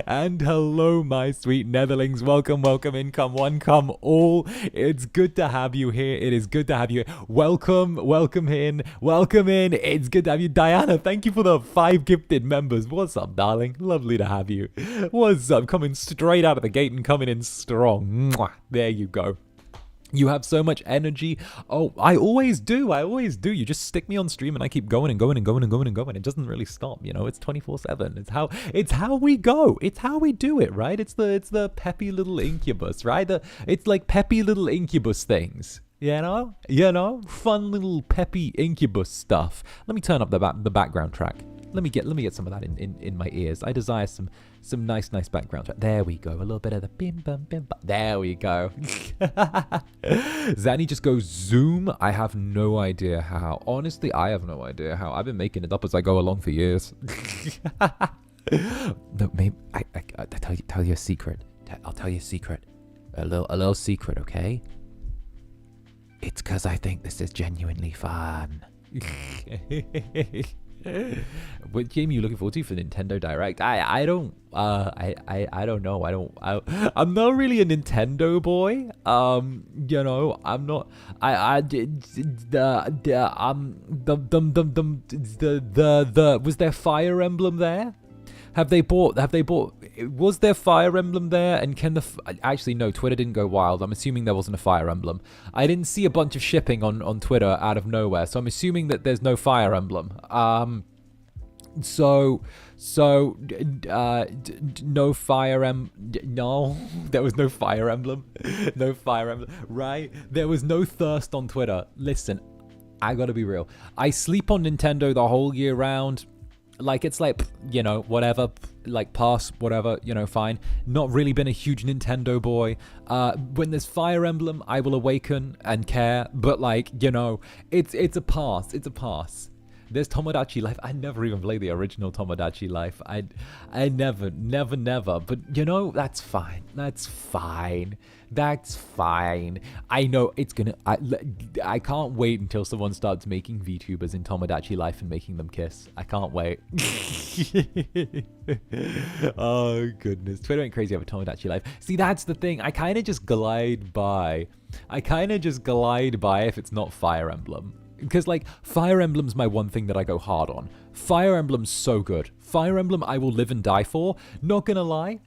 And hello, my sweet netherlings. Welcome, welcome in. Come one, come all. It's good to have you here. It is good to have you here. Welcome, welcome in. Welcome in. It's good to have you. Diana, thank you for the 5 gifted members. What's up, darling? Lovely to have you. What's up? Coming straight out of the gate and coming in strong. Mwah. There you go. You have so much energy. Oh, I always do. You just stick me on stream and I keep going and going and going and going and going. It doesn't really stop, you know. It's 24/7. It's how we go. It's how we do it, right? It's the peppy little incubus, right? It's like peppy little incubus things. You know, fun little peppy incubus stuff. Let me turn up the background track. Let me get some of that in my ears. I desire some nice background track. There we go. A little bit of the bim bum bim bum. There we go. Zanny just goes zoom. I have no idea how. Honestly, I have no idea how. I've been making it up as I go along for years. No, maybe I tell you a secret. I'll tell you a secret. A little secret, okay? It's because I think this is genuinely fun. What game are you looking forward to for Nintendo Direct? I don't know. I'm not really a Nintendo boy. You know, I'm not. Was there Fire Emblem there? Have they bought? Was there Fire Emblem there? And actually no, Twitter didn't go wild. I'm assuming there wasn't a Fire Emblem. I didn't see a bunch of shipping on Twitter out of nowhere, so I'm assuming that there's no Fire Emblem. No Fire Emblem. No, there was no Fire Emblem. No Fire Emblem. Right? There was no thirst on Twitter. Listen, I gotta be real. I sleep on Nintendo the whole year round. Like, it's like, you know, whatever, like, pass, whatever, you know, fine. Not really been a huge Nintendo boy. When there's Fire Emblem, I will awaken and care, but, like, you know, it's a pass. It's a pass. There's Tomodachi Life. I never even played the original Tomodachi Life. I never. But, you know, that's fine. That's fine. I know it's gonna. I can't wait until someone starts making VTubers in Tomodachi Life and making them kiss. I can't wait. Oh, goodness. Twitter ain't crazy over Tomodachi Life. See, that's the thing. I kind of just glide by. If it's not Fire Emblem. Because, like, Fire Emblem's my one thing that I go hard on. Fire Emblem's so good. Fire Emblem I will live and die for. Not gonna lie.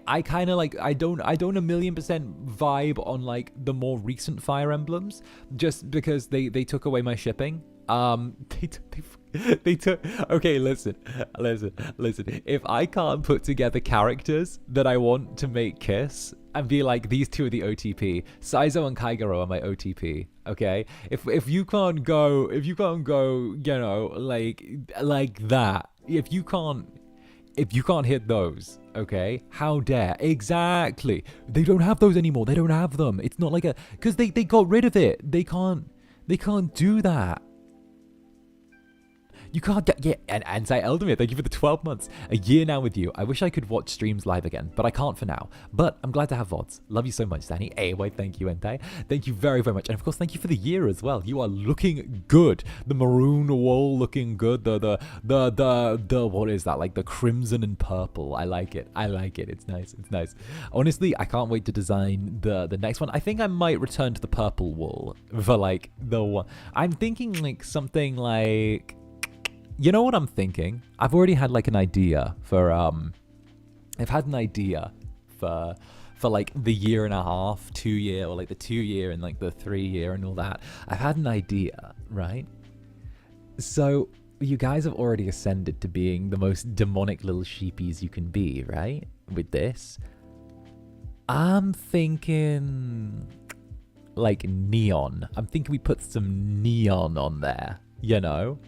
I kind of, like, I don't 1,000,000% vibe on, like, the more recent Fire Emblems. Just because they took away my shipping. They took. Okay, listen. If I can't put together characters that I want to make kiss and be like, these two are the OTP. Saizo and Kaigaro are my OTP. Okay, if you can't go, you know, like that. If you can't hit those, okay, how dare? Exactly. They don't have those anymore. They don't have them. It's not like because they got rid of it. They can't do that. You can't get, yeah, and Ansai Eldemir, thank you for the 12 months. A year now with you. I wish I could watch streams live again, but I can't for now. But I'm glad to have VODs. Love you so much, Danny. Anyway, thank you, Entai. Thank you very, very much. And of course, thank you for the year as well. You are looking good. The maroon wall looking good. The what is that? Like the crimson and purple. I like it. It's nice. Honestly, I can't wait to design the next one. I think I might return to the purple wool for like the one. I'm thinking like something like, you know what I'm thinking? I've already had like an idea for for like the year and a half, 2 year, or like the 2 year and like the 3 year and all that, I've had an idea, right? So you guys have already ascended to being the most demonic little sheepies you can be, right? With this. I'm thinking like neon. I'm thinking we put some neon on there, you know?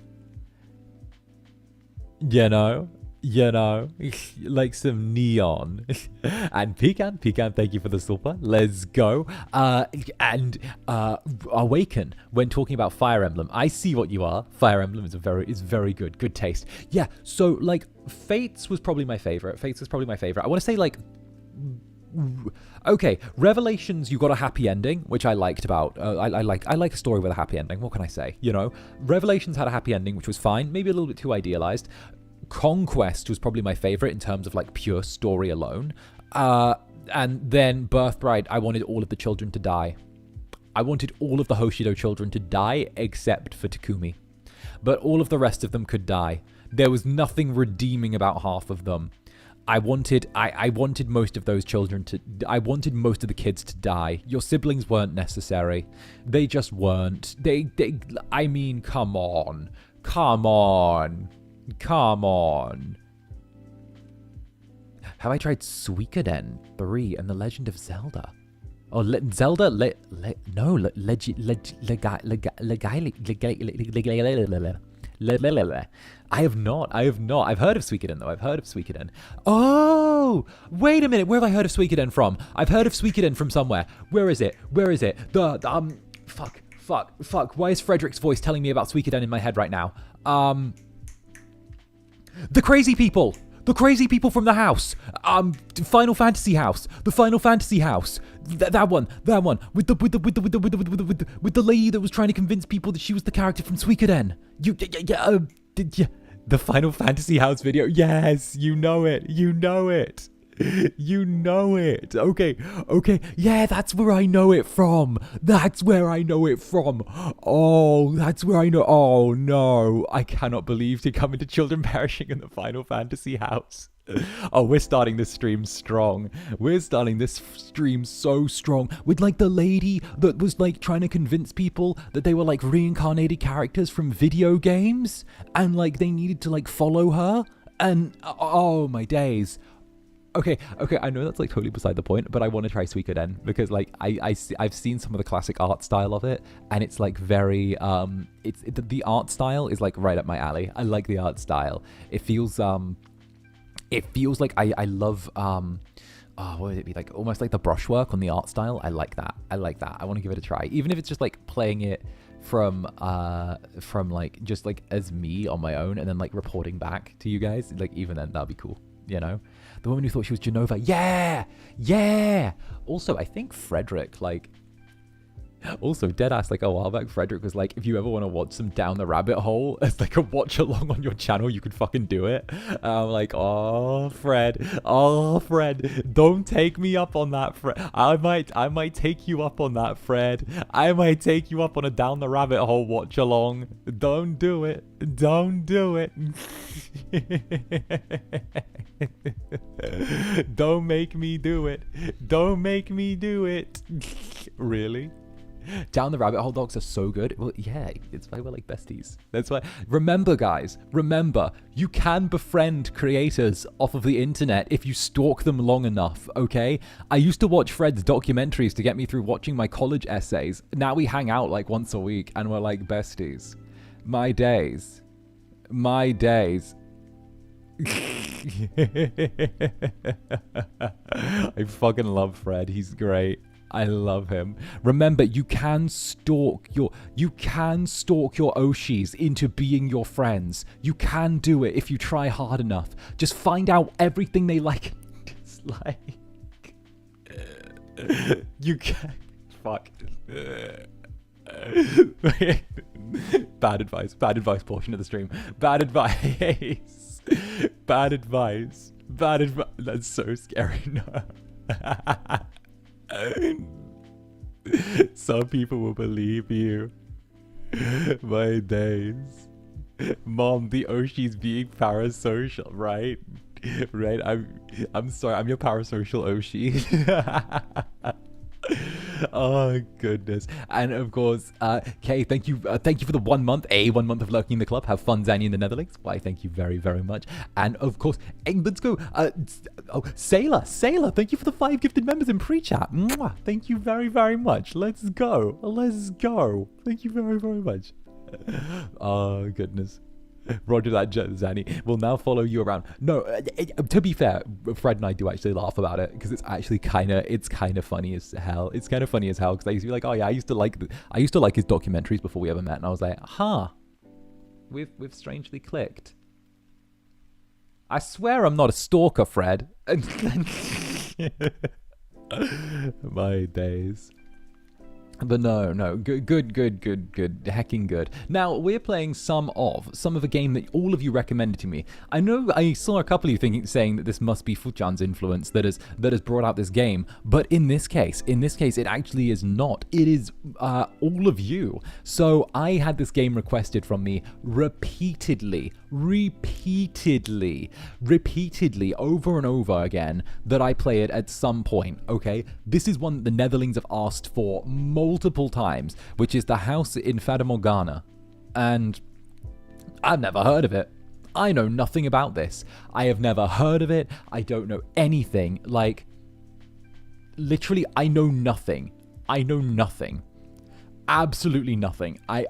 Like some neon. And Pecan, thank you for the super. Let's go. And Awaken, when talking about Fire Emblem, I see what you are. Fire Emblem is very good taste. Yeah, so like Fates was probably my favorite. I want to say like, okay, Revelations, you got a happy ending, which I liked about. I like a story with a happy ending. What can I say? You know, Revelations had a happy ending, which was fine. Maybe a little bit too idealized. Conquest was probably my favorite in terms of like pure story alone. And then Birthright, I wanted all of the children to die. I wanted all of the Hoshido children to die except for Takumi. But all of the rest of them could die. There was nothing redeeming about half of them. I wanted most of those children to... I wanted most of the kids to die. Your siblings weren't necessary. They just weren't. I mean, come on. Come on. Have I tried Suikoden 3 and The Legend of Zelda? Oh, Zelda? I have not. I've heard of Suikoden, though. Oh! Wait a minute. Where have I heard of Suikoden from? I've heard of Suikoden from somewhere. Where is it? Fuck. Why is Frederick's voice telling me about Suikoden in my head right now? The crazy people from the house. Final Fantasy house. The Final Fantasy house. That one. With the lady that was trying to convince people that she was the character from Suikoden. The Final Fantasy house video. Yes, you know it. Okay. Yeah, that's where I know it from. Oh, that's where I know. Oh, no. I cannot believe to come into children perishing in the Final Fantasy house. Oh, we're starting this stream strong. We're starting this stream so strong with like the lady that was like trying to convince people that they were like reincarnated characters from video games and like they needed to like follow her. And oh my days. Okay, I know that's like totally beside the point, but I want to try Suikoden because like I've seen some of the classic art style of it, and it's like very the art style is like right up my alley. I like the art style. It feels like I love what would it be like? Almost like the brushwork on the art style. I like that. I want to give it a try, even if it's just like playing it from like just like as me on my own, and then like reporting back to you guys. Like even then, that'd be cool. You know, the woman who thought she was Genova. Yeah. Also, I think Frederick, like, also deadass, like a while back, Frederick was like, if you ever want to watch some Down the Rabbit Hole as like a watch along on your channel, you could fucking do it. I'm like, oh Fred, don't take me up on that, Fred. I might take you up on that, Fred. I might take you up on a Down the Rabbit Hole watch along. Don't do it. Don't make me do it. Really? Down the Rabbit Hole dogs are so good. Well, yeah, it's why we're like besties. That's why. Remember, guys, you can befriend creators off of the internet if you stalk them long enough, okay? I used to watch Fred's documentaries to get me through watching my college essays. Now we hang out like once a week and we're like besties. My days. I fucking love Fred. He's great. I love him. Remember, you can stalk your Oshis into being your friends. You can do it if you try hard enough. Just find out everything they like and dislike. You can. Fuck. Bad advice portion of the stream. Bad advice. That's so scary. No. Some people will believe you. My days. Mom, the Oshi's being parasocial, right? Right? I'm sorry. I'm your parasocial Oshi. Oh goodness. And of course, Kay, thank you for the 1 month, 1 month of lurking in the club. Have fun, Zanny, in the Netherlands. Why, thank you very, very much. And of course, let's go. Sailor, thank you for the 5 gifted members in pre-chat. Mwah, thank you very, very much. Let's go. Thank you very, very much. Oh goodness. Roger that, Zanny. We'll now follow you around. No, to be fair, Fred and I do actually laugh about it because it's actually kind of funny as hell. It's kind of funny as hell because I used to be like, oh yeah, I used to like his documentaries before we ever met, and I was like, huh, we've strangely clicked. I swear I'm not a stalker, Fred. My days. But no, good, hecking good. Now, we're playing some of a game that all of you recommended to me. I know I saw a couple of you saying that this must be 𝓂𝓸𝓾𝓻's influence that has brought out this game, but in this case, it actually is not. It is all of you. So I had this game requested from me repeatedly, over and over again, that I play it at some point, okay? This is one that the Netherlings have asked for multiple times, which is the house in Fata Morgana. And I've never heard of it. I know nothing about this. I have never heard of it. I don't know anything. Like, literally, I know nothing. Absolutely nothing. I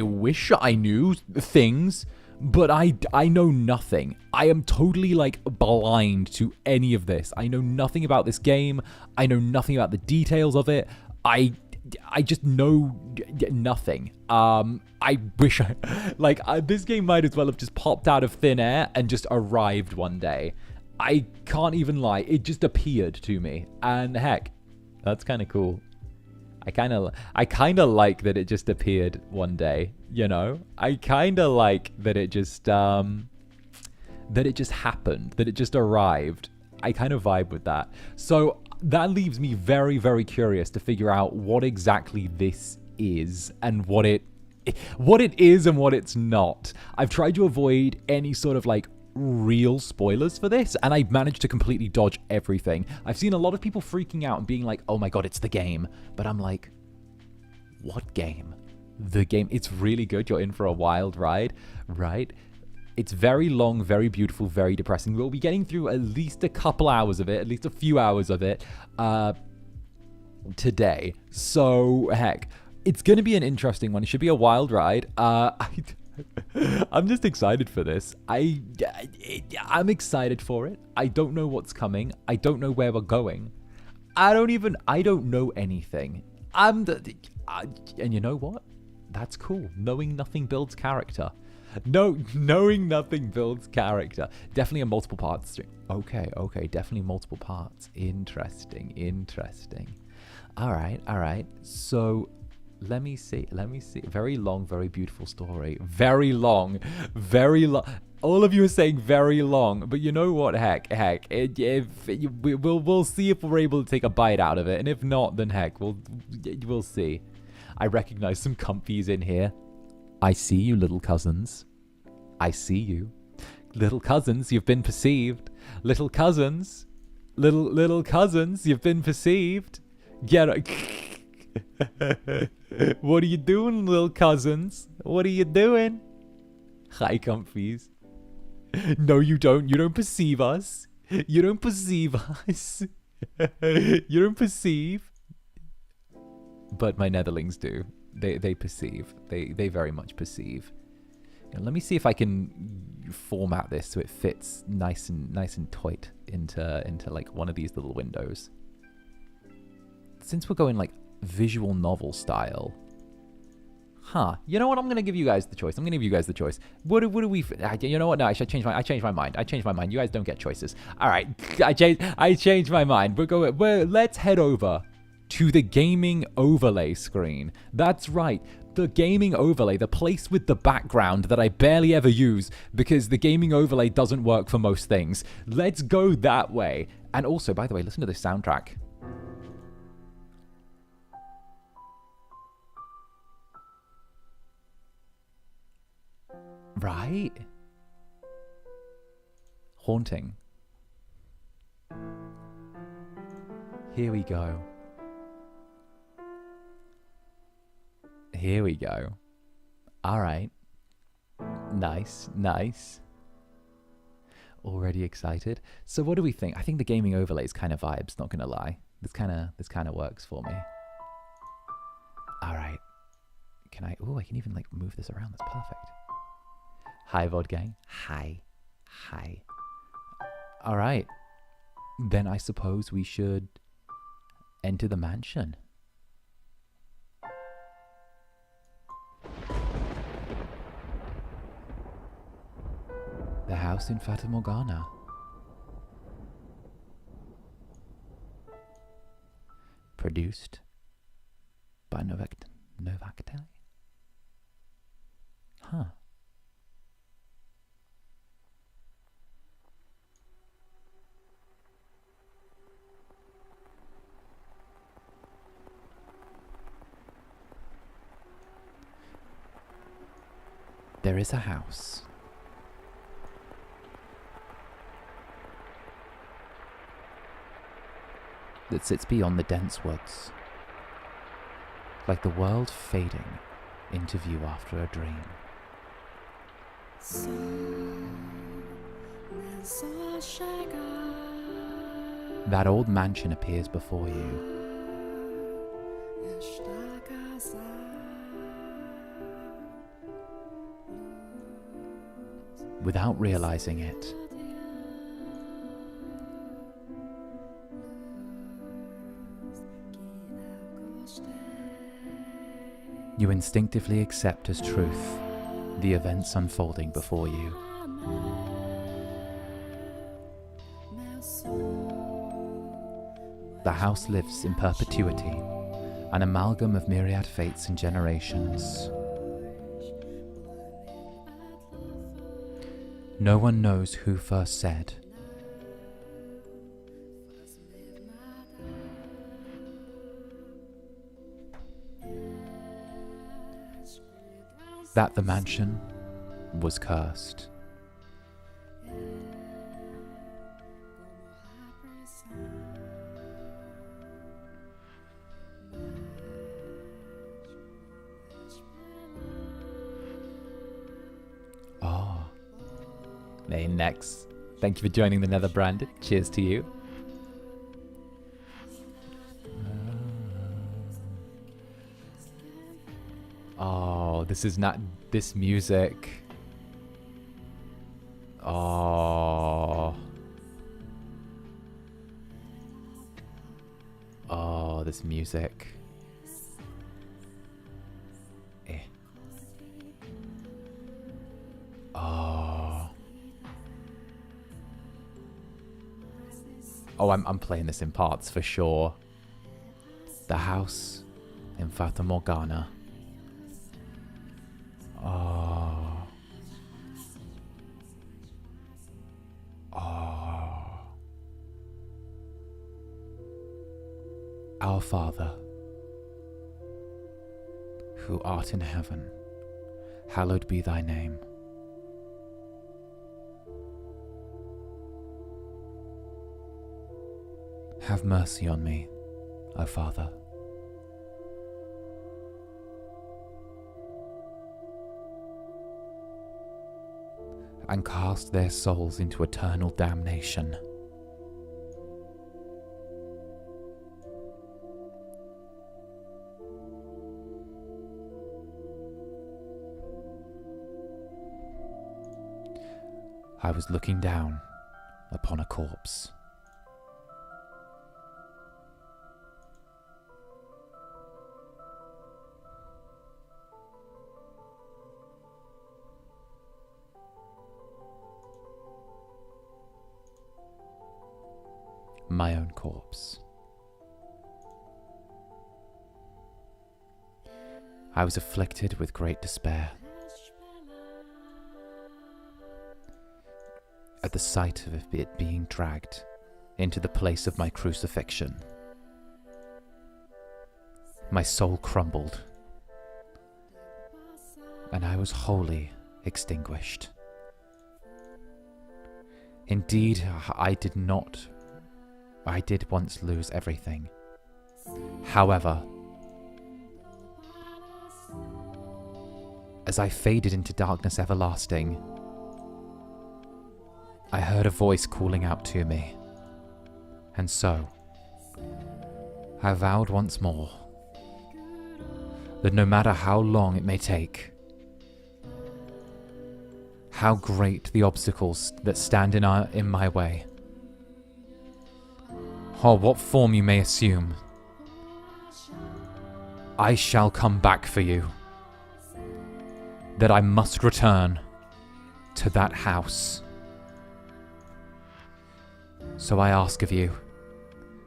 wish I knew things, but I know nothing. I am totally like blind to any of this. I know nothing about this game. I know nothing about the details of it. I just know nothing. I wish this game might as well have just popped out of thin air and just arrived one day. I can't even lie. It just appeared to me. And heck, that's kind of cool. I kind of like that it just appeared one day, you know? I kind of like that it just happened, that it just arrived. I kind of vibe with that. So that leaves me very, very curious to figure out what exactly this is and what it is and what it's not. I've tried to avoid any sort of like real spoilers for this, and I managed to completely dodge everything. I've seen a lot of people freaking out and being like, oh my god, it's the game. But I'm like, what game? The game. It's really good. You're in for a wild ride, right? It's very long, very beautiful, very depressing. We'll be getting through at least a couple hours of it, at least a few hours of it today. So, heck, it's going to be an interesting one. It should be a wild ride. I'm just excited for this. I'm excited for it. I don't know what's coming. I don't know where we're going. I don't know anything. And you know what? That's cool. Knowing nothing builds character. Knowing nothing builds character. Definitely a multiple parts stream. Okay. Definitely multiple parts. Interesting. All right. So let me see. Very long, very beautiful story. Very long. All of you are saying very long, but you know what? Heck. We'll see if we're able to take a bite out of it, and if not, then heck, we'll see. I recognize some comfies in here. I see you, little cousins. I see you, little cousins. You've been perceived, little cousins. Little cousins, you've been perceived. Get it. What are you doing, little cousins? What are you doing? Hi, comfies. No, you don't. You don't perceive us. You don't perceive us. You don't perceive. But my Netherlings do. They perceive. They very much perceive. You know, let me see if I can format this so it fits nice and tight into like one of these little windows. Since we're going like visual novel style. Huh. You know what? I'm going to give you guys the choice. What do we... You know what? No, I changed my mind. You guys don't get choices. All right. I changed my mind. Let's head over to the gaming overlay screen. That's right. The gaming overlay, the place with the background that I barely ever use because the gaming overlay doesn't work for most things. Let's go that way. And also, by the way, listen to this soundtrack. Right? Haunting. Here we go. Here we go. Alright. Nice, nice. Already excited. So what do we think? I think the gaming overlay is kind of vibes, not gonna lie. This kind of works for me. Alright. Can I... Oh, I can even, like, move this around. That's perfect. Hi, VOD gang. Hi. Hi. Alright. Then I suppose we should enter the mansion. The house in Fata Morgana. Produced by 𝓂𝓸𝓾𝓻. Huh. There is a house. That sits beyond the dense woods, like the world fading into view after a dream. That old mansion appears before you. Without realizing it, you instinctively accept as truth the events unfolding before you. The house lives in perpetuity, an amalgam of myriad fates and generations. No one knows who first said, that the mansion was cursed. Oh. Hey, next. Thank you for joining the Netherbrand. Cheers to you. Oh, this is not this music. Oh. Oh, this music. Eh. Oh. Oh, I'm playing this in parts for sure. The house in Fata Morgana. Oh. Oh. Our Father, who art in heaven, hallowed be thy name. Have mercy on me, O Father. And cast their souls into eternal damnation. I was looking down upon a corpse. My own corpse. I was afflicted with great despair at the sight of it being dragged into the place of my crucifixion. My soul crumbled, and I was wholly extinguished. Indeed, I did not. I did once lose everything. However, as I faded into darkness everlasting, I heard a voice calling out to me. And so, I vowed once more that no matter how long it may take, how great the obstacles that stand in my way, or what form you may assume, I shall come back for you. That I must return to that house. So I ask of you,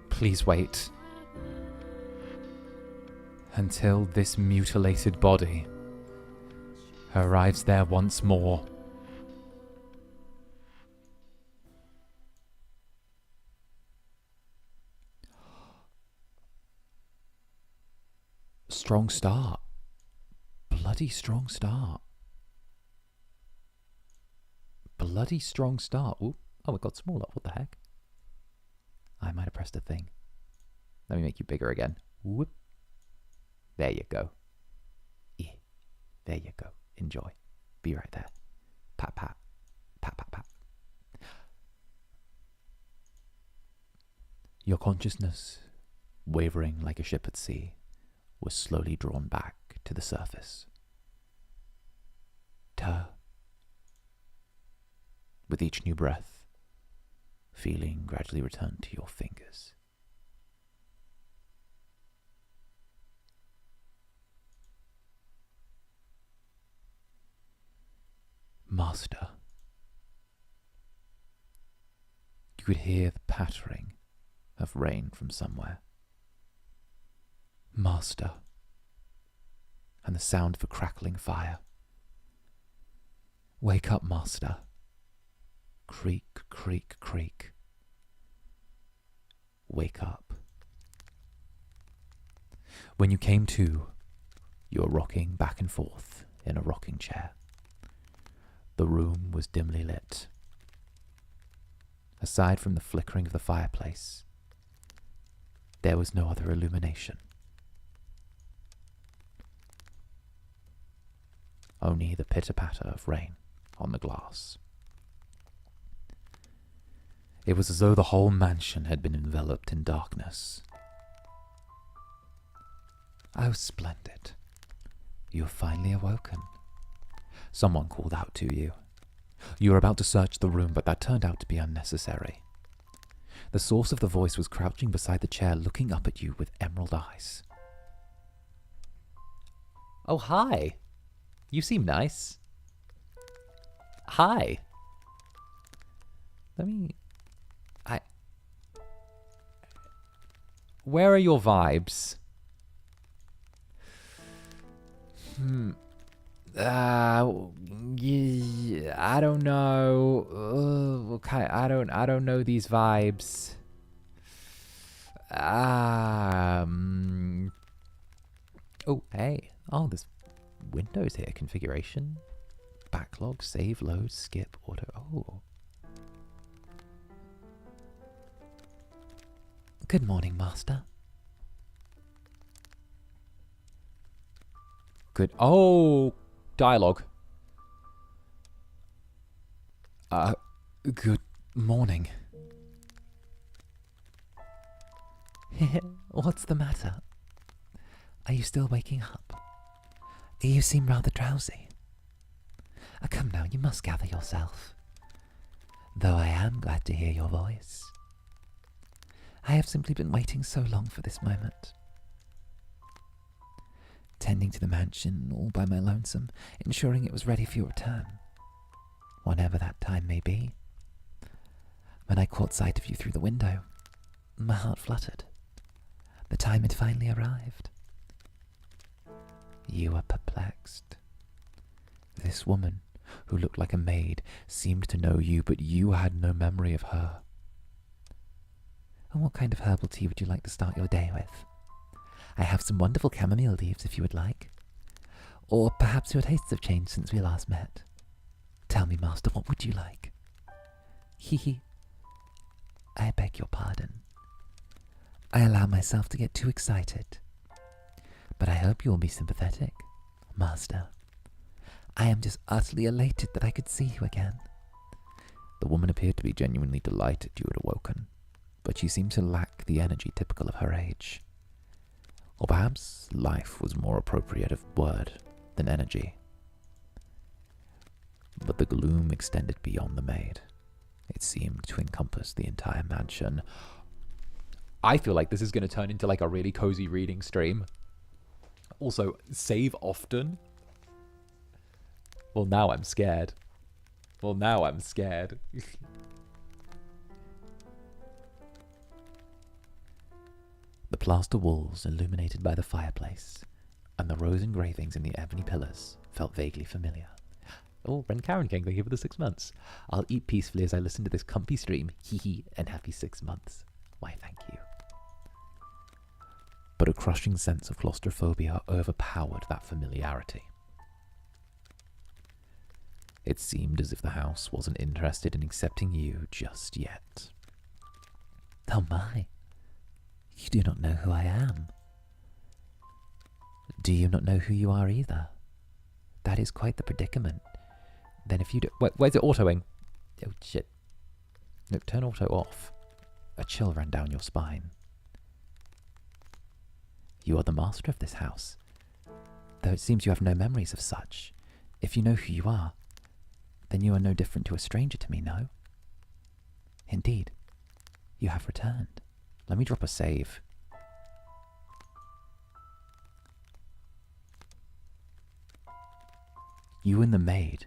please wait until this mutilated body arrives there once more. Strong start. Bloody strong start. Bloody strong start. Ooh. Oh, it got smaller. What the heck? I might have pressed a thing. Let me make you bigger again. Whoop. There you go. Yeah. There you go. Enjoy. Be right there. Pat, pat. Pat, pat, pat. Your consciousness, wavering like a ship at sea, was slowly drawn back to the surface. With each new breath, feeling gradually return to your fingers. Master. You could hear the pattering of rain from somewhere. Master. And the sound of a crackling fire. Wake up, Master. Creak, creak, creak. Wake up. When you came to, you were rocking back and forth in a rocking chair. The room was dimly lit. Aside from the flickering of the fireplace, there was no other illumination. Only the pitter-patter of rain on the glass. It was as though the whole mansion had been enveloped in darkness. Oh, splendid. You have finally awoken. Someone called out to you. You were about to search the room, but that turned out to be unnecessary. The source of the voice was crouching beside the chair, looking up at you with emerald eyes. Oh, hi. You seem nice. Hi. Where are your vibes? Yeah, I don't know. Okay, I don't know these vibes. Oh, hey. Oh, there's windows here. Configuration. Backlog, save, load, skip, auto. Oh. Good morning, Master. Good. Oh, dialogue. Good morning. What's the matter? Are you still waking up? You seem rather drowsy. Come now, you must gather yourself. Though I am glad to hear your voice. I have simply been waiting so long for this moment. Tending to the mansion all by my lonesome, ensuring it was ready for your return. Whenever that time may be. When I caught sight of you through the window, my heart fluttered. The time had finally arrived. You were perplexed. This woman, who looked like a maid, seemed to know you, but you had no memory of her. And what kind of herbal tea would you like to start your day with? I have some wonderful chamomile leaves if you would like. Or perhaps your tastes have changed since we last met. Tell me, Master, what would you like? Hee. I beg your pardon. I allow myself to get too excited. But I hope you will be sympathetic, Master. I am just utterly elated that I could see you again. The woman appeared to be genuinely delighted you had awoken, but she seemed to lack the energy typical of her age. Or perhaps life was more appropriate of word than energy. But the gloom extended beyond the maid. It seemed to encompass the entire mansion. I feel like this is going to turn into like a really cozy reading stream. Also, save often. Well, now I'm scared. The plaster walls illuminated by the fireplace, and the rose engravings in the ebony pillars felt vaguely familiar. Oh, 𝓂𝓻𝓻, thank you for the 6 months. I'll eat peacefully as I listen to this comfy stream. Hee hee, and happy 6 months. Why, thank you. But a crushing sense of claustrophobia overpowered that familiarity. It seemed as if the house wasn't interested in accepting you just yet. Oh my, you do not know who I am. Do you not know who you are either? That is quite the predicament. Then if you do... Wait, where's it autoing? Oh, shit. No, turn auto off. A chill ran down your spine. You are the master of this house, though it seems you have no memories of such. If you know who you are, then you are no different to a stranger to me, no? Indeed, you have returned. Let me drop a save. You and the maid.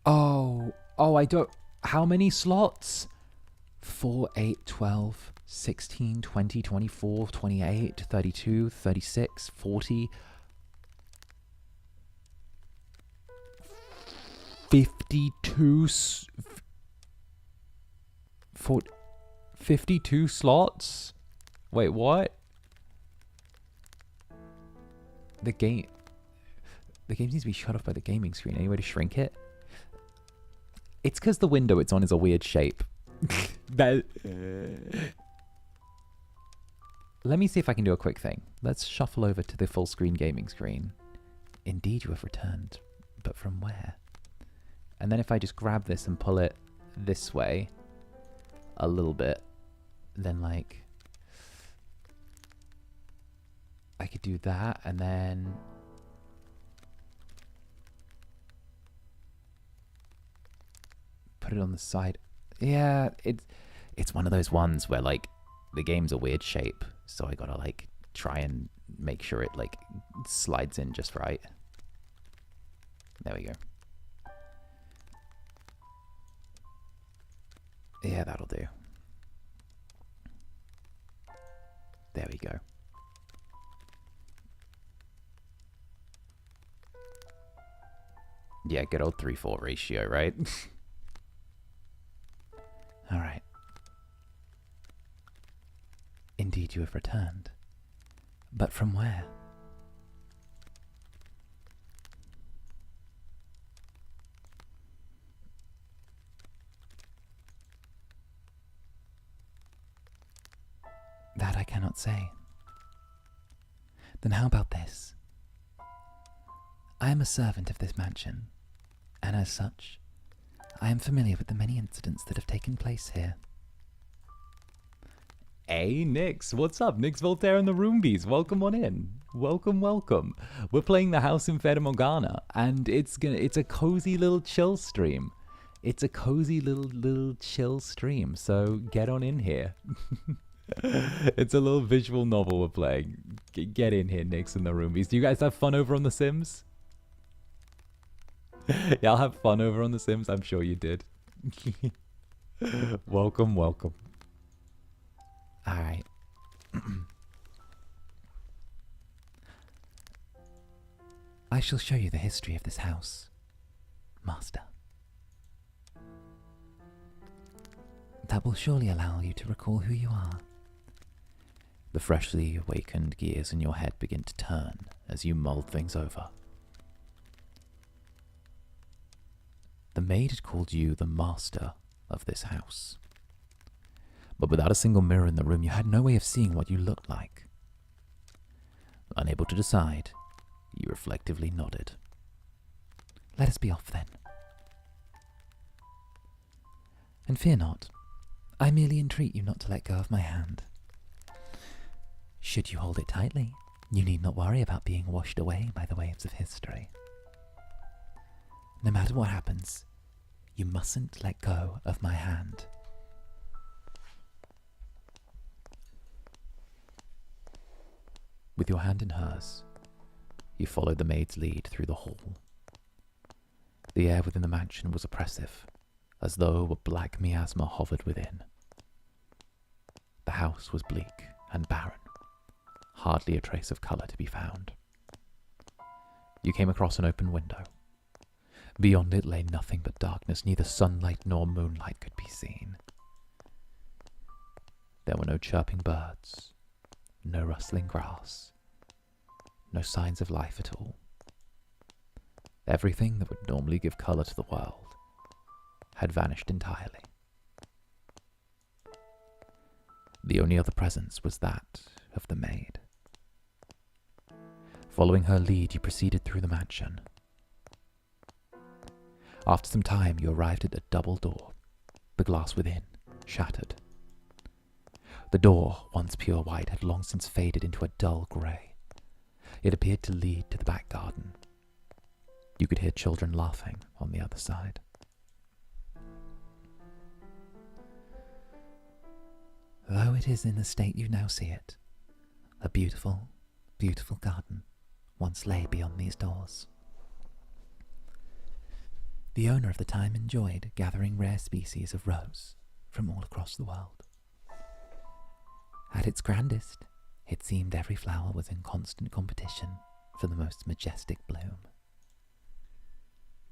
Oh, I don't... How many slots? 4, 8, 12, 16, 20, 24, 28, 32, 36, 40... 52... 52 slots? Wait, what? The game needs to be shut off by the gaming screen. Any way to shrink it? It's because the window it's on is a weird shape. Let me see if I can do a quick thing. Let's shuffle over to the full screen gaming screen. Indeed, you have returned. But from where? And then if I just grab this and pull it this way a little bit, then like I could do that and then put it on the side. Yeah, it's one of those ones where like the game's a weird shape, so I gotta like try and make sure it like slides in just right. There we go. Yeah, that'll do. There we go. Yeah, good old 3:4 ratio, right? All right. Indeed, you have returned. But from where? That I cannot say. Then how about this? I am a servant of this mansion, and as such, I am familiar with the many incidents that have taken place here. Hey, Nix, what's up? Nix Voltaire and the Roombies, welcome on in. Welcome, welcome. We're playing the house in Fata Morgana, and it's a cozy little chill stream. It's a cozy little chill stream, so get on in here. It's a little visual novel we're playing. Get in here, Nix and the Roombies. Do you guys have fun over on The Sims? Y'all have fun over on The Sims? I'm sure you did. Welcome, welcome. Alright. I shall show you the history of this house, Master. That will surely allow you to recall who you are. The freshly awakened gears in your head begin to turn as you mull things over. The maid had called you the master of this house. But without a single mirror in the room, you had no way of seeing what you looked like. Unable to decide, you reflectively nodded. Let us be off then. And fear not, I merely entreat you not to let go of my hand. Should you hold it tightly, you need not worry about being washed away by the waves of history. No matter what happens, you mustn't let go of my hand. With your hand in hers, you followed the maid's lead through the hall. The air within the mansion was oppressive, as though a black miasma hovered within. The house was bleak and barren, hardly a trace of colour to be found. You came across an open window. Beyond it lay nothing but darkness, neither sunlight nor moonlight could be seen. There were no chirping birds, no rustling grass, no signs of life at all. Everything that would normally give colour to the world had vanished entirely. The only other presence was that of the maid. Following her lead, you proceeded through the mansion. After some time, you arrived at a double door, the glass within shattered. The door, once pure white, had long since faded into a dull grey. It appeared to lead to the back garden. You could hear children laughing on the other side. Though it is in the state you now see it, a beautiful, beautiful garden once lay beyond these doors. The owner of the time enjoyed gathering rare species of rose from all across the world. At its grandest, it seemed every flower was in constant competition for the most majestic bloom.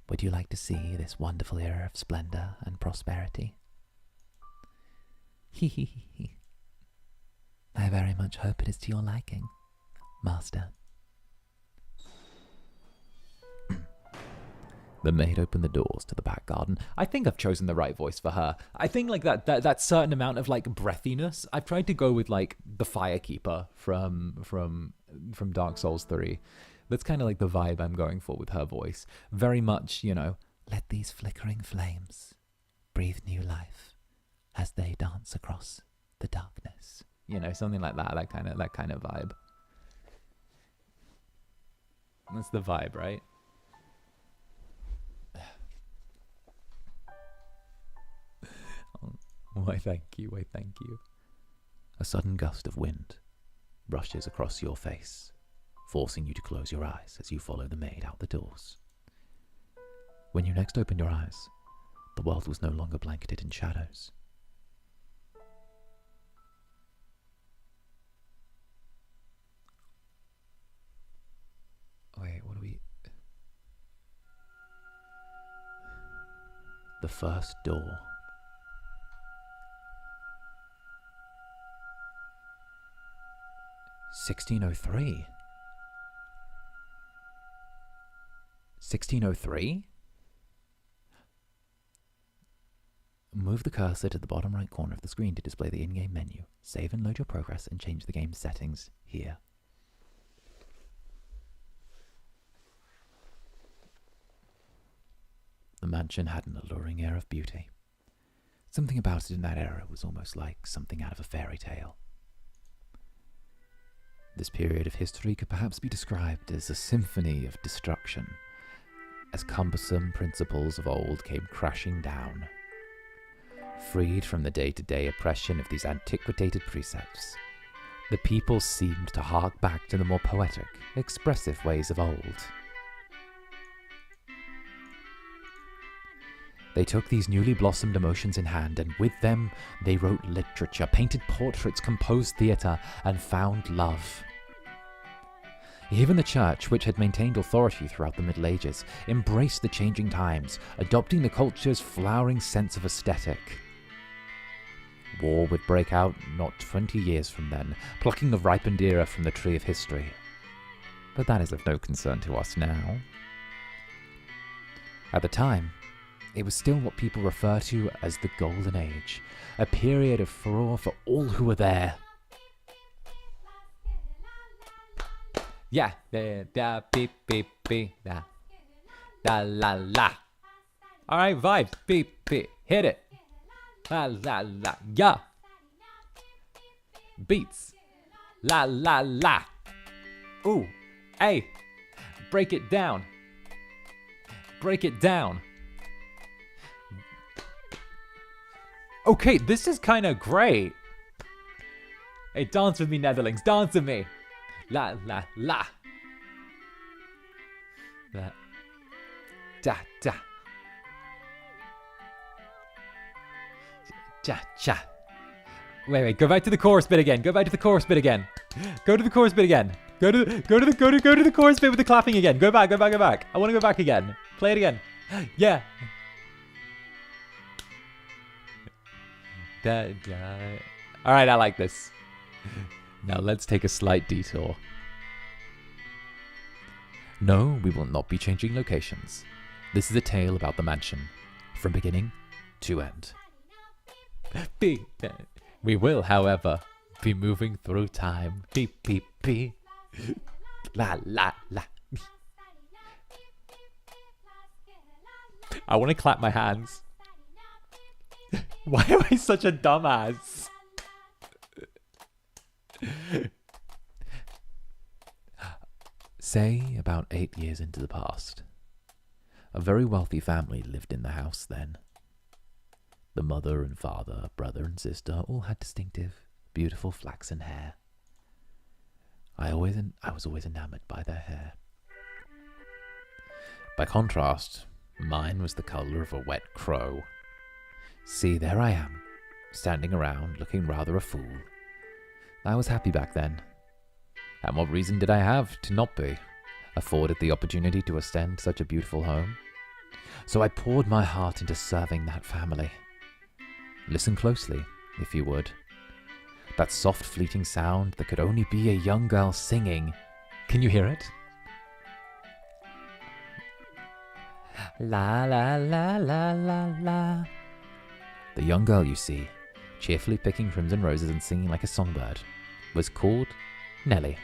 Would you like to see this wonderful era of splendor and prosperity? Hee hee hee hee. I very much hope it is to your liking, master. The maid opened the doors to the back garden. I think I've chosen the right voice for her. I think like that certain amount of like breathiness. I've tried to go with like the Firekeeper from Dark Souls 3. That's kind of like the vibe I'm going for with her voice. Very much, you know, let these flickering flames breathe new life as they dance across the darkness. You know, something like that. That kind of vibe. That's the vibe, right? Why thank you, why thank you. A sudden gust of wind rushes across your face, forcing you to close your eyes as you follow the maid out the doors. When you next opened your eyes, the world was no longer blanketed in shadows. Wait, what do we... The first door. $1603. 1603? Move the cursor to the bottom right corner of the screen to display the in-game menu. Save and load your progress and change the game's settings here. The mansion had an alluring air of beauty. Something about it in that era was almost like something out of a fairy tale. This period of history could perhaps be described as a symphony of destruction, as cumbersome principles of old came crashing down. Freed from the day-to-day oppression of these antiquated precepts, the people seemed to hark back to the more poetic, expressive ways of old. They took these newly blossomed emotions in hand, and with them they wrote literature, painted portraits, composed theatre, and found love. Even the church, which had maintained authority throughout the Middle Ages, embraced the changing times, adopting the culture's flowering sense of aesthetic. War would break out not 20 years from then, plucking the ripened era from the tree of history. But that is of no concern to us now. At the time, It was still what people refer to as the Golden Age, a period of furore for all who were there. Yeah, da da beep beep beep da da la la. All right, vibes, beep beep, hit it. La la la, yeah. Beats, la la la. Ooh, hey, break it down. Break it down. Okay, this is kind of great. Hey, dance with me, Netherlings, dance with me. La la la. La. Da da. Ja ja. Wait, go back to the chorus bit again. Go back to the chorus bit again. Go to the chorus bit again. Go to the chorus bit with the clapping again. Go back. I want to go back again. Play it again. Yeah. Da, da. All right, I like this. Now let's take a slight detour. No, we will not be changing locations. This is a tale about the mansion, from beginning to end. We will, however, be moving through time. Beep, beep, beep. La, la, la. I want to clap my hands. Why am I such a dumbass? Say about 8 years into the past. A very wealthy family lived in the house then. The mother and father, brother and sister all had distinctive, beautiful flaxen hair. I was always enamored by their hair. By contrast, mine was the color of a wet crow. See, there I am, standing around looking rather a fool. I was happy back then. And what reason did I have to not be, afforded the opportunity to ostend such a beautiful home? So I poured my heart into serving that family. Listen closely, if you would. That soft, fleeting sound that could only be a young girl singing. Can you hear it? La la la la la la. The young girl, you see, cheerfully picking crimson roses and singing like a songbird, was called Nelly.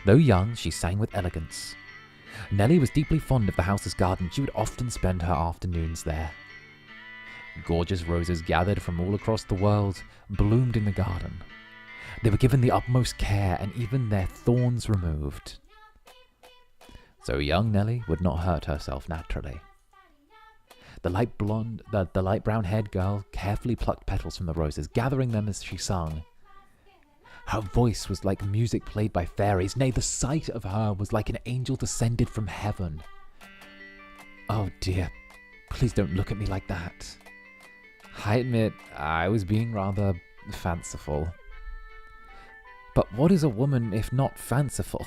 Though young, she sang with elegance. Nelly was deeply fond of the house's garden. She would often spend her afternoons there. Gorgeous roses gathered from all across the world bloomed in the garden. They were given the utmost care and even their thorns removed. So young Nelly would not hurt herself naturally. The light brown-haired girl carefully plucked petals from the roses, gathering them as she sung. Her voice was like music played by fairies. Nay, the sight of her was like an angel descended from heaven. Oh dear, please don't look at me like that. I admit, I was being rather fanciful. But what is a woman if not fanciful?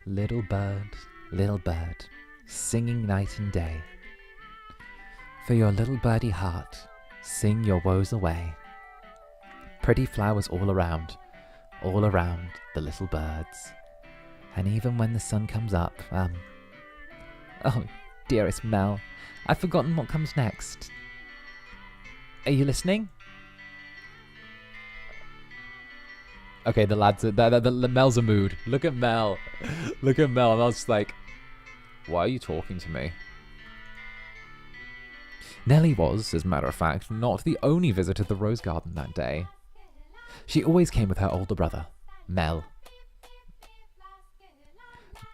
Little bird, singing night and day. For your little birdie heart, sing your woes away. Pretty flowers all around the little birds. And even when the sun comes up, oh, dearest Mell, I've forgotten what comes next. Are you listening? Okay, the lads, the Mell's a mood. Look at Mell. Look at Mell. Mell's like, why are you talking to me? Nelly was, as a matter of fact, not the only visitor to the rose garden that day. She always came with her older brother, Mell.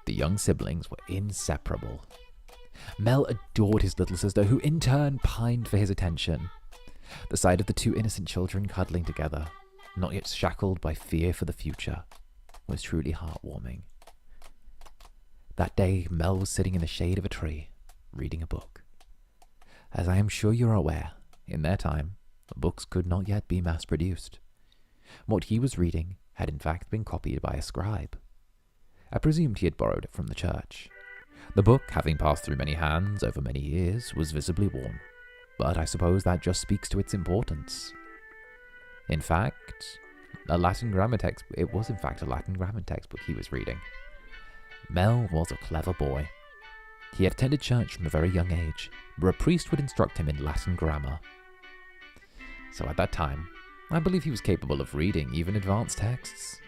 The young siblings were inseparable. Mell adored his little sister, who in turn pined for his attention. The sight of the two innocent children cuddling together, not yet shackled by fear for the future, was truly heartwarming. That day, Mell was sitting in the shade of a tree, reading a book. As I am sure you're aware, in their time, books could not yet be mass-produced. What he was reading had in fact been copied by a scribe. I presumed he had borrowed it from the church. The book, having passed through many hands over many years, was visibly worn, but I suppose that just speaks to its importance. In fact, a Latin grammar text. It was in fact a Latin grammar textbook he was reading. Mell was a clever boy. He had attended church from a very young age, where a priest would instruct him in Latin grammar. So at that time, I believe he was capable of reading even advanced texts.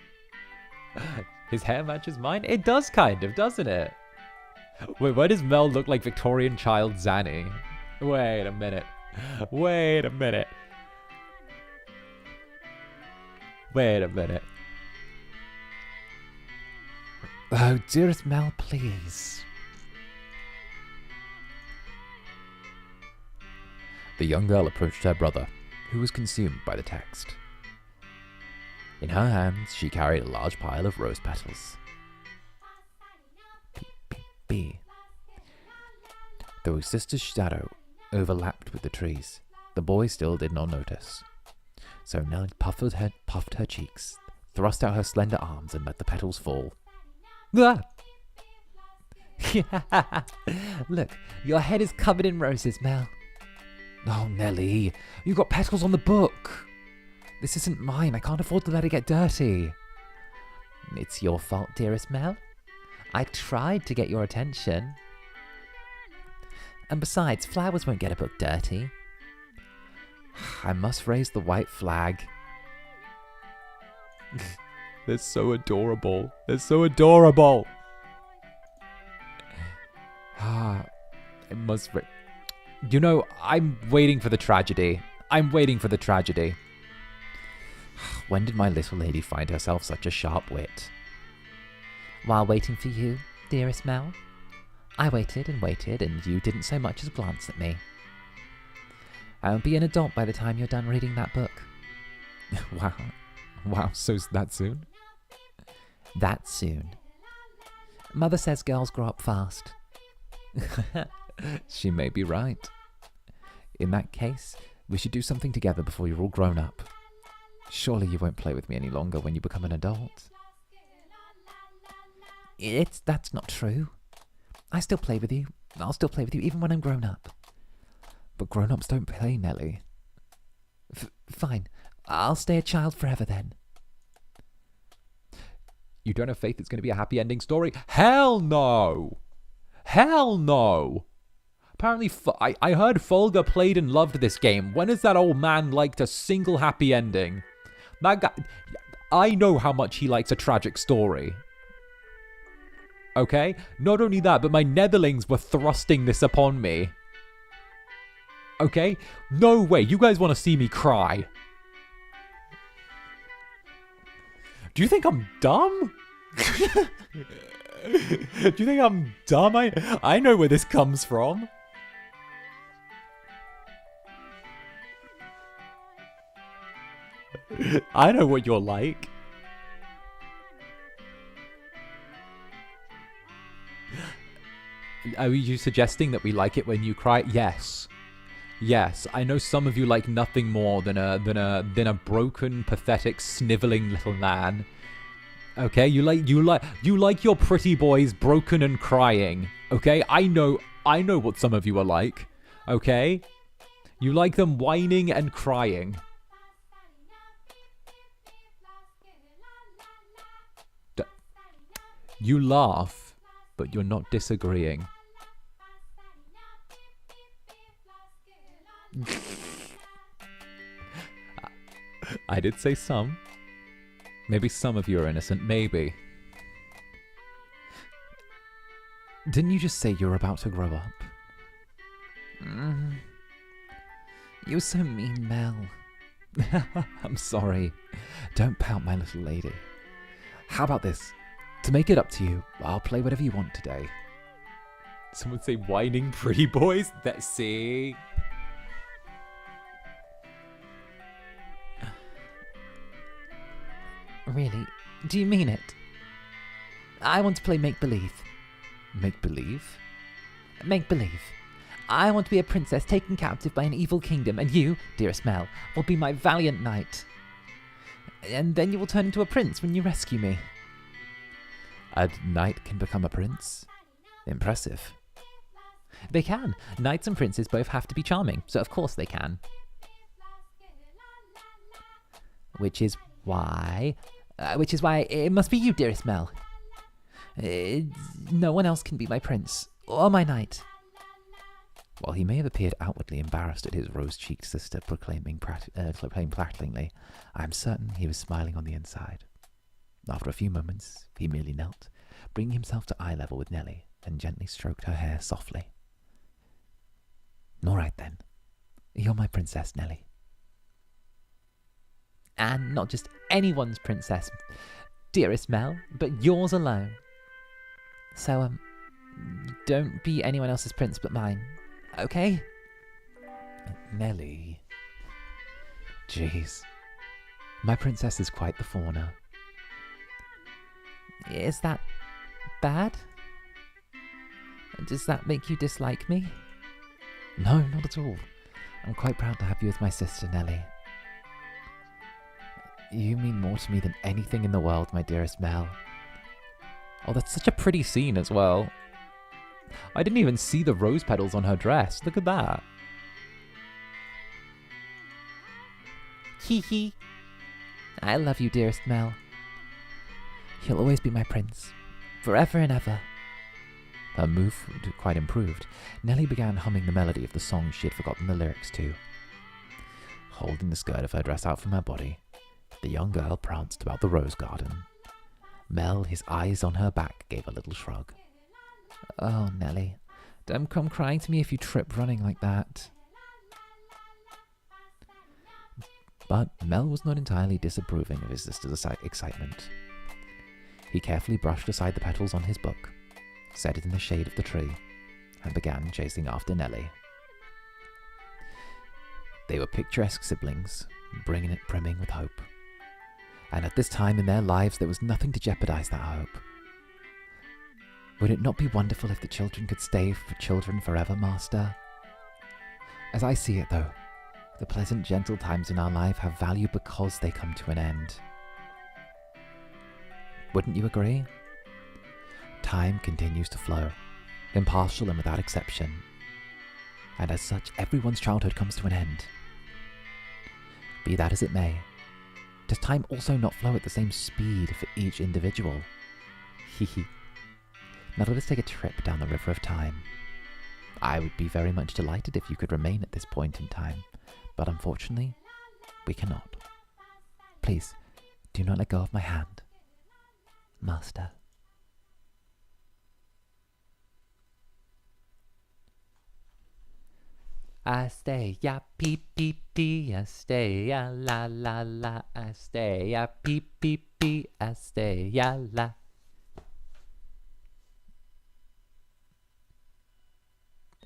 His hair matches mine? It does kind of, doesn't it? Wait, why does Mell look like Victorian child Zanny? Wait a minute. Wait a minute. Wait a minute. Oh, dearest Mell, please. The young girl approached her brother, who was consumed by the text. In her hands, she carried a large pile of rose petals. B. Though his sister's shadow overlapped with the trees, the boy still did not notice. So Nelly puffed her cheeks, thrust out her slender arms, and let the petals fall. Ah! Look, your head is covered in roses, Mell. Oh, Nelly, you got petals on the book. This isn't mine. I can't afford to let it get dirty. It's your fault, dearest Mell. I tried to get your attention. And besides, flowers won't get a book dirty. I must raise the white flag. They're so adorable. They're so adorable. It must... You know, I'm waiting for the tragedy. I'm waiting for the tragedy. When did my little lady find herself such a sharp wit? While waiting for you, dearest Mell. I waited, and you didn't so much as glance at me. I'll be an adult by the time you're done reading that book. Wow, so that soon? That soon. Mother says girls grow up fast. She may be right. In that case, we should do something together before you're all grown up. Surely you won't play with me any longer when you become an adult. That's not true. I still play with you. I'll still play with you even when I'm grown up. But grown-ups don't play, Nelly. Fine. I'll stay a child forever then. You don't have faith it's going to be a happy ending story? Hell no! Hell no! Apparently, I heard 𝓂𝓸𝓾𝓻 played and loved this game. When has that old man liked a single happy ending? That guy... I know how much he likes a tragic story. Okay? Not only that, but my netherlings were thrusting this upon me. Okay? No way. You guys want to see me cry. Do you think I'm dumb? Do you think I'm dumb? I know where this comes from. I know what you're like. Are you suggesting that we like it when you cry? Yes. Yes, I know some of you like nothing more than a broken, pathetic, sniveling little man. Okay, you like your pretty boys broken and crying. Okay, I know what some of you are like. Okay, you like them whining and crying. You laugh, but you're not disagreeing. I did say some. Maybe some of you are innocent, maybe. Didn't you just say you're about to grow up? You're so mean, Mell. I'm sorry. Don't pout, my little lady. How about this? To make it up to you, I'll play whatever you want today. Someone say whining pretty boys? Let's see. Really? Do you mean it? I want to play make-believe. Make-believe? Make-believe. I want to be a princess taken captive by an evil kingdom, and you, dearest Mell, will be my valiant knight. And then you will turn into a prince when you rescue me. A knight can become a prince? Impressive. They can. Knights and princes both have to be charming, so of course they can. Which is why it must be you, dearest Mell. No one else can be my prince, or my knight. While he may have appeared outwardly embarrassed at his rose-cheeked sister proclaiming 𝓂𝓸𝓼𝓽, I am certain he was smiling on the inside. After a few moments, he merely knelt, bringing himself to eye level with Nelly, and gently stroked her hair softly. All right then, you're my princess, Nelly. And not just anyone's princess, dearest Mell, but yours alone. So, don't be anyone else's prince but mine, okay? Nelly. Jeez. My princess is quite the fawner. Is that bad? Does that make you dislike me? No, not at all. I'm quite proud to have you as my sister, Nelly. You mean more to me than anything in the world, my dearest Mell. Oh, that's such a pretty scene as well. I didn't even see the rose petals on her dress. Look at that. Hee hee. I love you, dearest Mell. You'll always be my prince, forever and ever. Her mood quite improved. Nelly began humming the melody of the song she had forgotten the lyrics to. Holding the skirt of her dress out from her body, the young girl pranced about the rose garden. Mell, his eyes on her back, gave a little shrug. Oh, Nelly, don't come crying to me if you trip running like that. But Mell was not entirely disapproving of his sister's excitement. He carefully brushed aside the petals on his book, set it in the shade of the tree, and began chasing after Nelly. They were picturesque siblings, bringing it brimming with hope. And at this time in their lives, there was nothing to jeopardize that hope. Would it not be wonderful if the children could stay for children forever, Master? As I see it, though, the pleasant, gentle times in our life have value because they come to an end. Wouldn't you agree? Time continues to flow, impartial and without exception. And as such, everyone's childhood comes to an end. Be that as it may, does time also not flow at the same speed for each individual? Hee. Now let us take a trip down the river of time. I would be very much delighted if you could remain at this point in time, but unfortunately, we cannot. Please, do not let go of my hand, Master. I stay ya pee pee pee, I stay ya la la la, I stay ya pee pee pee, I stay ya la.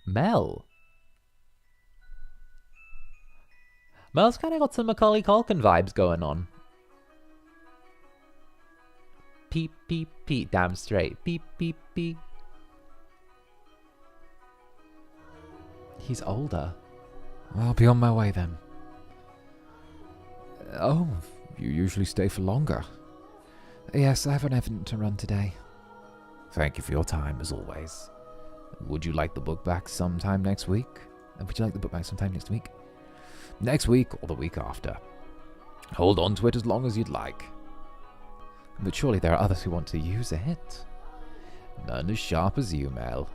Mell. Mell's kind of got some Macaulay Culkin vibes going on. Peep peep peep, damn straight. Peep peep peep. He's older. I'll be on my way then. Oh, you usually stay for longer. Yes, I have an event to run today. Thank you for your time, as always. Would you like the book back sometime next week? Next week or the week after. Hold on to it as long as you'd like. But surely there are others who want to use it. None as sharp as you, Mell.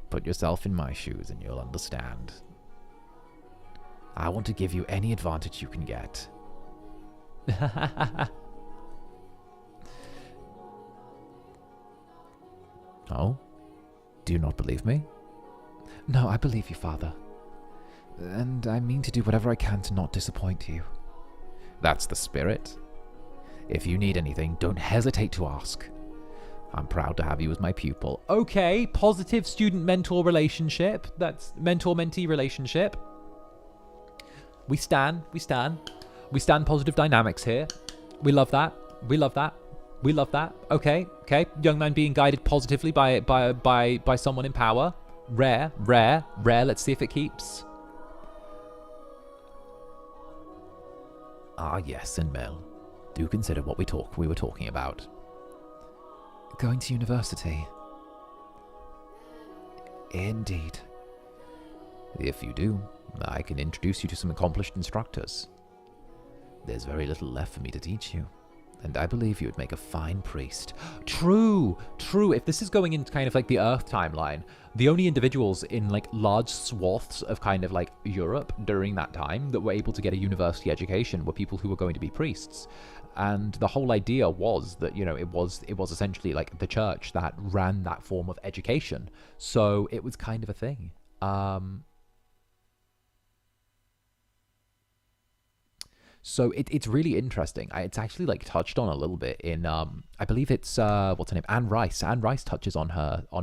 Put yourself in my shoes and you'll understand. I want to give you any advantage you can get. Oh? Do you not believe me? No, I believe you, Father. And I mean to do whatever I can to not disappoint you. That's the spirit. If you need anything, don't hesitate to ask. I'm proud to have you as my pupil. Okay, positive student-mentor relationship. That's mentor-mentee relationship. We stand positive dynamics here. We love that. Okay. Young man being guided positively by someone in power. Rare. Let's see if it keeps. Ah, yes, and Mell. Do consider what we were talking about. Going to university. Indeed. If you do, I can introduce you to some accomplished instructors. There's very little left for me to teach you, And I believe you would make a fine priest. True, true. If this is going into kind of like the Earth timeline, the only individuals in like large swaths of kind of like Europe during that time that were able to get a university education were people who were going to be priests. And the whole idea was that, you know, it was essentially like the church that ran that form of education. So it was kind of a thing. So it's really interesting. It's actually like touched on a little bit in I believe it's what's her name, Anne Rice. Anne Rice touches on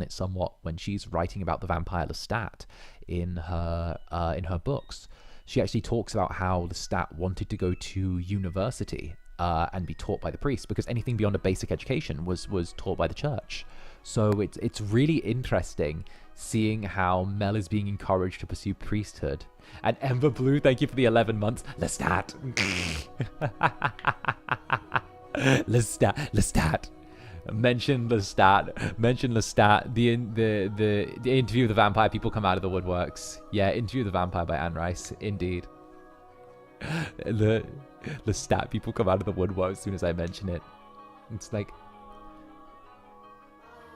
it somewhat when she's writing about the vampire Lestat in her books. She actually talks about how Lestat wanted to go to university and be taught by the priest, because anything beyond a basic education was taught by the church. So it's really interesting seeing how Mell is being encouraged to pursue priesthood. And Ember Blue, thank you for the 11 months. Lestat. Lestat. Mention Lestat. The interview with the vampire people come out of the woodworks. Yeah, interview with the vampire by Anne Rice. Indeed. The Lestat people come out of the woodwork as soon as I mention it. It's like,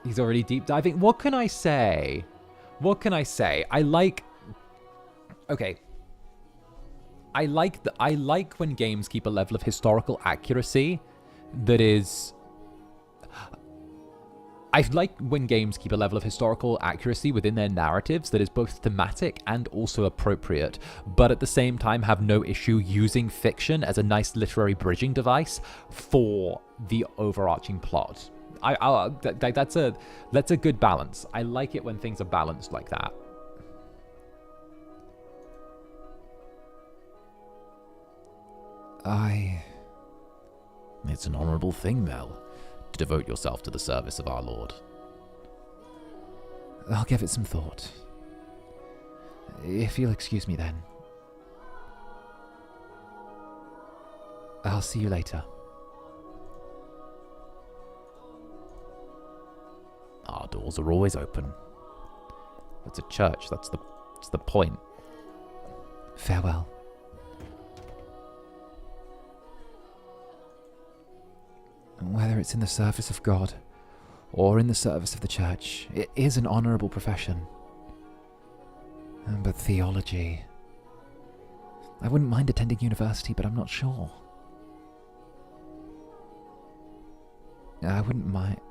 he's already deep diving. What can I say? I like when games keep a level of historical accuracy that is... I like when games keep a level of historical accuracy within their narratives that is both thematic and also appropriate, but at the same time have no issue using fiction as a nice literary bridging device for the overarching plot. That's a good balance. I like it when things are balanced like that. It's an honourable thing, Mell, to devote yourself to the service of our Lord. I'll give it some thought. If you'll excuse me then. I'll see you later. Our doors are always open. It's a church, that's the point. Farewell. Whether it's in the service of God or in the service of the church, it is an honourable profession. But theology... I wouldn't mind attending university, but I'm not sure. I wouldn't mind...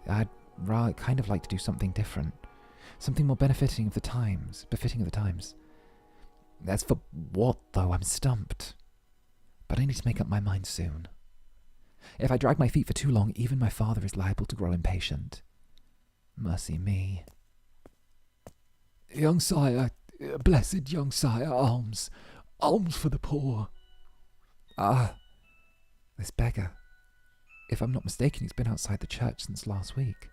I'd rather kind of like to do something different. Something more befitting of the times. As for what, though, I'm stumped. But I need to make up my mind soon. If I drag my feet for too long, even my father is liable to grow impatient. Mercy me. Young sire, blessed young sire, alms for the poor. This beggar. If I'm not mistaken, he's been outside the church since last week.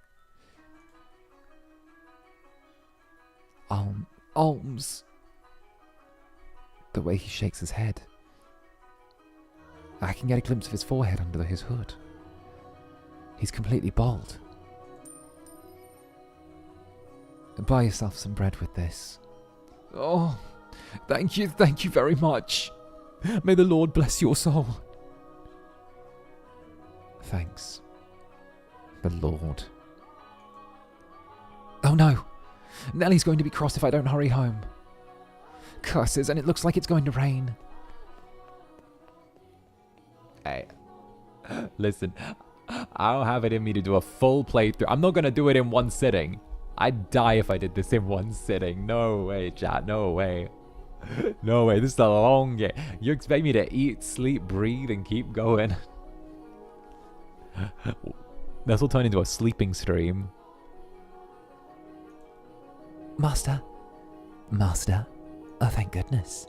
Alms. The way he shakes his head. I can get a glimpse of his forehead under his hood. He's completely bald. Buy yourself some bread with this. Oh, thank you very much. May the Lord bless your soul. Thanks. The Lord. Oh no! Nelly's going to be cross if I don't hurry home. Curses, and it looks like it's going to rain. Hey, listen, I don't have it in me to do a full playthrough. I'm not going to do it in one sitting. I'd die if I did this in one sitting. No way, chat, no way. No way, this is a long game. You expect me to eat, sleep, breathe, and keep going? This will turn into a sleeping stream. Master, oh thank goodness.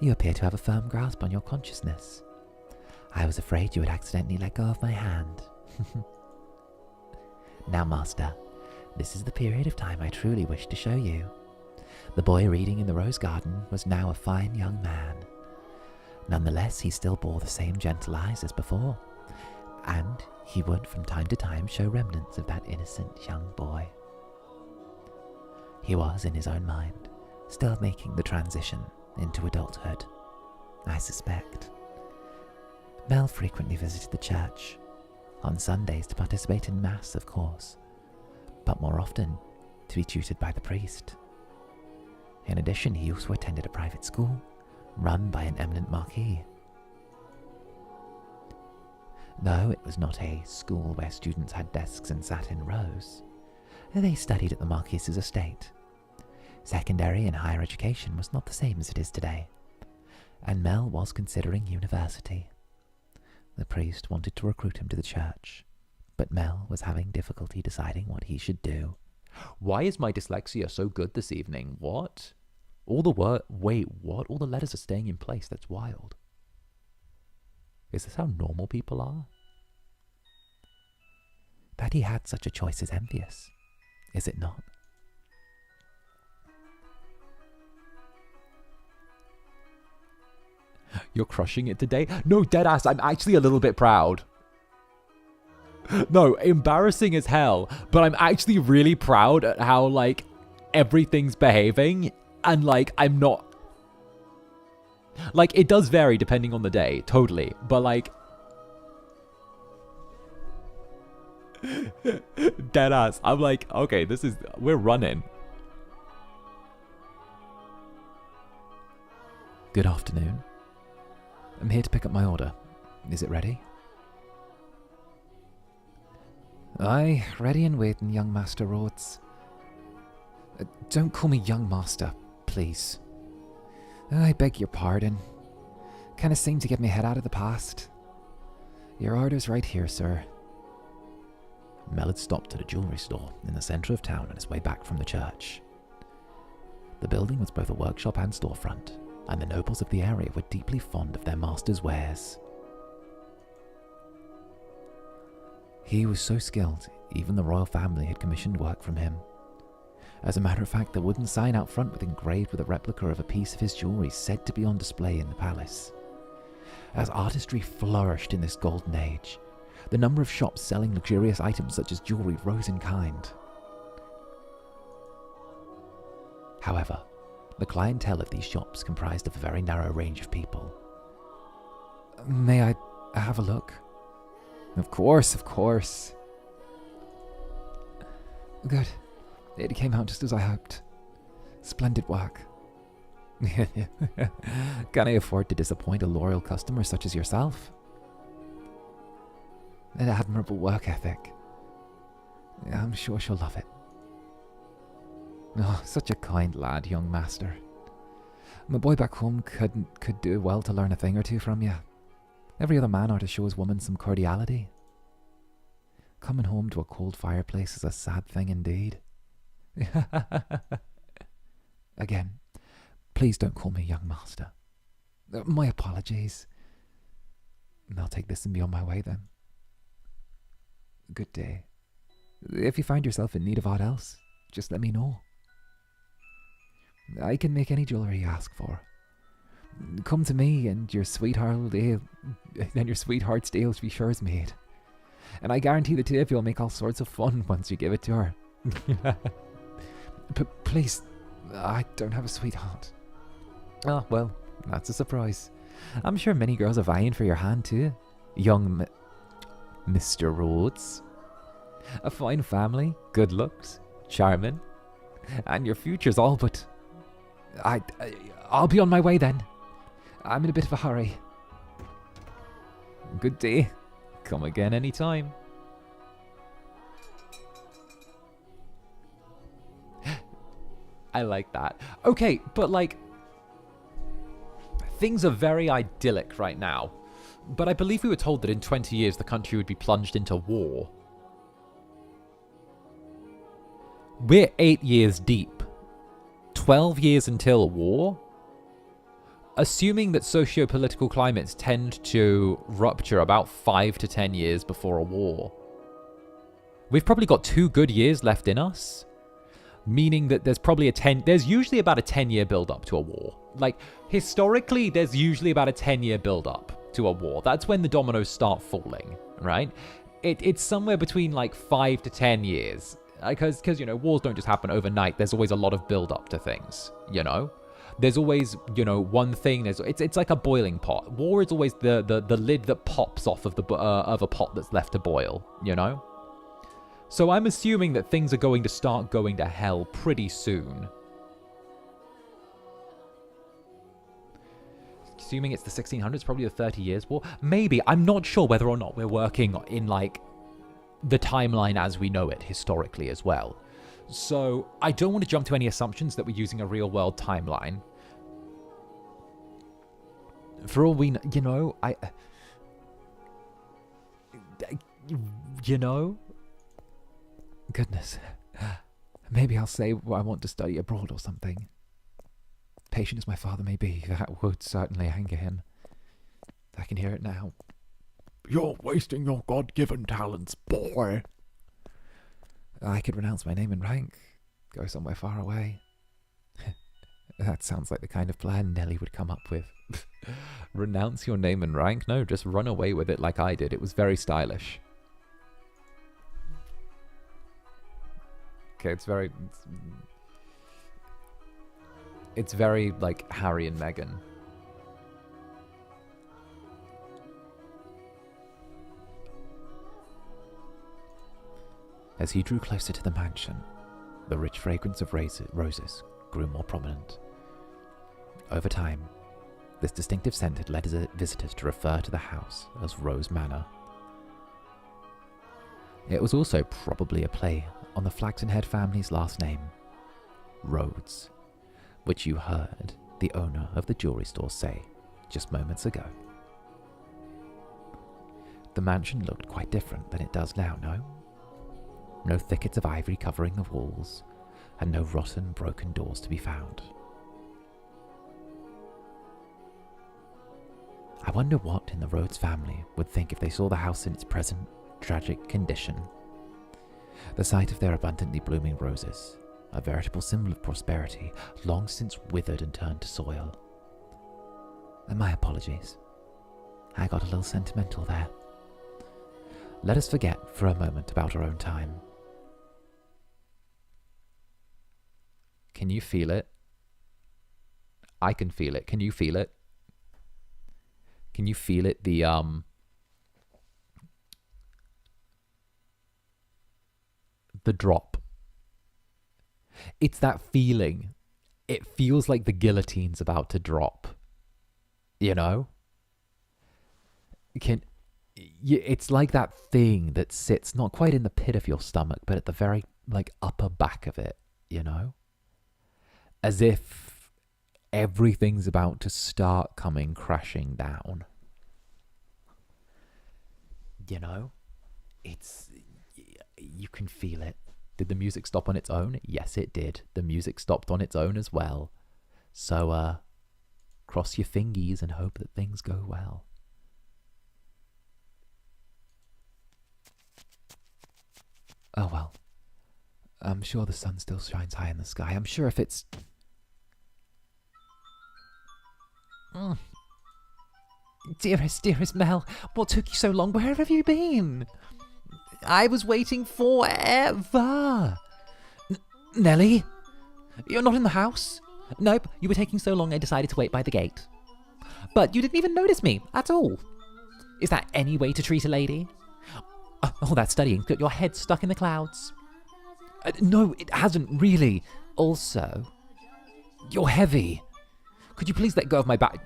You appear to have a firm grasp on your consciousness. I was afraid you would accidentally let go of my hand. Now, Master, this is the period of time I truly wish to show you. The boy reading in the rose garden was now a fine young man. Nonetheless, he still bore the same gentle eyes as before, and he would from time to time show remnants of that innocent young boy. He was, in his own mind, still making the transition into adulthood, I suspect. Mell frequently visited the church, on Sundays to participate in Mass, of course, but more often to be tutored by the priest. In addition, he also attended a private school run by an eminent marquis. Though it was not a school where students had desks and sat in rows, they studied at the Marquis's estate. Secondary and higher education was not the same as it is today, and Mell was considering university. The priest wanted to recruit him to the church, but Mell was having difficulty deciding what he should do. Why is my dyslexia so good this evening? What? All the wait, what? All the letters are staying in place. That's wild. Is this how normal people are? That he had such a choice is envious, is it not? You're crushing it today? No, deadass, I'm actually a little bit proud. No, embarrassing as hell, but I'm actually really proud at how, like, everything's behaving, and, like, I'm not... Like, it does vary depending on the day, totally, but, like... Deadass, I'm like, okay, we're running. Good afternoon. I'm here to pick up my order. Is it ready? Aye, ready and waiting, young Master Rhodes. Don't call me young master, please. I beg your pardon. Kinda seem to get my head out of the past. Your order's right here, sir. Mell had stopped at a jewellery store in the centre of town on his way back from the church. The building was both a workshop and storefront, and the nobles of the area were deeply fond of their master's wares. He was so skilled, even the royal family had commissioned work from him. As a matter of fact, the wooden sign out front was engraved with a replica of a piece of his jewellery said to be on display in the palace. As artistry flourished in this golden age, the number of shops selling luxurious items such as jewellery rose in kind. However, the clientele of these shops comprised of a very narrow range of people. May I have a look? Of course, of course. Good. It came out just as I hoped. Splendid work. Can I afford to disappoint a loyal customer such as yourself? An admirable work ethic. I'm sure she'll love it. Oh, such a kind lad, young master. My boy back home could do well to learn a thing or two from you. Every other man ought to show his woman some cordiality. Coming home to a cold fireplace is a sad thing indeed. Again, please don't call me young master. My apologies. I'll take this and be on my way then. Good day. If you find yourself in need of aught else, just let me know. I can make any jewellery you ask for. Come to me and your sweetheart's ale to be sure is made. And I guarantee the two of you will make all sorts of fun once you give it to her. But please, I don't have a sweetheart. Oh, well, that's a surprise. I'm sure many girls are vying for your hand too, young Mr. Rhodes. A fine family, good looks, charming, and your future's all but... I'll be on my way then. I'm in a bit of a hurry. Good day. Come again anytime. I like that. Okay, but like... Things are very idyllic right now. But I believe we were told that in 20 years the country would be plunged into war. We're 8 years deep. 12 years until war? Assuming that socio-political climates tend to rupture about 5 to 10 years before a war. We've probably got 2 good years left in us. Meaning that there's usually about a 10-year build-up to a war. Like, historically, there's usually about a 10-year build-up to a war. That's when the dominoes start falling, right? It's somewhere between, like, 5 to 10 years. Because, you know, wars don't just happen overnight. There's always a lot of build-up to things, you know? there's always, you know, one thing. It's like a boiling pot. War is always the lid that pops off of a pot that's left to boil, you know? So I'm assuming that things are going to start going to hell pretty soon. Assuming it's the 1600s, probably the 30 Years' War. Maybe. I'm not sure whether or not we're working in, like, the timeline as we know it historically as well. So I don't want to jump to any assumptions that we're using a real-world timeline. For all we know, you know, you know? Goodness. Maybe I'll say I want to study abroad or something. Patient as my father may be, that would certainly anger him. I can hear it now. You're wasting your God-given talents, boy. I could renounce my name and rank, go somewhere far away. That sounds like the kind of plan Nelly would come up with. Renounce your name and rank? No, just run away with it like I did. It was very stylish. Okay, it's very like Harry and Meghan. As he drew closer to the mansion, the rich fragrance of roses grew more prominent. Over time, this distinctive scent had led visitors to refer to the house as Rose Manor. It was also probably a play on the Flaxenhead family's last name, Rhodes, which you heard the owner of the jewelry store say just moments ago. The mansion looked quite different than it does now, no? No thickets of ivory covering the walls, and no rotten, broken doors to be found. I wonder what in the Rhodes family would think if they saw the house in its present tragic condition. The sight of their abundantly blooming roses, a veritable symbol of prosperity, long since withered and turned to soil. And my apologies. I got a little sentimental there. Let us forget for a moment about our own time. Can you feel it? I can feel it. Can you feel it? Can you feel it? The drop. It's that feeling. It feels like the guillotine's about to drop. You know? It's like that thing that sits not quite in the pit of your stomach, but at the very, like, upper back of it, you know? As if everything's about to start coming crashing down. You know? You can feel it. Did the music stop on its own? Yes, it did. The music stopped on its own as well. So, cross your fingies and hope that things go well. Oh well. I'm sure the sun still shines high in the sky. I'm sure if it's... Dearest Mell, what took you so long? Where have you been? I was waiting forever. Nelly? You're not in the house? Nope, you were taking so long I decided to wait by the gate. But you didn't even notice me at all. Is that any way to treat a lady? Oh, that studying got your head stuck in the clouds. No, it hasn't really. Also, you're heavy. Could you please let go of my back?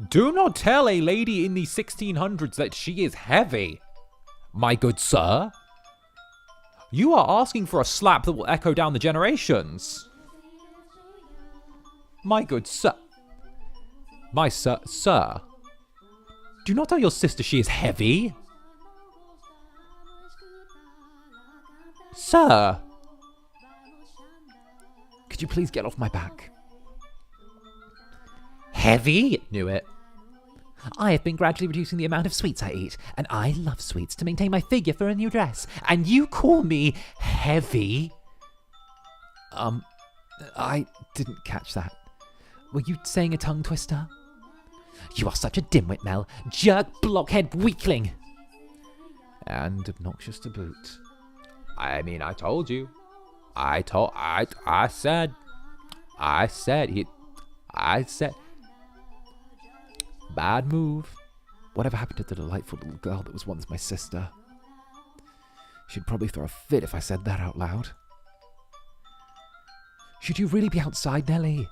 Do not tell a lady in the 1600s that she is heavy, my good sir. You are asking for a slap that will echo down the generations. My good sir. My sir. Do not tell your sister she is heavy. Sir. Could you please get off my back? Heavy? Knew it. I have been gradually reducing the amount of sweets I eat, and I love sweets to maintain my figure for a new dress. And you call me heavy? I didn't catch that. Were you saying a tongue twister? You are such a dimwit, Mell. Jerk, blockhead, weakling. And obnoxious to boot. I mean, I told you. I said. I said. Bad move. Whatever happened to the delightful little girl that was once my sister? She'd probably throw a fit if I said that out loud. Should you really be outside, Nelly?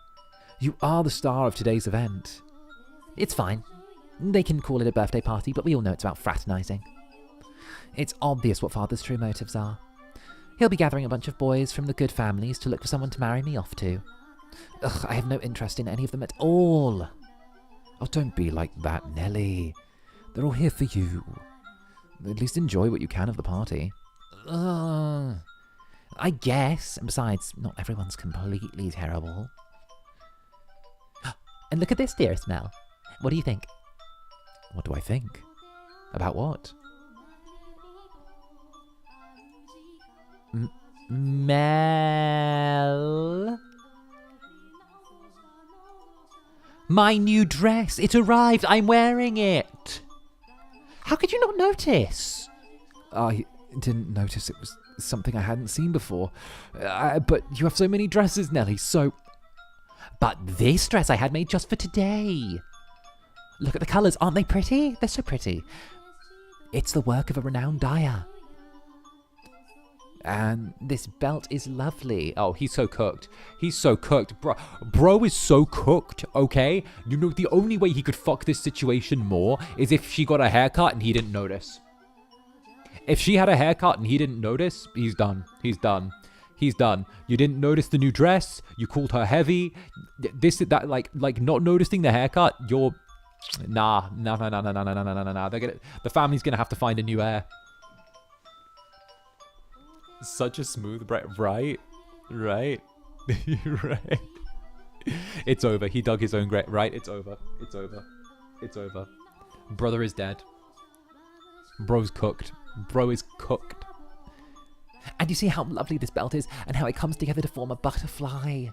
You are the star of today's event. It's fine. They can call it a birthday party, but we all know it's about fraternizing. It's obvious what Father's true motives are. He'll be gathering a bunch of boys from the good families to look for someone to marry me off to. Ugh, I have no interest in any of them at all. Oh, don't be like that, Nelly. They're all here for you. At least enjoy what you can of the party. I guess. And besides, not everyone's completely terrible. And look at this, dearest Mell. What do you think? What do I think? About what? Mell? My new dress! It arrived! I'm wearing it! How could you not notice? I didn't notice it was something I hadn't seen before. But you have so many dresses, Nelly, so... But this dress I had made just for today. Look at the colours, aren't they pretty? They're so pretty. It's the work of a renowned dyer. And this belt is lovely. Oh, he's so cooked. He's so cooked. Bro is so cooked, okay? You know, the only way he could fuck this situation more is if she got a haircut and he didn't notice. If she had a haircut and he didn't notice, he's done. He's done. He's done. You didn't notice the new dress. You called her heavy. That, like not noticing the haircut, you're... Nah. The family's gonna have to find a new heir. Such a smooth right? Right. It's over. He dug his own grave. Right? It's over. Brother is dead. Bro's cooked. Bro is cooked. And you see how lovely this belt is and how it comes together to form a butterfly.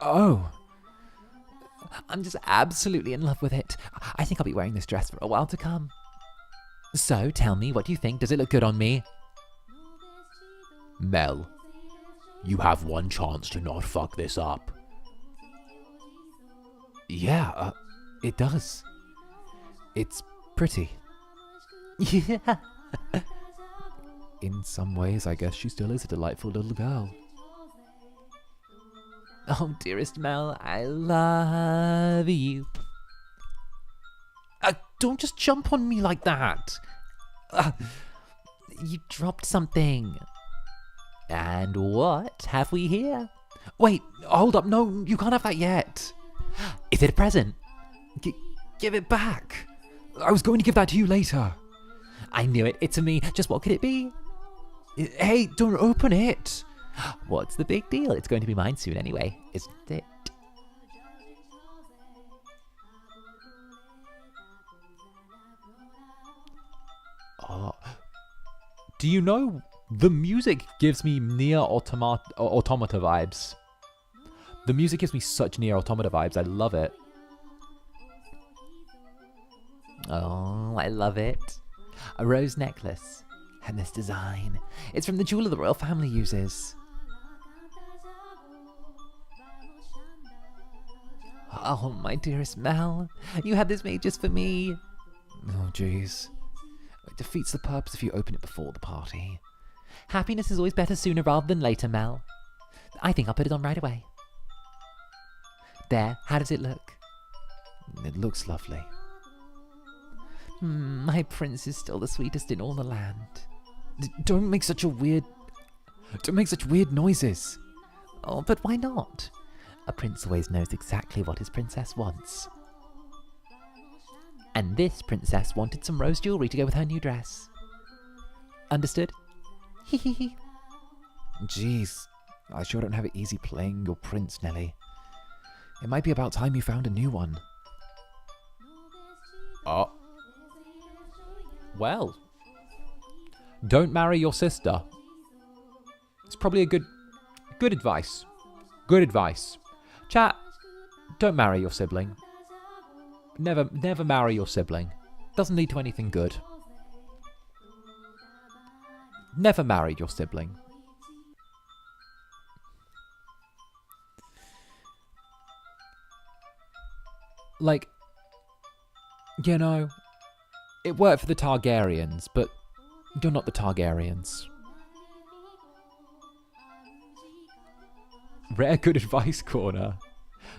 Oh. I'm just absolutely in love with it. I think I'll be wearing this dress for a while to come. So, tell me, what do you think? Does it look good on me? Mell, you have one chance to not fuck this up. Yeah, it does. It's pretty. Yeah. In some ways, I guess she still is a delightful little girl. Oh, dearest Mell, I love you. Don't just jump on me like that. You dropped something. And what have we here? Wait, hold up. No, you can't have that yet. Is it a present? Give it back. I was going to give that to you later. I knew it. It's a me. Just what could it be? Hey, don't open it. What's the big deal? It's going to be mine soon anyway, isn't it? Do you know, the music gives me Nier Automata vibes. The music gives me such Nier Automata vibes. I love it. Oh, I love it. A rose necklace. And this design. It's from the jeweler the royal family uses. Oh, my dearest Mell. You had this made just for me. Oh, jeez. It defeats the purpose if you open it before the party. Happiness is always better sooner rather than later, Mell. I think I'll put it on right away. There, how does it look? It looks lovely. My prince is still the sweetest in all the land. Don't make such weird noises. Oh, but why not? A prince always knows exactly what his princess wants. And this princess wanted some rose jewellery to go with her new dress. Understood? Hee hee hee. Jeez, I sure don't have it easy playing your prince, Nelly. It might be about time you found a new one. Well, don't marry your sister. It's probably a good advice. Good advice. Chat, don't marry your sibling. Never marry your sibling. Doesn't lead to anything good. Never marry your sibling. Like, you know, it worked for the Targaryens, but you're not the Targaryens. Rare good advice corner.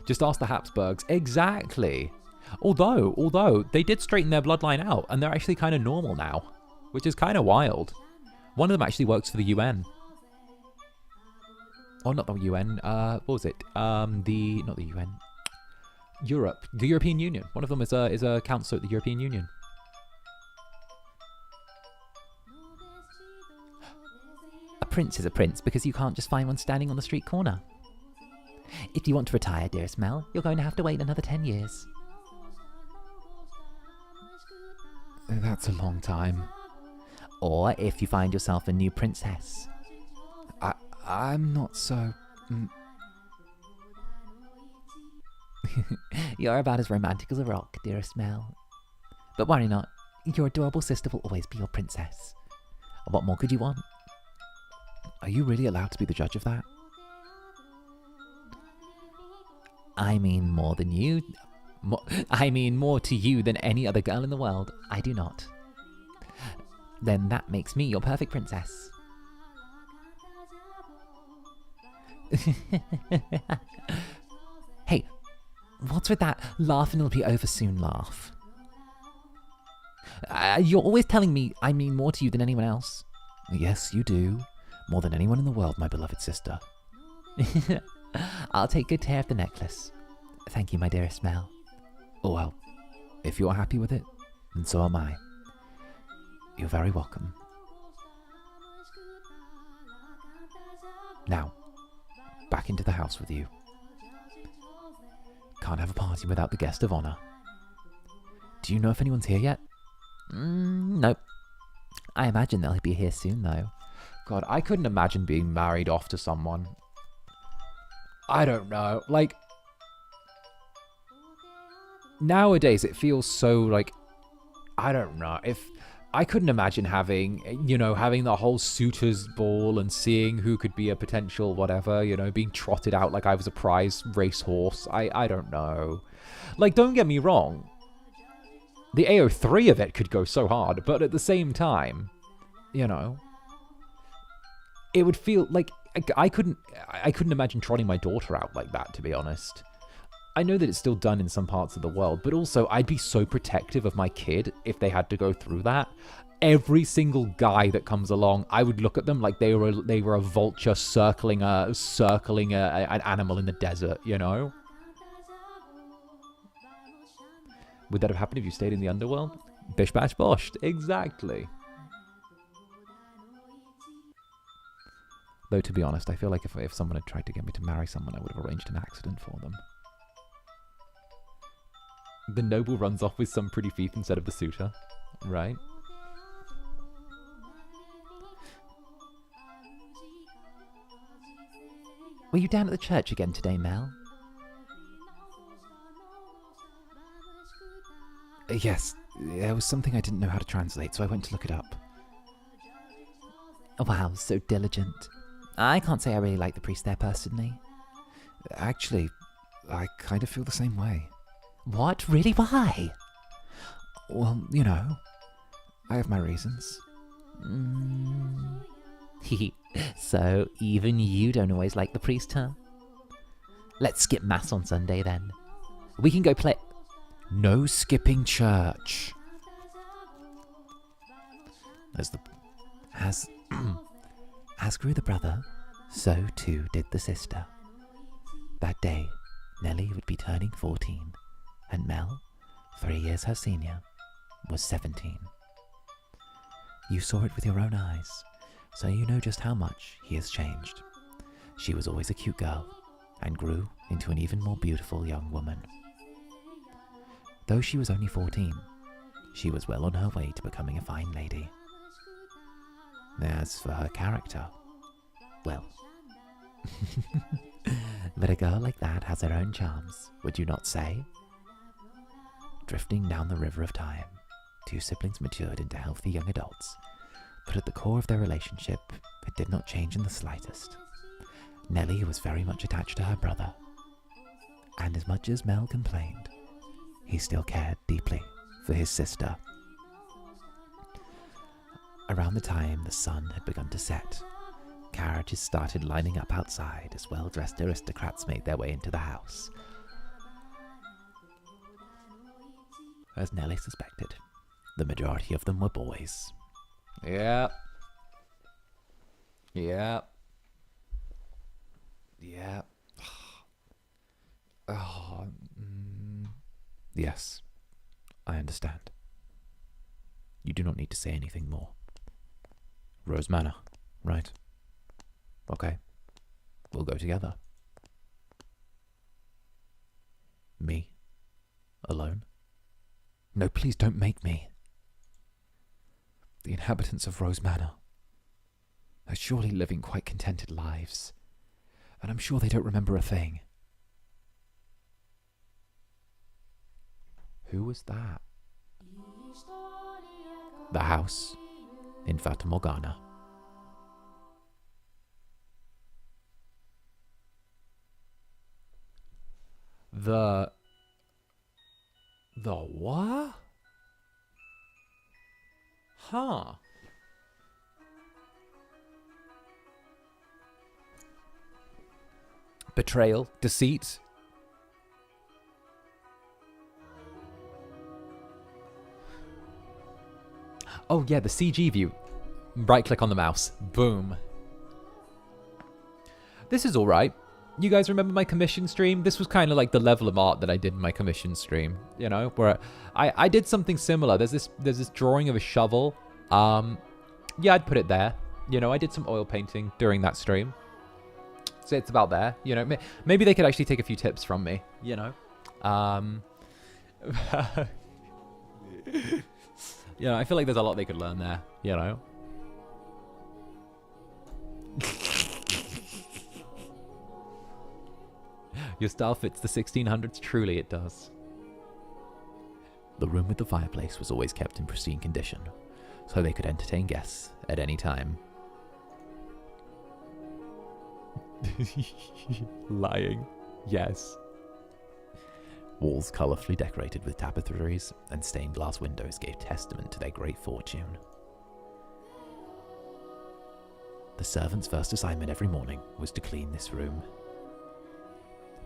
Just ask the Habsburgs. Exactly. Although they did straighten their bloodline out, and they're actually kind of normal now, which is kind of wild. One of them actually works for the UN. Or not the UN. What was it? Not the UN. Europe, the European Union. One of them is a councillor at the European Union. A prince is a prince because you can't just find one standing on the street corner. If you want to retire, dearest Mell, you're going to have to wait another 10 years. That's a long time. Or if you find yourself a new princess. I'm not so... You're about as romantic as a rock, dearest Mell. But worry not, your adorable sister will always be your princess. What more could you want? Are you really allowed to be the judge of that? I mean more than you. I mean more to you than any other girl in the world. I do not. Then that makes me your perfect princess. Hey, what's with that laugh and it'll be over soon laugh? You're always telling me I mean more to you than anyone else. Yes, you do. More than anyone in the world, my beloved sister. I'll take good care of the necklace. Thank you, my dearest Mell. Oh well, if you're happy with it, then so am I. You're very welcome. Now, back into the house with you. Can't have a party without the guest of honor. Do you know if anyone's here yet? Nope. I imagine they'll be here soon, though. God, I couldn't imagine being married off to someone. I don't know. Like, nowadays it feels so like, I don't know. If I couldn't imagine having the whole suitors ball and seeing who could be a potential whatever, being trotted out like I was a prize racehorse. I don't know. Like, don't get me wrong. The AO3 of it could go so hard, but at the same time, it would feel like I couldn't imagine trotting my daughter out like that, to be honest. I know that it's still done in some parts of the world, but also I'd be so protective of my kid if they had to go through that. Every single guy that comes along, I would look at them like they were a vulture circling an animal in the desert, Would that have happened if you stayed in the underworld? Bish bash bosh. Exactly. Though, to be honest, I feel like if someone had tried to get me to marry someone, I would have arranged an accident for them. The noble runs off with some pretty thief instead of the suitor, right? Were you down at the church again today, Mell? Yes, there was something I didn't know how to translate, so I went to look it up. Wow, so diligent. I can't say I really like the priest there personally. Actually, I kind of feel the same way. What? Really? Why? Well, I have my reasons. So, even you don't always like the priest, huh? Let's skip mass on Sunday then. We can go play... No skipping church. As grew the brother, so too did the sister. That day, Nelly would be turning 14, and Mell, 3 years her senior, was 17. You saw it with your own eyes, so you know just how much he has changed. She was always a cute girl, and grew into an even more beautiful young woman. Though she was only 14, she was well on her way to becoming a fine lady. As for her character, well, but a girl like that has her own charms, would you not say? Drifting down the river of time, two siblings matured into healthy young adults, but at the core of their relationship, it did not change in the slightest. Nelly was very much attached to her brother, and as much as Mell complained, he still cared deeply for his sister. Around the time the sun had begun to set, carriages started lining up outside as well-dressed aristocrats made their way into the house. As Nelly suspected, the majority of them were boys. Yep. Yep. Yep. Oh, Yes, I understand. You do not need to say anything more. Rose Manor, right? Okay, we'll go together. Me? Alone? No, please don't make me. The inhabitants of Rose Manor are surely living quite contented lives, and I'm sure they don't remember a thing. Who was that? The house in Fata Morgana. The what? Huh. Betrayal, deceit. Oh yeah, the CG view. Right click on the mouse. Boom. This is alright. You guys remember my commission stream? This was kind of like the level of art that I did in my commission stream, you know, where I did something similar. There's this drawing of a shovel. Yeah, I'd put it there. You know, I did some oil painting during that stream. So it's about there, you know. Maybe they could actually take a few tips from me, you know. You know, I feel like there's a lot they could learn there, you know. Your style fits the 1600s, truly it does. The room with the fireplace was always kept in pristine condition, so they could entertain guests at any time. Lying. Yes. Walls colourfully decorated with tapestries and stained glass windows gave testament to their great fortune. The servant's first assignment every morning was to clean this room.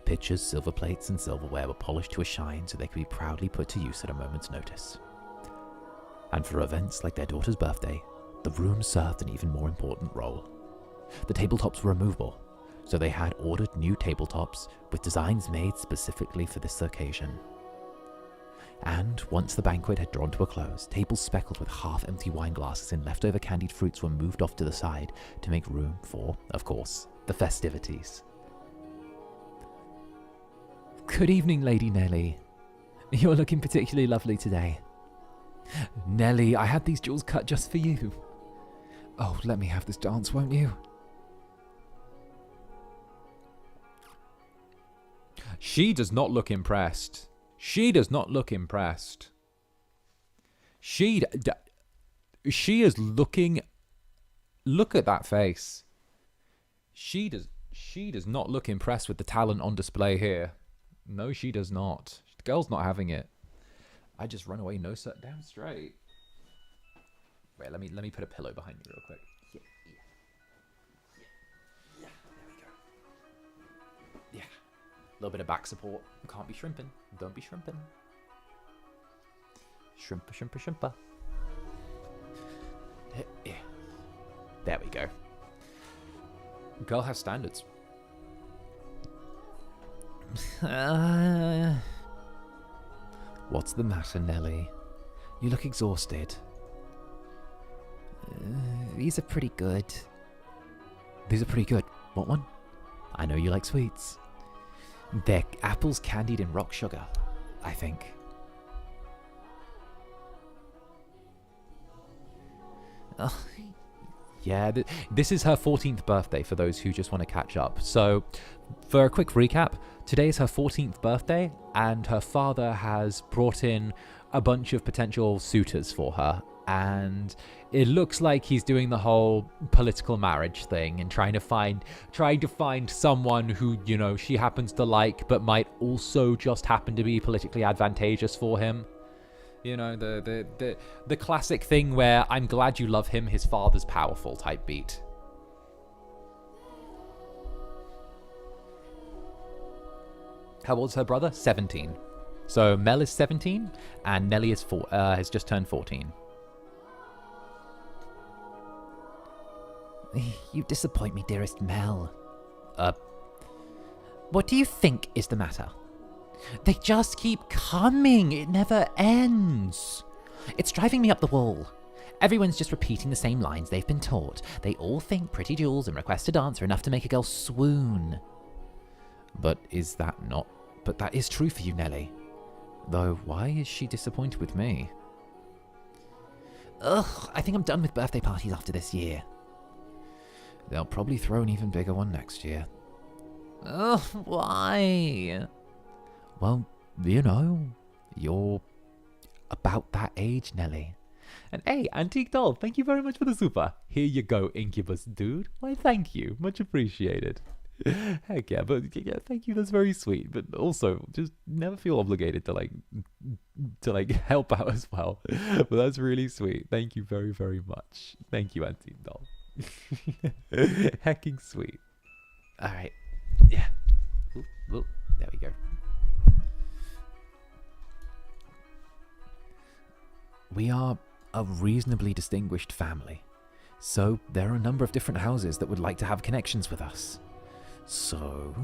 Pitchers, silver plates, and silverware were polished to a shine so they could be proudly put to use at a moment's notice. And for events like their daughter's birthday, the room served an even more important role. The tabletops were removable, so they had ordered new tabletops with designs made specifically for this occasion. And once the banquet had drawn to a close, tables speckled with half-empty wine glasses and leftover candied fruits were moved off to the side to make room for, of course, the festivities. Good evening, Lady Nelly. You're looking particularly lovely today. Nelly, I had these jewels cut just for you. Oh, let me have this dance, won't you? She does not look impressed. She does not look impressed. She is looking... Look at that face. She does not look impressed with the talent on display here. No, she does not. The girl's not having it. I just run away, no sir, damn straight. Wait, let me put a pillow behind me real quick. Yeah, there we go. Yeah, a little bit of back support. Can't be shrimping. Don't be shrimping. Shrimper, shrimper, shrimper. Yeah, there we go. Girl has standards. What's the matter, Nelly? You look exhausted. These are pretty good. These are pretty good. What one? I know you like sweets. They're apples candied in rock sugar, I think. Oh. Yeah, this is her 14th birthday for those who just want to catch up. So, for a quick recap, today is her 14th birthday, and her father has brought in a bunch of potential suitors for her. and it looks like he's doing the whole political marriage thing and trying to find someone who, you know, she happens to like but might also just happen to be politically advantageous for him. You know, the classic thing where I'm glad you love him, his father's powerful type beat. How old's her brother? 17. So Mell is 17 and Nelly is has just turned 14. You disappoint me, dearest Mell. What do you think is the matter? They just keep coming. It never ends. It's driving me up the wall. Everyone's just repeating the same lines they've been taught. They all think pretty jewels and request to dance are enough to make a girl swoon. But that is true for you, Nelly. Though, why is she disappointed with me? Ugh, I think I'm done with birthday parties after this year. They'll probably throw an even bigger one next year. Ugh, why? Well, you know, you're about that age, Nelly. And hey, Antique Doll, thank you very much for the super. Here you go, Incubus dude. Why, thank you. Much appreciated. Heck yeah, but yeah, thank you. That's very sweet. But also, just never feel obligated to help out as well. But that's really sweet. Thank you very, very much. Thank you, Antique Doll. Hecking sweet. All right. Yeah. Ooh, there we go. We are a reasonably distinguished family, so there are a number of different houses that would like to have connections with us. So...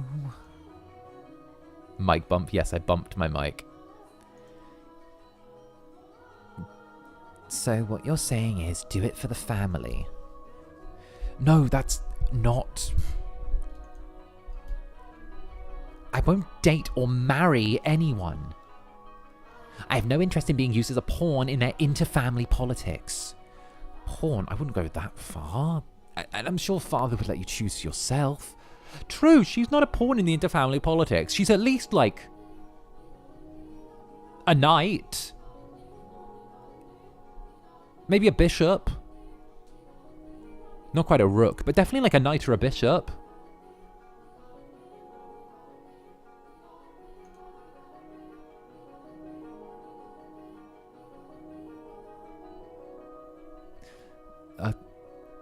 Mic bump. Yes, I bumped my mic. So what you're saying is do it for the family. No, that's not... I won't date or marry anyone. I have no interest in being used as a pawn in their inter-family politics. Pawn? I wouldn't go that far. And I'm sure father would let you choose yourself. True, she's not a pawn in the inter-family politics. She's at least, like, a knight. Maybe a bishop. Not quite a rook, but definitely like a knight or a bishop.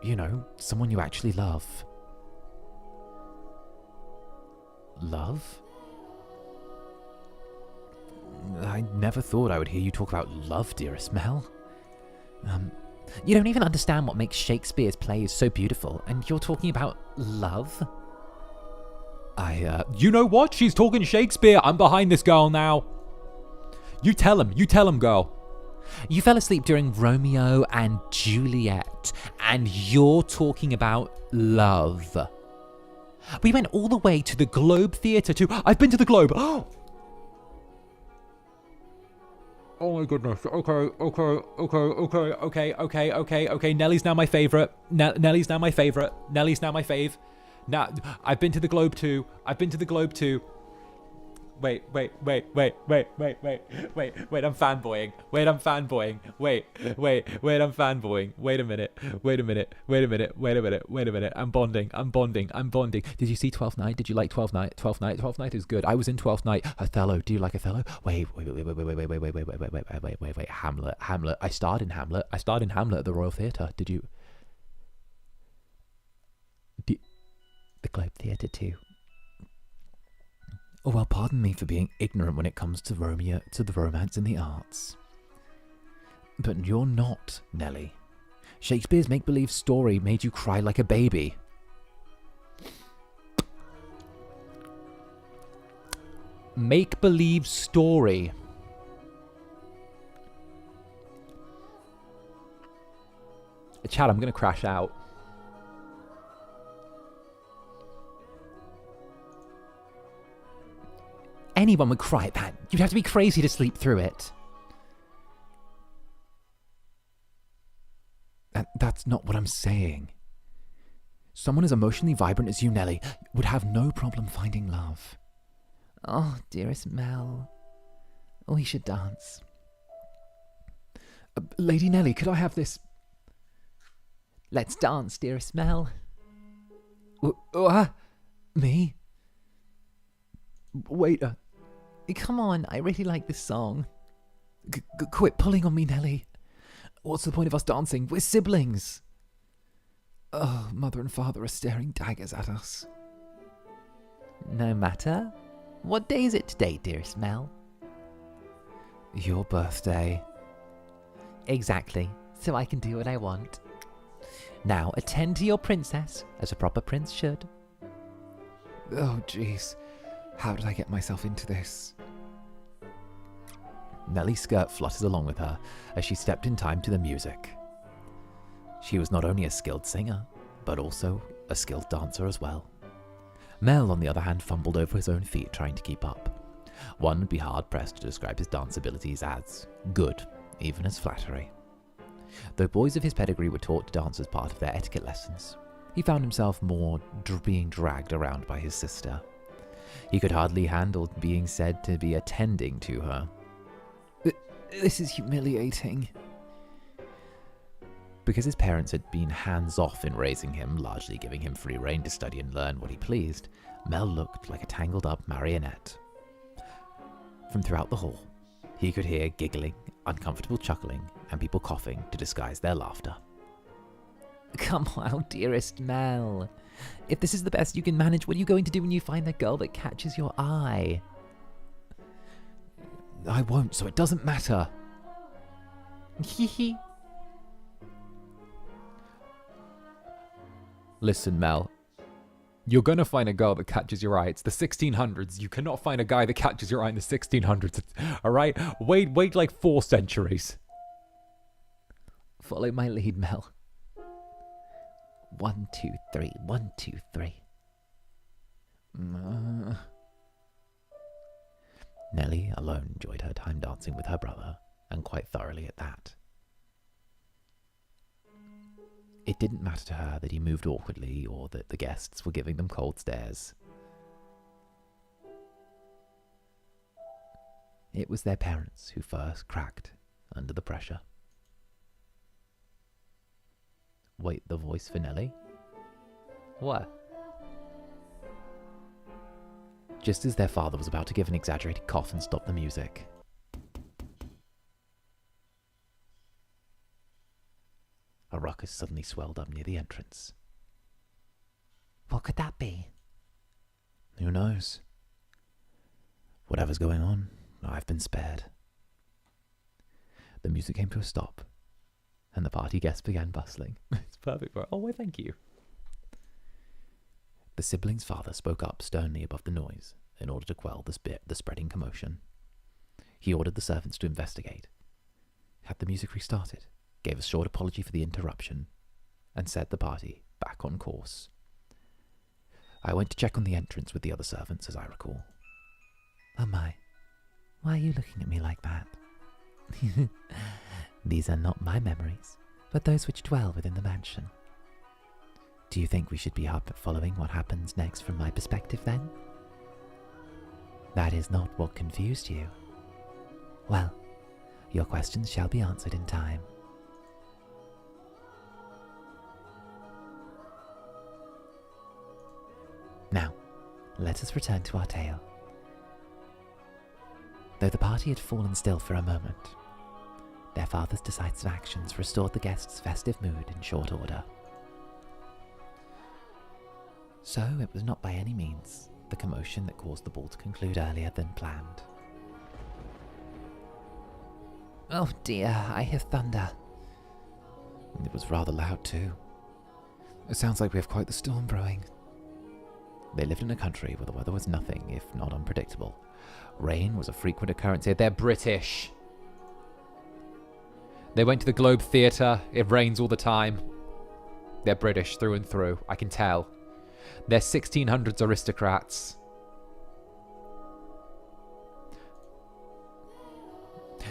You know, someone you actually love. Love? I never thought I would hear you talk about love, dearest Mell. You don't even understand what makes Shakespeare's plays so beautiful, and you're talking about love? You know what? She's talking Shakespeare. I'm behind this girl now. You tell him, girl. You fell asleep during Romeo and Juliet, and you're talking about love. We went all the way to the Globe Theatre too. I've been to the Globe. Oh my goodness. Okay. Nelly's now my favorite. Nelly's now my favorite. Nelly's now my fave. Now, I've been to the Globe too. Wait, I'm fanboying. Wait, I'm fanboying. Wait a minute. I'm bonding. Did you see 12th Night? Did you like 12th Night? 12th Night is good. I was in 12th Night. Othello. Do you like Othello? Wait. Hamlet. I starred in Hamlet at the Royal Theatre. Did you? The Globe Theatre too. Oh, well, pardon me for being ignorant when it comes to the romance in the arts. But you're not, Nelly. Shakespeare's make-believe story made you cry like a baby. Make-believe story. Chad, I'm going to crash out. Anyone would cry at that. You'd have to be crazy to sleep through it. That's not what I'm saying. Someone as emotionally vibrant as you, Nelly, would have no problem finding love. Oh, dearest Mell. We should dance. Lady Nelly, could I have this? Let's dance, dearest Mell. Me? Wait, Come on, I really like this song. quit pulling on me, Nelly. What's the point of us dancing? We're siblings. Oh, mother and father are staring daggers at us. No matter. What day is it today, dearest Mell? Your birthday. Exactly, so I can do what I want. Now attend to your princess, as a proper prince should. Oh, jeez. How did I get myself into this? Nelly's skirt flutters along with her as she stepped in time to the music. She was not only a skilled singer, but also a skilled dancer as well. Mell, on the other hand, fumbled over his own feet trying to keep up. One would be hard-pressed to describe his dance abilities as good, even as flattery. Though boys of his pedigree were taught to dance as part of their etiquette lessons, he found himself more being dragged around by his sister. He could hardly handle being said to be attending to her. This is humiliating. Because his parents had been hands-off in raising him, largely giving him free rein to study and learn what he pleased, Mell looked like a tangled-up marionette. From throughout the hall, he could hear giggling, uncomfortable chuckling, and people coughing to disguise their laughter. Come on, dearest Mell. If this is the best you can manage, what are you going to do when you find the girl that catches your eye? I won't, so it doesn't matter. Hehe. Listen, Mell. You're gonna find a girl that catches your eye. It's the 1600s. You cannot find a guy that catches your eye in the 1600s. Alright? Wait like 4 centuries. Follow my lead, Mell. 1, 2, 3. 1, 2, 3. Nelly alone enjoyed her time dancing with her brother, and quite thoroughly at that. It didn't matter to her that he moved awkwardly or that the guests were giving them cold stares. It was their parents who first cracked under the pressure. Wait, the voice for Nelly? What? Just as their father was about to give an exaggerated cough and stop the music, a ruckus suddenly swelled up near the entrance. What could that be? Who knows? Whatever's going on, I've been spared. The music came to a stop, and the party guests began bustling. It's perfect for it. Oh, why, thank you. The sibling's father spoke up sternly above the noise in order to quell the spreading commotion. He ordered the servants to investigate, had the music restarted, gave a short apology for the interruption, and set the party back on course. I went to check on the entrance with the other servants, as I recall. Oh my, why are you looking at me like that? These are not my memories, but those which dwell within the mansion. Do you think we should be following what happens next from my perspective, then? That is not what confused you. Well, your questions shall be answered in time. Now, let us return to our tale. Though the party had fallen still for a moment, their father's decisive actions restored the guests' festive mood in short order. So it was not by any means the commotion that caused the ball to conclude earlier than planned. Oh dear, I hear thunder. It was rather loud too. It sounds like we have quite the storm brewing. They lived in a country where the weather was nothing if not unpredictable. Rain was a frequent occurrence here. They're British. They went to the Globe Theatre. It rains all the time. They're British through and through. I can tell. They're 1600s aristocrats.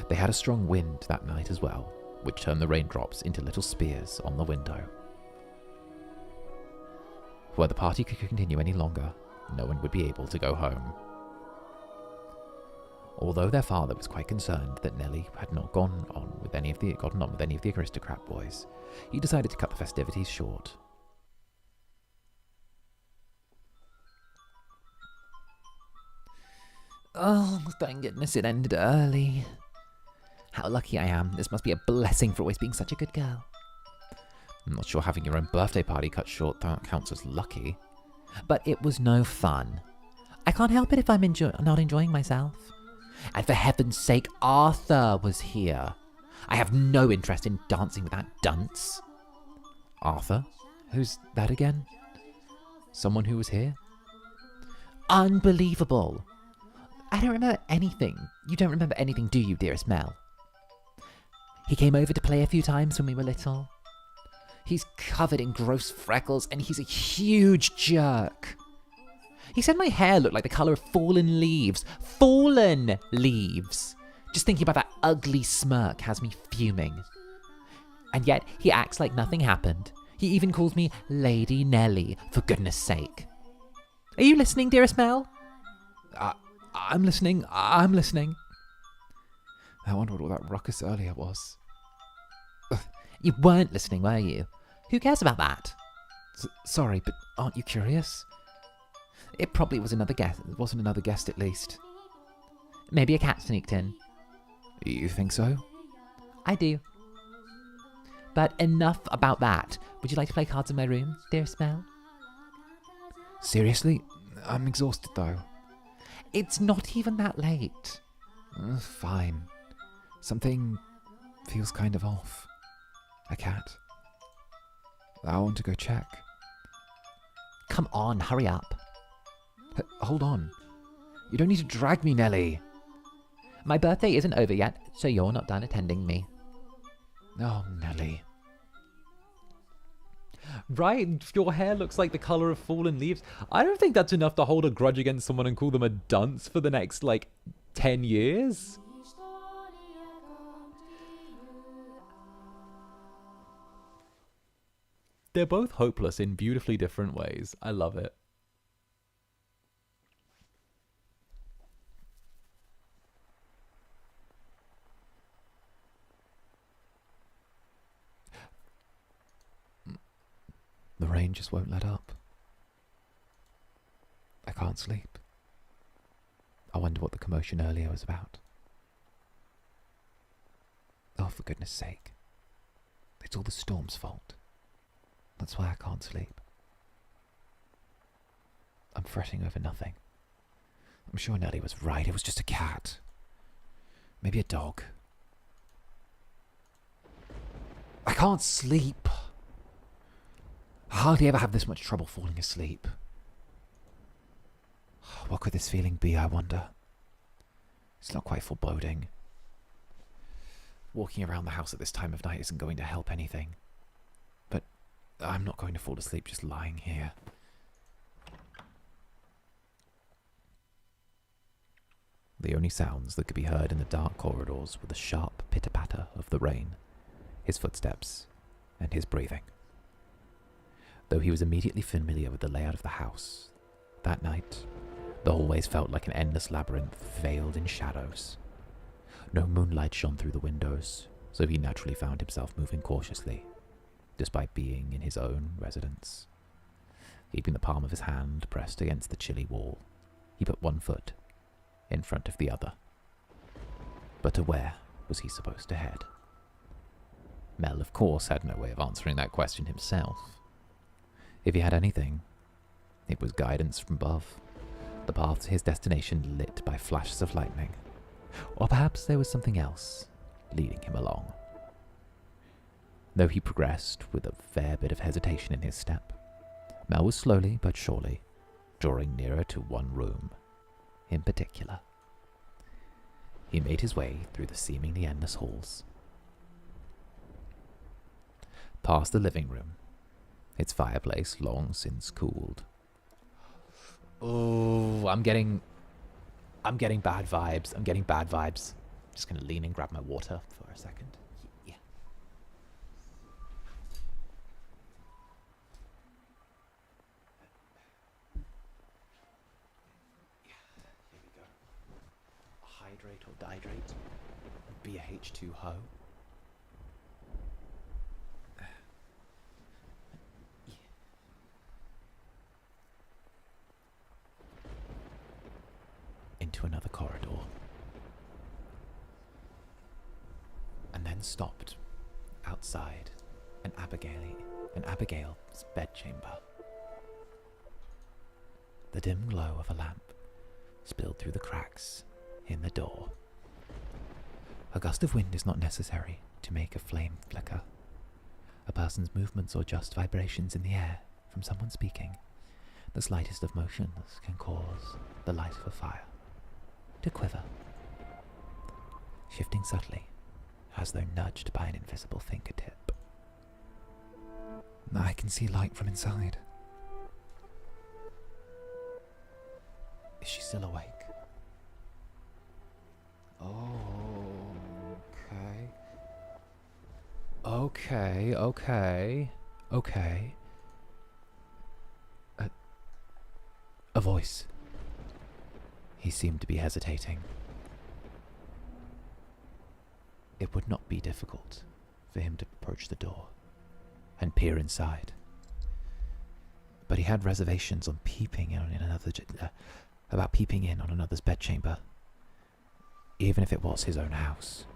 They had a strong wind that night as well, which turned the raindrops into little spears on the window. Where the party could continue any longer, no one would be able to go home. Although their father was quite concerned that Nelly had not gotten on with any of the aristocrat boys, he decided to cut the festivities short. Oh, thank goodness it ended early. How lucky I am. This must be a blessing for always being such a good girl. I'm not sure having your own birthday party cut short counts as lucky. But it was no fun. I can't help it if I'm not enjoying myself. And for heaven's sake, Arthur was here. I have no interest in dancing with that dunce. Arthur? Who's that again? Someone who was here? Unbelievable. I don't remember anything. You don't remember anything, do you, dearest Mell? He came over to play a few times when we were little. He's covered in gross freckles and he's a huge jerk. He said my hair looked like the colour of fallen leaves. Fallen leaves! Just thinking about that ugly smirk has me fuming. And yet he acts like nothing happened. He even calls me Lady Nelly, for goodness sake. Are you listening, dearest Mell? I'm listening. I wonder what all that ruckus earlier was. You weren't listening, were you? Who cares about that? Sorry, but aren't you curious? It probably was another guest. It wasn't another guest, at least. Maybe a cat sneaked in. You think so? I do. But enough about that. Would you like to play cards in my room, dearest Mell? Seriously? I'm exhausted, though. It's not even that late. Fine. Something feels kind of off. A cat. I want to go check. Come on, hurry up. Hold on. You don't need to drag me, Nelly. My birthday isn't over yet, so you're not done attending me. Oh, Nelly. Right, your hair looks like the colour of fallen leaves. I don't think that's enough to hold a grudge against someone and call them a dunce for the next, 10 years. They're both hopeless in beautifully different ways. I love it. The rain just won't let up. I can't sleep. I wonder what the commotion earlier was about. Oh, for goodness sake. It's all the storm's fault. That's why I can't sleep. I'm fretting over nothing. I'm sure Nelly was right. It was just a cat. Maybe a dog. I can't sleep. I hardly ever have this much trouble falling asleep. What could this feeling be, I wonder? It's not quite foreboding. Walking around the house at this time of night isn't going to help anything. But I'm not going to fall asleep just lying here. The only sounds that could be heard in the dark corridors were the sharp pitter-patter of the rain, his footsteps, and his breathing. Though he was immediately familiar with the layout of the house, that night, the hallways felt like an endless labyrinth veiled in shadows. No moonlight shone through the windows, so he naturally found himself moving cautiously, despite being in his own residence. Keeping the palm of his hand pressed against the chilly wall, he put one foot in front of the other. But to where was he supposed to head? Mell, of course, had no way of answering that question himself. If he had anything, it was guidance from above, the path to his destination lit by flashes of lightning. Or perhaps there was something else leading him along. Though he progressed with a fair bit of hesitation in his step, Mell was slowly but surely drawing nearer to one room in particular. He made his way through the seemingly endless halls, past the living room, its fireplace long since cooled. Oh, I'm getting bad vibes. Just gonna lean and grab my water for a second. Yeah. Here we go. hydrate or dihydrate. BH2HO. Into another corridor. And then stopped outside an Abigail's bedchamber. The dim glow of a lamp spilled through the cracks in the door. A gust of wind is not necessary to make a flame flicker. A person's movements or just vibrations in the air from someone speaking, the slightest of motions can cause the light of a fire to quiver, shifting subtly as though nudged by an invisible fingertip. I can see light from inside. Is she still awake? Okay. A voice. He seemed to be hesitating. It would not be difficult for him to approach the door and peer inside. But he had reservations on peeping in on another's bedchamber, even if it was his own house.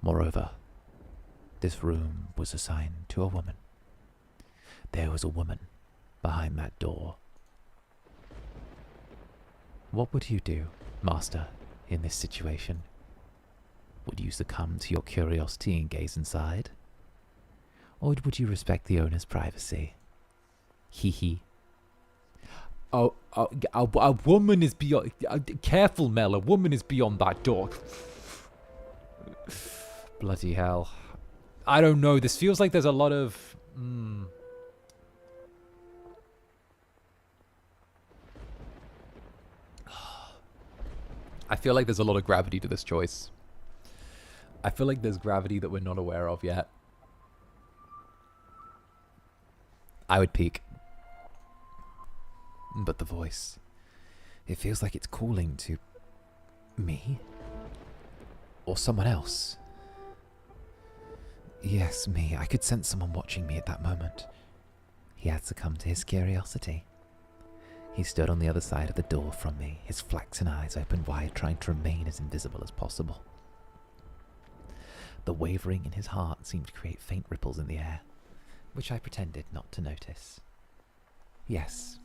Moreover, this room was assigned to a woman. There was a woman behind that door. What would you do, Master, in this situation? Would you succumb to your curiosity and gaze inside? Or would you respect the owner's privacy? Hee hee. A woman is beyond... careful, Mell, a woman is beyond that door. Bloody hell. I don't know, this feels like there's a lot of... I feel like there's a lot of gravity to this choice. I feel like there's gravity that we're not aware of yet. I would peek. But the voice, it feels like it's calling to me? Or someone else? Yes, me. I could sense someone watching me at that moment. He had succumbed to his curiosity. He stood on the other side of the door from me, his flaxen eyes open wide, trying to remain as invisible as possible. The wavering in his heart seemed to create faint ripples in the air, which I pretended not to notice. Yes,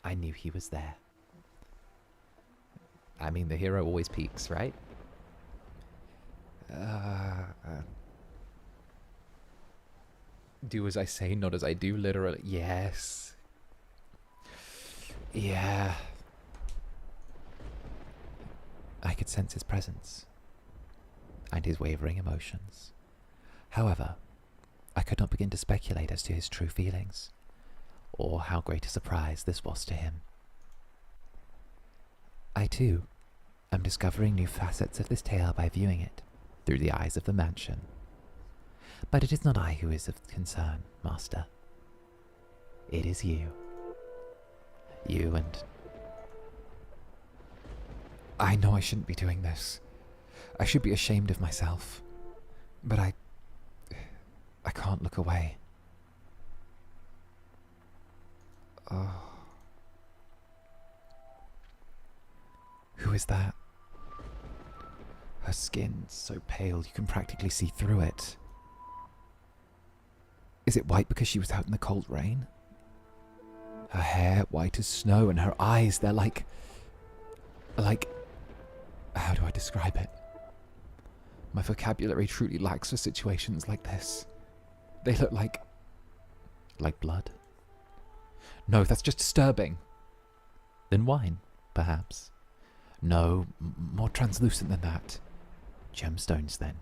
I knew he was there. I mean, the hero always peeks, right? Do as I say, not as I do, literally. Yes. Yeah. I could sense his presence and his wavering emotions. However, I could not begin to speculate as to his true feelings, or how great a surprise this was to him. I too am discovering new facets of this tale by viewing it through the eyes of the mansion. But it is not I who is of concern, Master. It is you. You and... I know I shouldn't be doing this. I should be ashamed of myself. But I can't look away. Oh. Who is that? Her skin so pale you can practically see through it. Is it white because she was out in the cold rain? Her hair white as snow, and her eyes, they're like... How do I describe it? My vocabulary truly lacks for situations like this. They look like... Like blood? No, that's just disturbing. Then wine, perhaps. No, more translucent than that. Gemstones, then.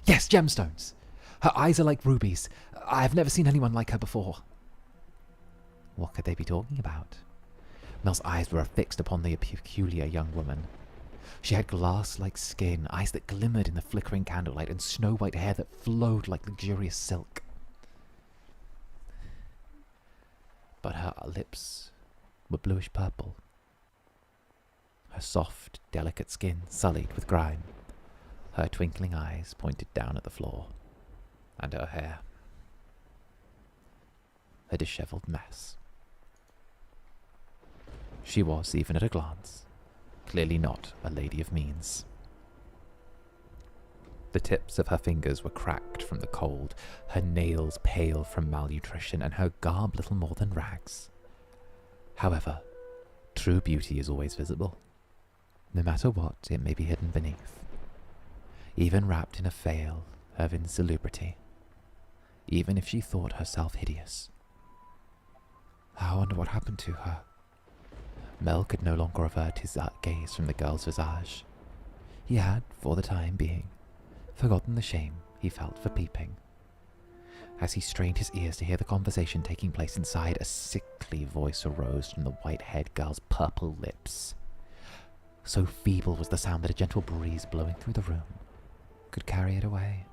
Yes, gemstones! Her eyes are like rubies. I've never seen anyone like her before. What could they be talking about? Mell's eyes were fixed upon the peculiar young woman. She had glass-like skin, eyes that glimmered in the flickering candlelight, and snow-white hair that flowed like luxurious silk. But her lips were bluish-purple. her soft, delicate skin sullied with grime. Her twinkling eyes pointed down at the floor, and her hair, a dishevelled mess. She was, even at a glance, clearly not a lady of means. The tips of her fingers were cracked from the cold, her nails pale from malnutrition, and her garb little more than rags. However, true beauty is always visible, no matter what it may be hidden beneath. Even wrapped in a veil of insalubrity, even if she thought herself hideous. I wonder what happened to her. Mell could no longer avert his gaze from the girl's visage. He had, for the time being, forgotten the shame he felt for peeping. As he strained his ears to hear the conversation taking place inside, a sickly voice arose from the white-haired girl's purple lips. So feeble was the sound that a gentle breeze blowing through the room could carry it away.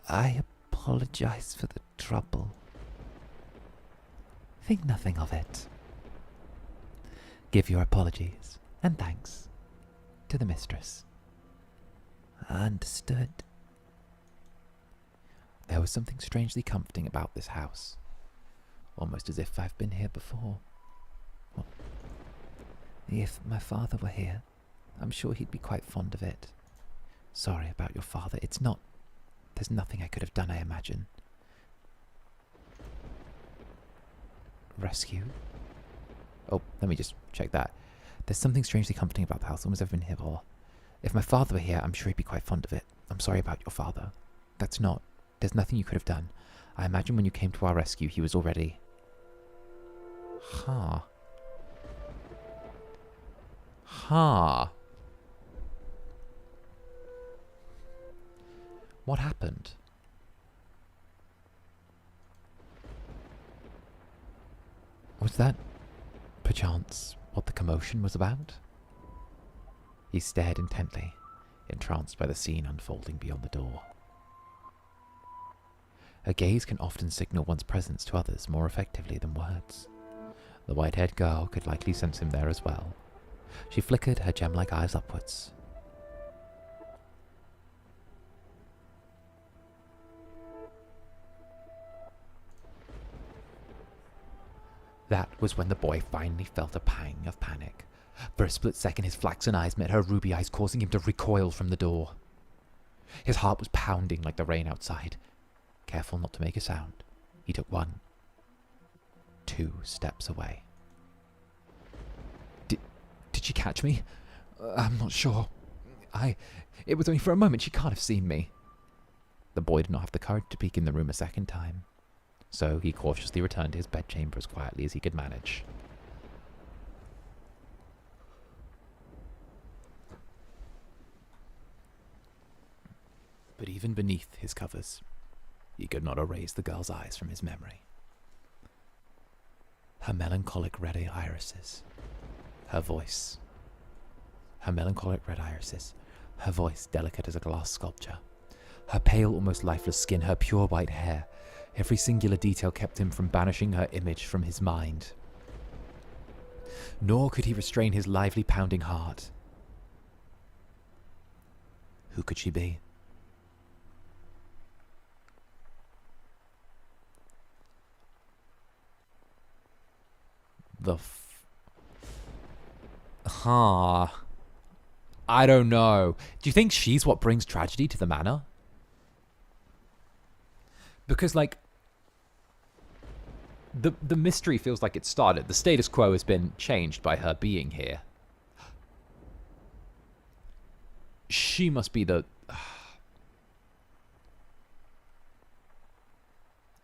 I apologize for the trouble. Think nothing of it. Give your apologies and thanks to the mistress. Understood. There was something strangely comforting about this house, almost as if I've been here before. Well, if my father were here, I'm sure he'd be quite fond of it. Sorry about your father. There's nothing I could have done, I imagine. Rescue? Oh, let me just check that. There's something strangely comforting about the house. Almost ever been here before. If my father were here, I'm sure he'd be quite fond of it. I'm sorry about your father. There's nothing you could have done. I imagine when you came to our rescue, he was already... Huh. What happened? Was that, perchance, what the commotion was about? He stared intently, entranced by the scene unfolding beyond the door. A gaze can often signal one's presence to others more effectively than words. The white-haired girl could likely sense him there as well. She flickered her gem-like eyes upwards. That was when the boy finally felt a pang of panic. For a split second, his flaxen eyes met her ruby eyes, causing him to recoil from the door. His heart was pounding like the rain outside. Careful not to make a sound, he took 1, 2 steps away. Did she catch me? I'm not sure. It was only for a moment. She can't have seen me. The boy did not have the courage to peek in the room a second time, so he cautiously returned to his bedchamber as quietly as he could manage. But even beneath his covers, he could not erase the girl's eyes from his memory. Her melancholic red irises, her voice. Her melancholic red irises, her voice delicate as a glass sculpture, her pale, almost lifeless skin, her pure white hair. Every singular detail kept him from banishing her image from his mind. Nor could he restrain his lively pounding heart. Who could she be? I don't know. Do you think she's what brings tragedy to the manor? Because, like, the mystery feels like it started. The status quo has been changed by her being here. She must be the...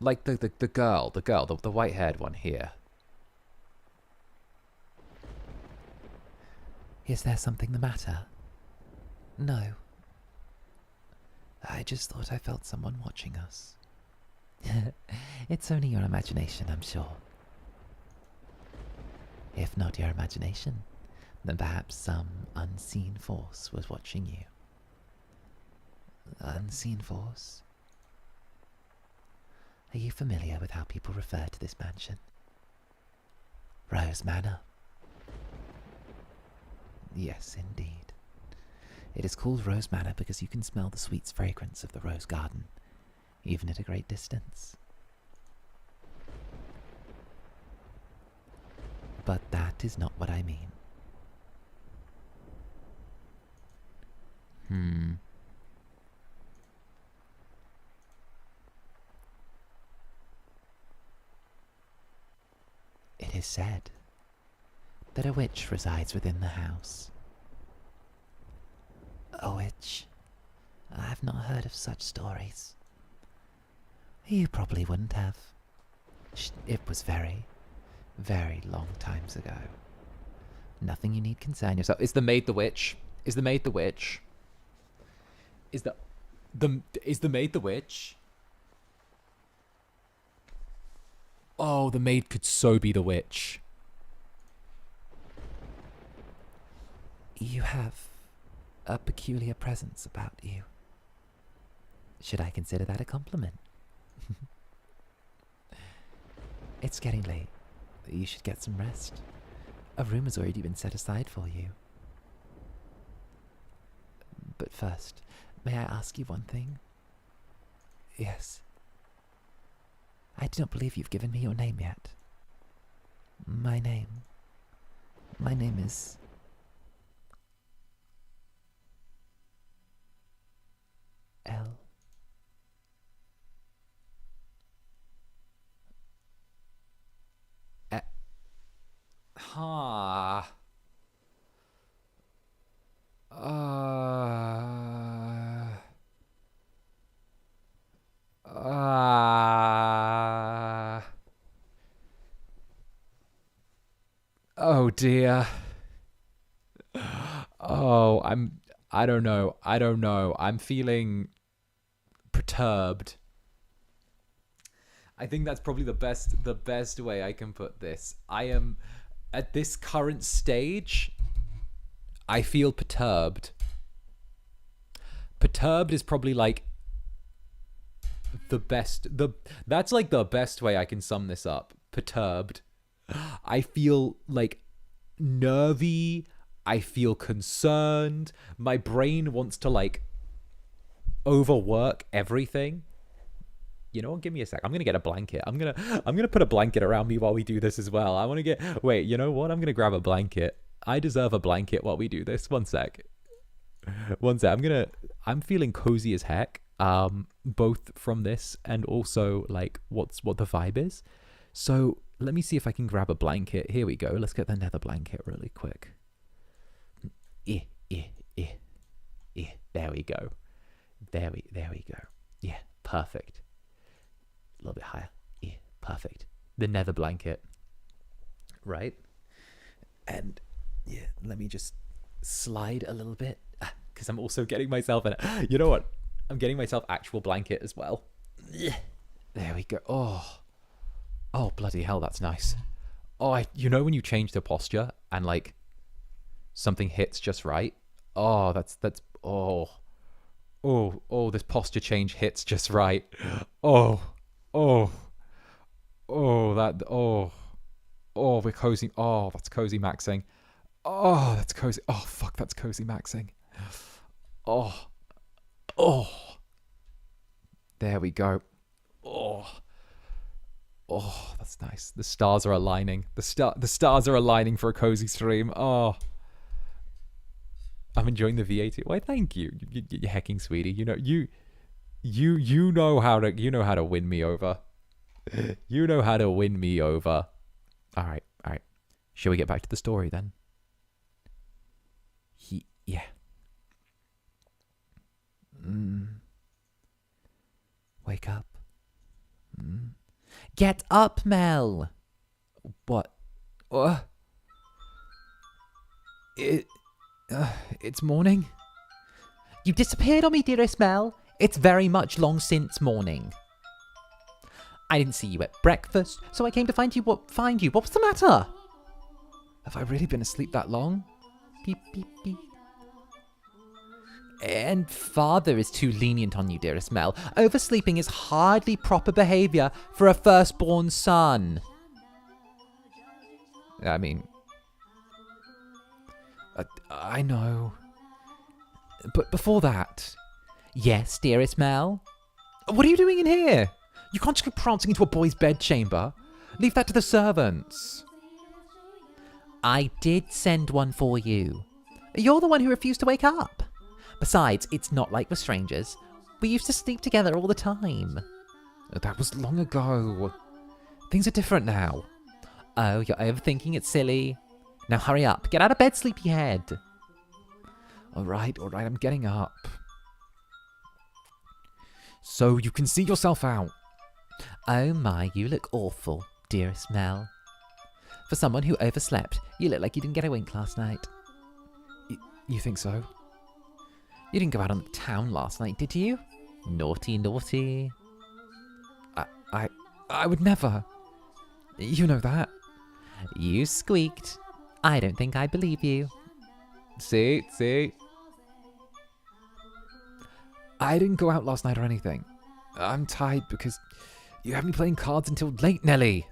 like the girl, the white-haired one here. Is there something the matter? No. I just thought I felt someone watching us. It's only your imagination, I'm sure. If not your imagination, then perhaps some unseen force was watching you. Unseen force? Are you familiar with how people refer to this mansion? Rose Manor. Yes, indeed. It is called Rose Manor because you can smell the sweet fragrance of the rose garden, even at a great distance. But that is not what I mean. It is said that a witch resides within the house. A witch? I've not heard of such stories. You probably wouldn't have. It was very, very long times ago. Nothing you need concern yourself. Is the maid the witch? Is the maid the witch? Is the maid the witch? Oh, the maid could so be the witch. You have a peculiar presence about you. Should I consider that a compliment? It's getting late. You should get some rest. A room has already been set aside for you. But first, may I ask you one thing? Yes. I do not believe you've given me your name yet. My name is... L. Ha. Oh dear. Oh, I don't know. I'm feeling perturbed. I think that's probably the best way I can put this. I am at this current stage, I feel perturbed. Perturbed is probably like that's like the best way I can sum this up. Perturbed. I feel like nervy. I feel concerned. My brain wants to like overwork everything. You know what? Give me a sec. I'm gonna get a blanket. I'm gonna put a blanket around me while we do this as well. I want to get. Wait. You know what? I'm gonna grab a blanket. I deserve a blanket while we do this. One sec. I'm feeling cozy as heck. Both from this and also like what the vibe is. So let me see if I can grab a blanket. Here we go. Let's get the nether blanket really quick. There we go. There we go. Yeah, perfect. A little bit higher. Yeah, perfect. The nether blanket. Right? And yeah, let me just slide a little bit because I'm also getting myself you know what? I'm getting myself actual blanket as well. There we go. Oh, bloody hell, that's nice. Oh, you know when you change the posture and like something hits just right? Oh, that's this posture change hits just right. We're cozy. Oh, that's cozy maxing. Oh, that's cozy. Oh, fuck, that's cozy maxing. Oh, there we go. Oh, that's nice. The stars are aligning. The stars are aligning for a cozy stream. Oh, I'm enjoying the V8. Why, thank you. You're hecking, sweetie. You know how to win me over. You know how to win me over. All right. Shall we get back to the story then? Yeah. Wake up. Get up, Mell. What? It's morning. You disappeared on me, dearest Mell. It's very much long since morning. I didn't see you at breakfast, so I came to find you. What's the matter? Have I really been asleep that long? Beep, beep, beep. And father is too lenient on you, dearest Mell. Oversleeping is hardly proper behaviour for a firstborn son. I mean... I know. But before that... Yes, dearest Mell? What are you doing in here? You can't just go prancing into a boy's bedchamber. Leave that to the servants. I did send one for you. You're the one who refused to wake up. Besides, it's not like we're strangers. We used to sleep together all the time. That was long ago. Things are different now. Oh, you're overthinking it, silly. Now hurry up. Get out of bed, sleepyhead. All right, I'm getting up. So you can see yourself out. Oh my, you look awful, dearest Mell. For someone who overslept, you look like you didn't get a wink last night. You think so? You didn't go out on the town last night, did you? Naughty, naughty. I would never. You know that. You squeaked. I don't think I believe you. See? I didn't go out last night or anything. I'm tired because you have me playing cards until late, Nelly.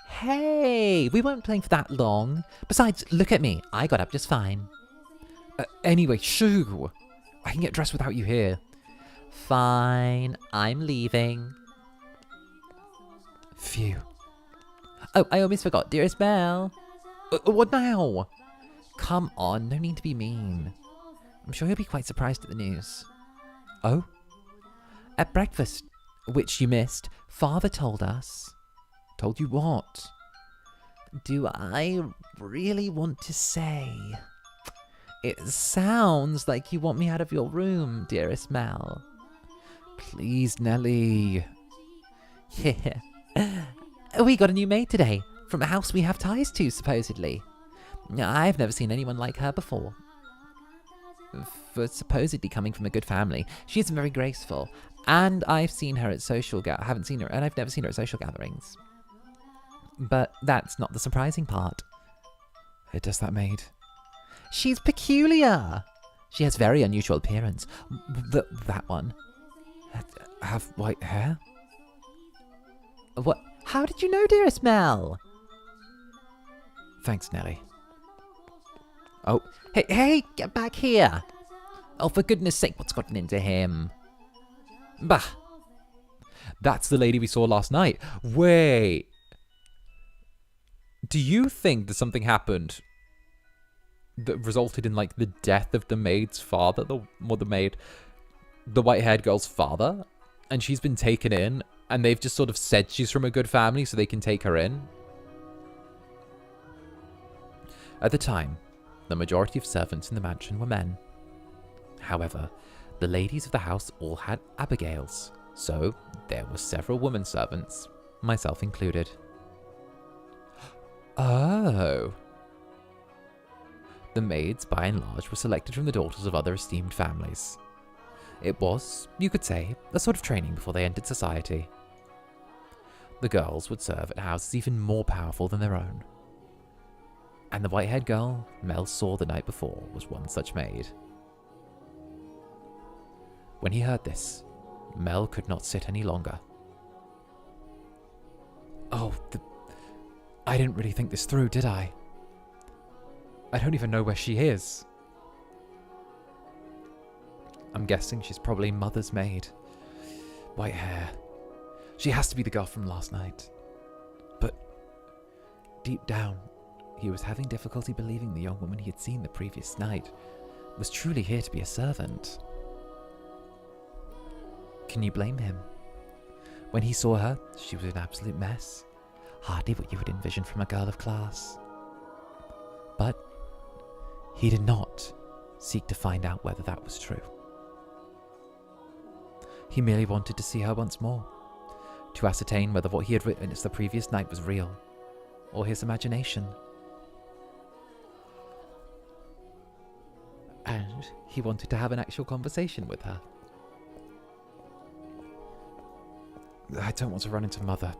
Hey, we weren't playing for that long. Besides, look at me. I got up just fine. Anyway, shoo. I can get dressed without you here. Fine, I'm leaving. Phew. Oh, I almost forgot, dearest Mell. What now? Come on, no need to be mean. I'm sure you'll be quite surprised at the news. Oh? At breakfast, which you missed, Father told us. Told you what? Do I really want to say? It sounds like you want me out of your room, dearest Mell. Please, Nelly. Yeah. We got a new maid today, from a house we have ties to, supposedly. I've never seen anyone like her before. For supposedly coming from a good family, she isn't very graceful. And I've seen her at I've never seen her at social gatherings. But that's not the surprising part. Does that maid? She's peculiar. She has very unusual appearance. That one. Have white hair? What? How did you know, dearest Mell? Thanks, Nelly. Oh, hey, get back here. Oh, for goodness sake, what's gotten into him? Bah. That's the lady we saw last night. Wait. Do you think that something happened that resulted in, like, the death of the maid's father? The white-haired girl's father? And she's been taken in, and they've just sort of said she's from a good family so they can take her in? At the time, the majority of servants in the mansion were men. However, the ladies of the house all had abigails, so there were several women servants, myself included. Oh. The maids, by and large, were selected from the daughters of other esteemed families. It was, you could say, a sort of training before they entered society. The girls would serve at houses even more powerful than their own. And the white-haired girl Mell saw the night before was one such maid. When he heard this, Mell could not sit any longer. Oh, I didn't really think this through, did I? I don't even know where she is. I'm guessing she's probably Mother's maid. White hair. She has to be the girl from last night. But deep down, he was having difficulty believing the young woman he had seen the previous night was truly here to be a servant. Can you blame him? When he saw her, she was an absolute mess. Hardly what you would envision from a girl of class. But he did not seek to find out whether that was true. He merely wanted to see her once more, to ascertain whether what he had witnessed the previous night was real, or his imagination. And he wanted to have an actual conversation with her. I don't want to run into Mother.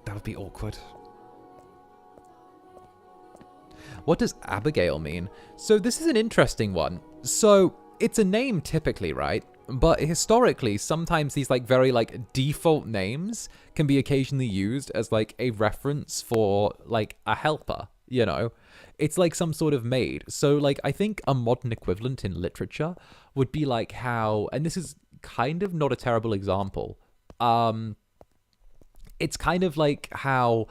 That would be awkward. What does Abigail mean? So this is an interesting one. So it's a name typically, right? But historically, sometimes these like very like default names can be occasionally used as like a reference for like a helper, you know? It's like some sort of maid. So like I think a modern equivalent in literature would be like how, and this is kind of not a terrible example. It's kind of like how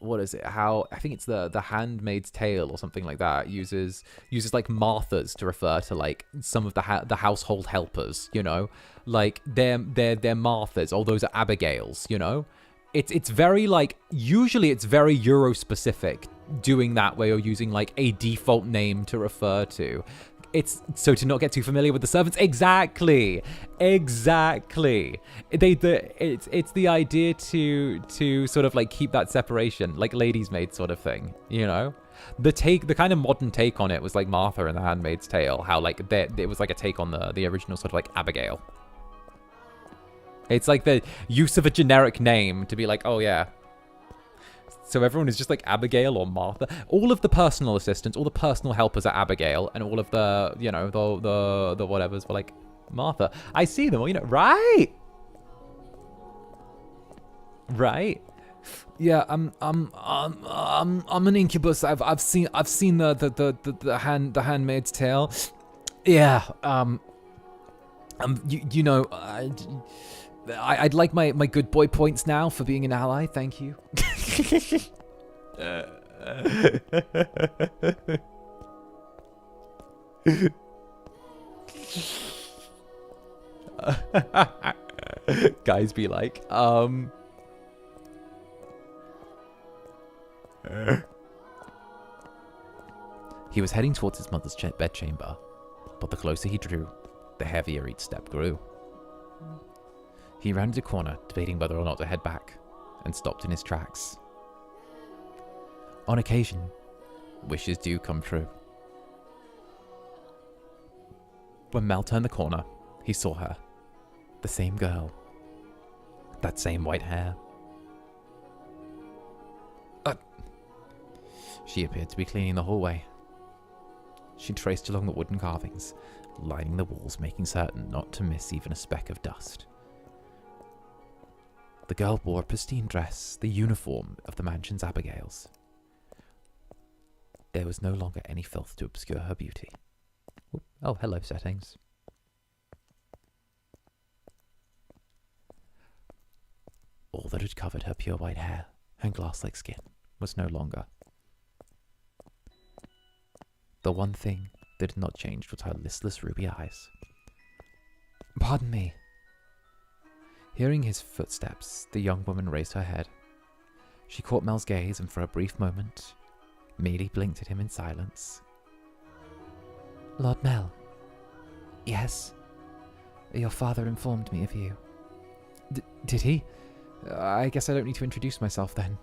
what is it? How I think it's the Handmaid's Tale or something like that uses like Marthas to refer to like some of the household helpers, you know, like they're Marthas, or those are Abigails, you know. It's very like, usually it's very Euro specific doing that where you're using like a default name to refer to. It's so to not get too familiar with the servants. Exactly. It's the idea to sort of like keep that separation, like lady's maid sort of thing, you know. The kind of modern take on it was like Martha and the Handmaid's Tale, how like it was like a take on the original sort of like Abigail. It's like the use of a generic name to be like, oh yeah. So everyone is just like Abigail or Martha. All of the personal assistants, all the personal helpers are Abigail, and all of the, you know, the whatevers were like Martha. I see them all, you know, right? Right? Yeah, I'm an incubus. I've seen the Handmaid's Tale. Yeah, you know, I'd like my good boy points now for being an ally. Thank you. Guys be like, He was heading towards his mother's bedchamber, but the closer he drew, the heavier each step grew. He rounded a corner, debating whether or not to head back, and stopped in his tracks. On occasion, wishes do come true. When Mell turned the corner, he saw her. The same girl. That same white hair. She appeared to be cleaning the hallway. She traced along the wooden carvings, lining the walls, making certain not to miss even a speck of dust. The girl wore a pristine dress, the uniform of the mansion's Abigails. There was no longer any filth to obscure her beauty. Oh, hello, settings. All that had covered her pure white hair and glass-like skin was no longer. The one thing that had not changed was her listless ruby eyes. Pardon me. Hearing his footsteps, the young woman raised her head. She caught Mell's gaze and for a brief moment, merely blinked at him in silence. Lord Mell. Yes? Your father informed me of you. Did he? I guess I don't need to introduce myself then.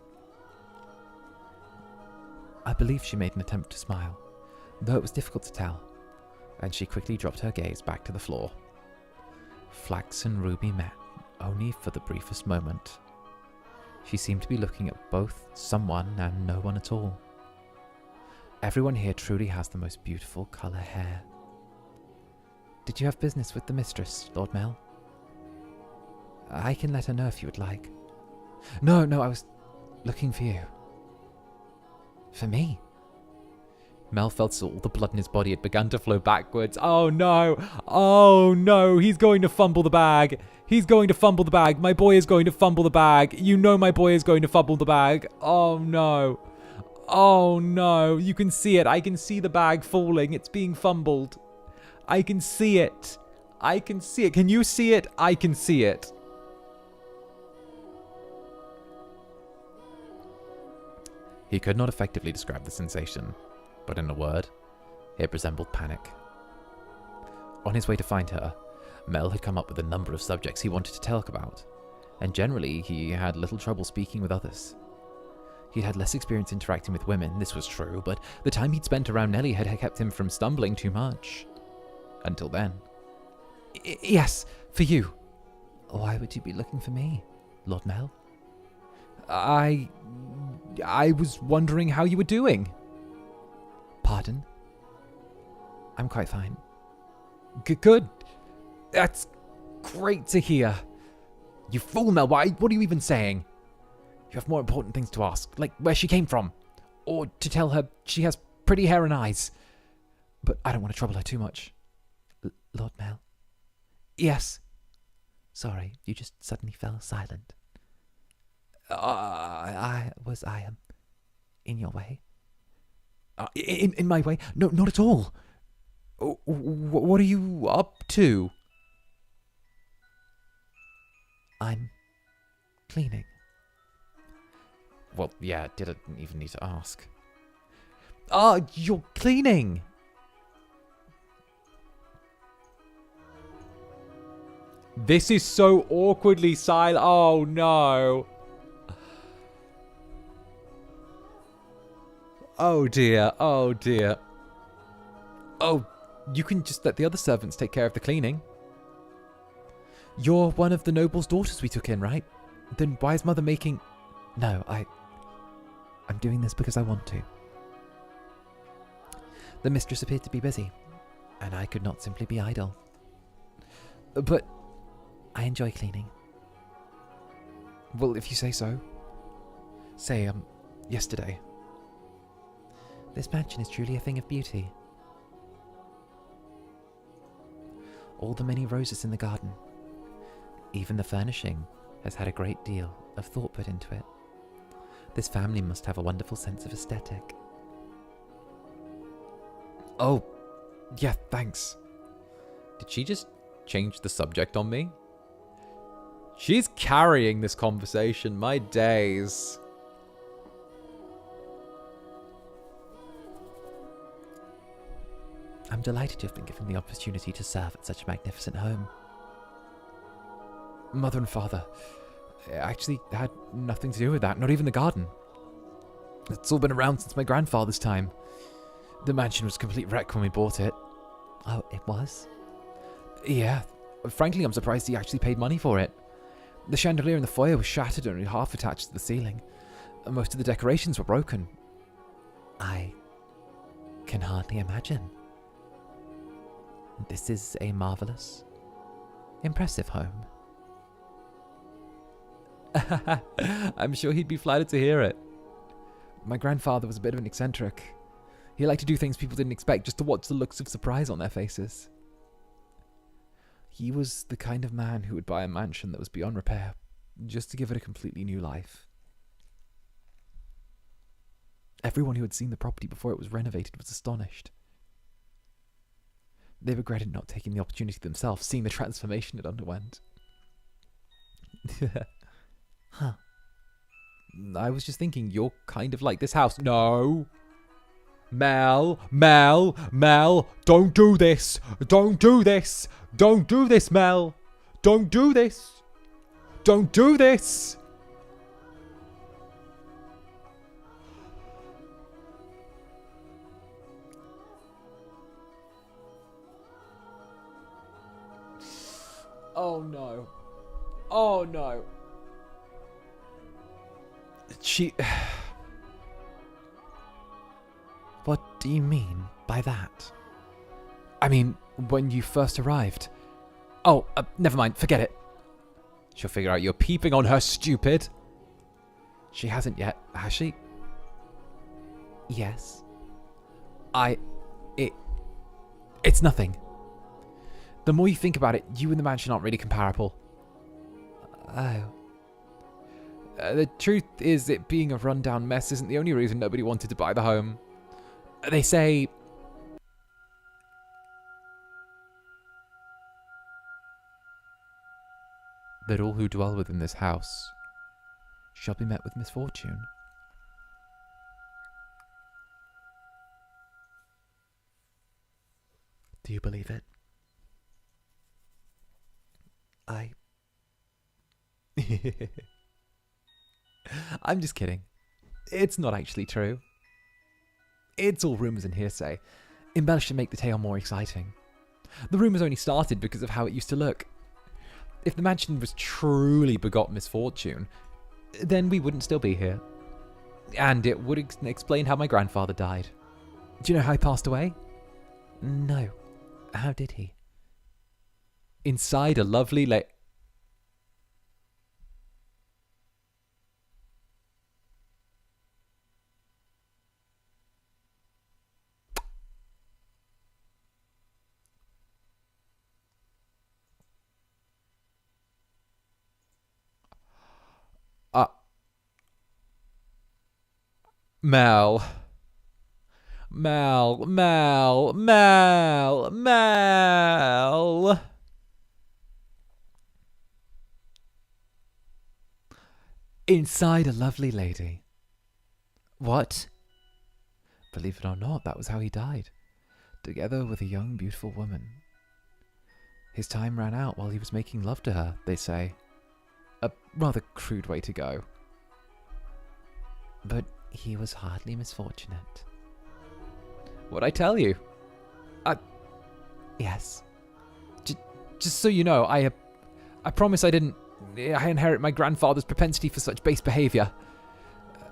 I believe she made an attempt to smile, though it was difficult to tell, and she quickly dropped her gaze back to the floor. Flax and Ruby met, only for the briefest moment. She seemed to be looking at both someone and no one at all. Everyone here truly has the most beautiful colour hair. Did you have business with the mistress, Lord Mell? I can let her know if you would like. No, I was looking for you. For me? Mell felt all the blood in his body had begun to flow backwards. Oh no! Oh no! He's going to fumble the bag! He's going to fumble the bag! My boy is going to fumble the bag! You know my boy is going to fumble the bag! Oh no! Oh no! You can see it! I can see the bag falling! It's being fumbled! I can see it! I can see it! Can you see it? I can see it! He could not effectively describe the sensation, but in a word, it resembled panic. On his way to find her, Mell had come up with a number of subjects he wanted to talk about, and generally he had little trouble speaking with others. He'd had less experience interacting with women, this was true, but the time he'd spent around Nelly had kept him from stumbling too much. Until then. Yes, for you. Why would you be looking for me, Lord Mell? I was wondering how you were doing. Pardon? I'm quite fine. Good. That's great to hear. You fool, Mell. What are you even saying? You have more important things to ask, like where she came from. Or to tell her she has pretty hair and eyes. But I don't want to trouble her too much. Lord Mell? Yes. Sorry, you just suddenly fell silent. Was I in your way? In my way? No, not at all. What are you up to? I'm cleaning. Well, yeah, didn't even need to ask. You're cleaning! This is so awkwardly silent. Oh, no. Oh, dear. Oh, dear. Oh, you can just let the other servants take care of the cleaning. You're one of the noble's daughters we took in, right? Then why is Mother making... No, I'm doing this because I want to. The mistress appeared to be busy, and I could not simply be idle. But... I enjoy cleaning. Well, if you say so. Say, yesterday. This mansion is truly a thing of beauty. All the many roses in the garden. Even the furnishing has had a great deal of thought put into it. This family must have a wonderful sense of aesthetic. Oh, yeah, thanks. Did she just change the subject on me? She's carrying this conversation, my days. I'm delighted to have been given the opportunity to serve at such a magnificent home. Mother and father actually had nothing to do with that, not even the garden. It's all been around since my grandfather's time. The mansion was a complete wreck when we bought it. Oh, it was? Yeah. Frankly, I'm surprised he actually paid money for it. The chandelier in the foyer was shattered and only half attached to the ceiling. And most of the decorations were broken. I can hardly imagine. This is a marvelous, impressive home. I'm sure he'd be flattered to hear it. My grandfather was a bit of an eccentric. He liked to do things people didn't expect just to watch the looks of surprise on their faces. He was the kind of man who would buy a mansion that was beyond repair, just to give it a completely new life. Everyone who had seen the property before it was renovated was astonished. They regretted not taking the opportunity themselves, seeing the transformation it underwent. Huh. I was just thinking, you're kind of like this house. No! Mell, don't do this! Don't do this! Don't do this, Mell! Don't do this! Don't do this! Oh no. Oh no. What do you mean by that? I mean, when you first arrived. Oh, never mind, forget it. She'll figure out you're peeping on her, stupid. She hasn't yet, has she? Yes. It's nothing. The more you think about it, you and the mansion aren't really comparable. Oh. The truth is, it being a rundown mess isn't the only reason nobody wanted to buy the home. They say... that all who dwell within this house shall be met with misfortune. Do you believe it? I'm just kidding. It's not actually true. It's all rumours and hearsay, embellished to make the tale more exciting. The rumours only started because of how it used to look. If the mansion was truly begot misfortune, then we wouldn't still be here. And it would explain how my grandfather died. Do you know how he passed away? No. How did he? Inside a lovely Mell. Mell, Mell, Mell, Mell. Inside a lovely lady. What? Believe it or not, that was how he died. Together with a young, beautiful woman. His time ran out while he was making love to her, they say. A rather crude way to go. But he was hardly misfortunate. What'd I tell you? Yes. Just so you know, I promise I inherit my grandfather's propensity for such base behavior.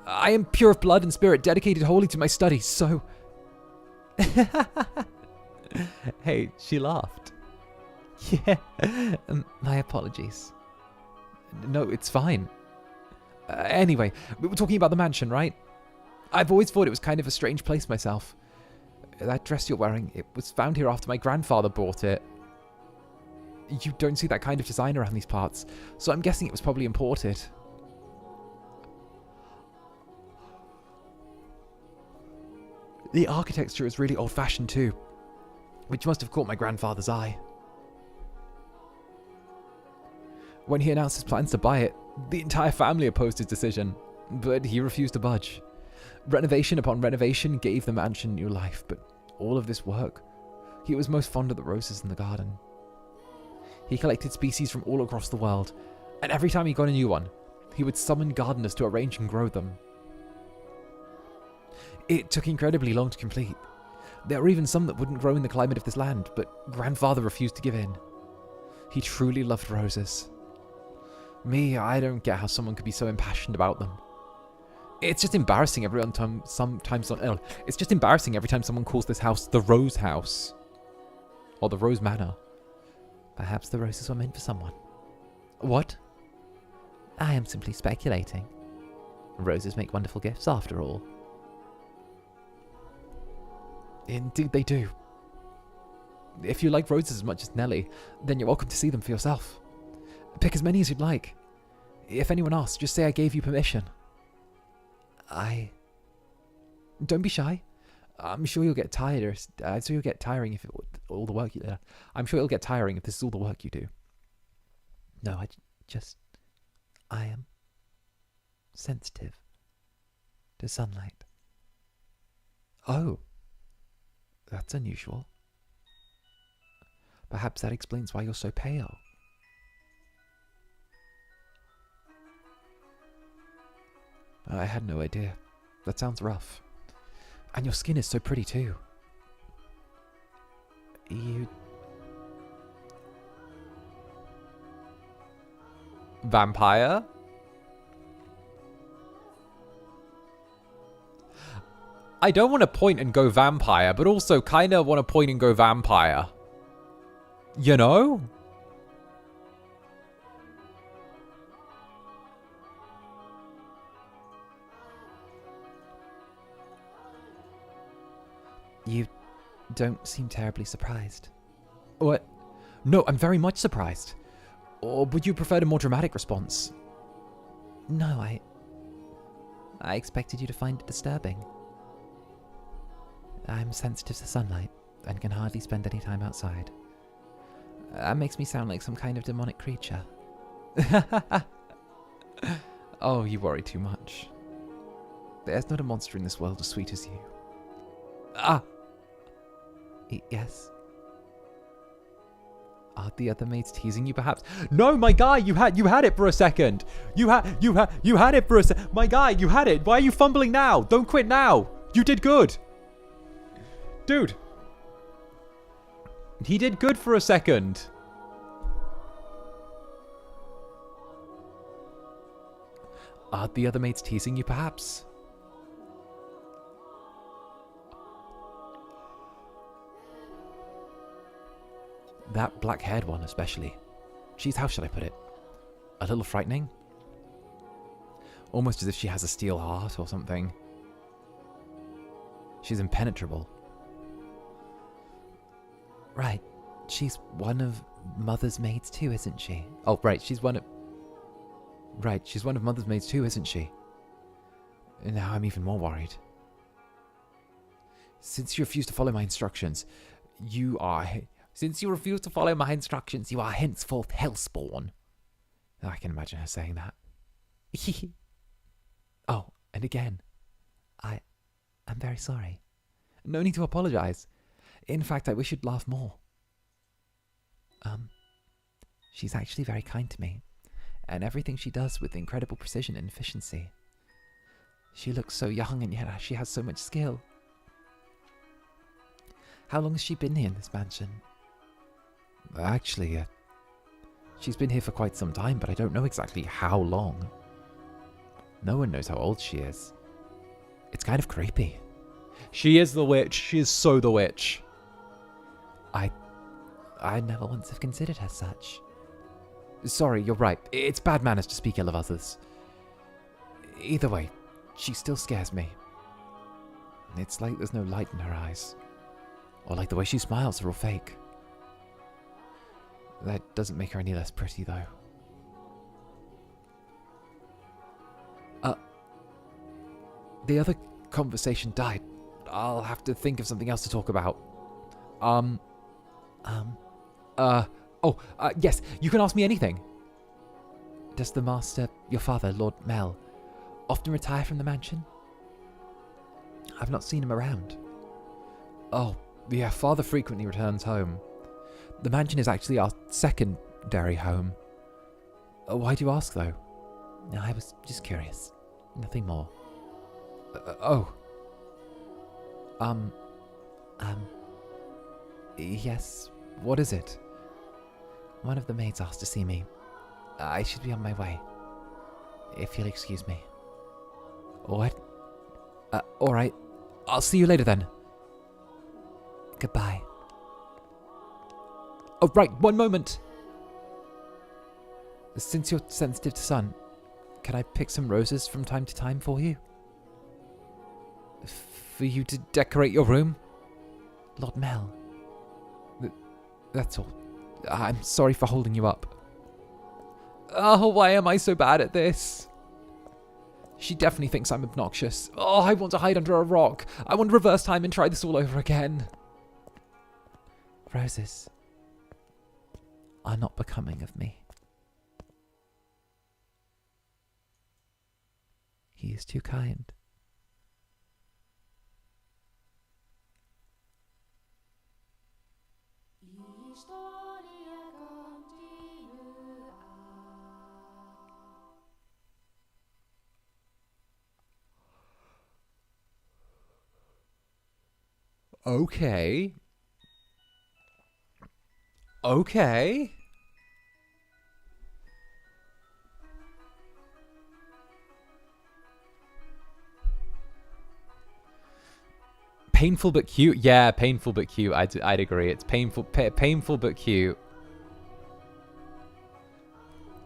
I am pure of blood and spirit, dedicated wholly to my studies, so... Hey, she laughed. Yeah. My apologies. No, it's fine. Anyway, we were talking about the mansion, right? I've always thought it was kind of a strange place myself. That dress you're wearing, it was found here after my grandfather bought it. You don't see that kind of design around these parts, so I'm guessing it was probably imported. The architecture is really old-fashioned too, which must have caught my grandfather's eye. When he announced his plans to buy it, the entire family opposed his decision, but he refused to budge. Renovation upon renovation gave the mansion new life, but all of this work, he was most fond of the roses in the garden. He collected species from all across the world, and every time he got a new one, he would summon gardeners to arrange and grow them. It took incredibly long to complete. There were even some that wouldn't grow in the climate of this land, but grandfather refused to give in. He truly loved roses. Me, I don't get how someone could be so impassioned about them. It's just embarrassing it's just embarrassing every time someone calls this house the Rose House. Or the Rose Manor. Perhaps the roses were meant for someone. What? I am simply speculating. Roses make wonderful gifts, after all. Indeed they do. If you like roses as much as Nelly, then you're welcome to see them for yourself. Pick as many as you'd like. If anyone asks, just say I gave you permission. Don't be shy. I'm sure you'll get tired, so you'll get tiring if all the work I'm sure it'll get tiring if this is all the work you do. No, I am sensitive to sunlight. Oh. That's unusual. Perhaps that explains why you're so pale. I had no idea. That sounds rough. And your skin is so pretty too. Vampire? I don't want to point and go vampire, but also kind of want to point and go vampire. You know? You don't seem terribly surprised. What? No, I'm very much surprised. Or would you prefer a more dramatic response? No, I expected you to find it disturbing. I'm sensitive to sunlight and can hardly spend any time outside. That makes me sound like some kind of demonic creature. Oh, you worry too much. There's not a monster in this world as sweet as you. Ah! Yes. Are the other maids teasing you, perhaps? No, my guy, you had it for a second. You had it for a second. My guy, you had it. Why are you fumbling now? Don't quit now. You did good. Dude. He did good for a second. Are the other maids teasing you, perhaps? That black-haired one especially. She's, how should I put it? A little frightening? Almost as if she has a steel heart or something. She's impenetrable. Right. She's one of Mother's maids too, isn't she? Oh, right, she's one of... Right, she's one of Mother's maids too, isn't she? Now I'm even more worried. Since you refuse to follow my instructions, you are... Since you refuse to follow my instructions, you are henceforth hellspawn. I can imagine her saying that. Oh, and again, I'm very sorry. no need to apologize. In fact, I wish you'd laugh more. She's actually very kind to me, and everything she does with incredible precision and efficiency. She looks so young, and yet she has so much skill. How long has she been here in this mansion? Actually, she's been here for quite some time, but I don't know exactly how long. No one knows how old she is. It's kind of creepy. She is the witch. She is so the witch. I never once have considered her such. Sorry, you're right. It's bad manners to speak ill of others. Either way, she still scares me. It's like there's no light in her eyes. Or like the way she smiles are all fake. That doesn't make her any less pretty, though. The other conversation died. I'll have to think of something else to talk about. Yes, you can ask me anything. Does the master, your father, Lord Mell, often retire from the mansion? I've not seen him around. Oh, yeah, father frequently returns home. The mansion is actually our secondary home. Why do you ask, though? No, I was just curious. Nothing more. Yes. What is it? One of the maids asked to see me. I should be on my way. If you'll excuse me. What? Alright. I'll see you later then. Goodbye. Oh, right, one moment. Since you're sensitive to sun, can I pick some roses from time to time for you? For you to decorate your room? Lord Mell. That's all. I'm sorry for holding you up. Oh, why am I so bad at this? She definitely thinks I'm obnoxious. Oh, I want to hide under a rock. I want to reverse time and try this all over again. Roses are not becoming of me. He is too kind. Okay. Okay. Painful but cute. Yeah, painful but cute. I'd agree. It's painful but cute.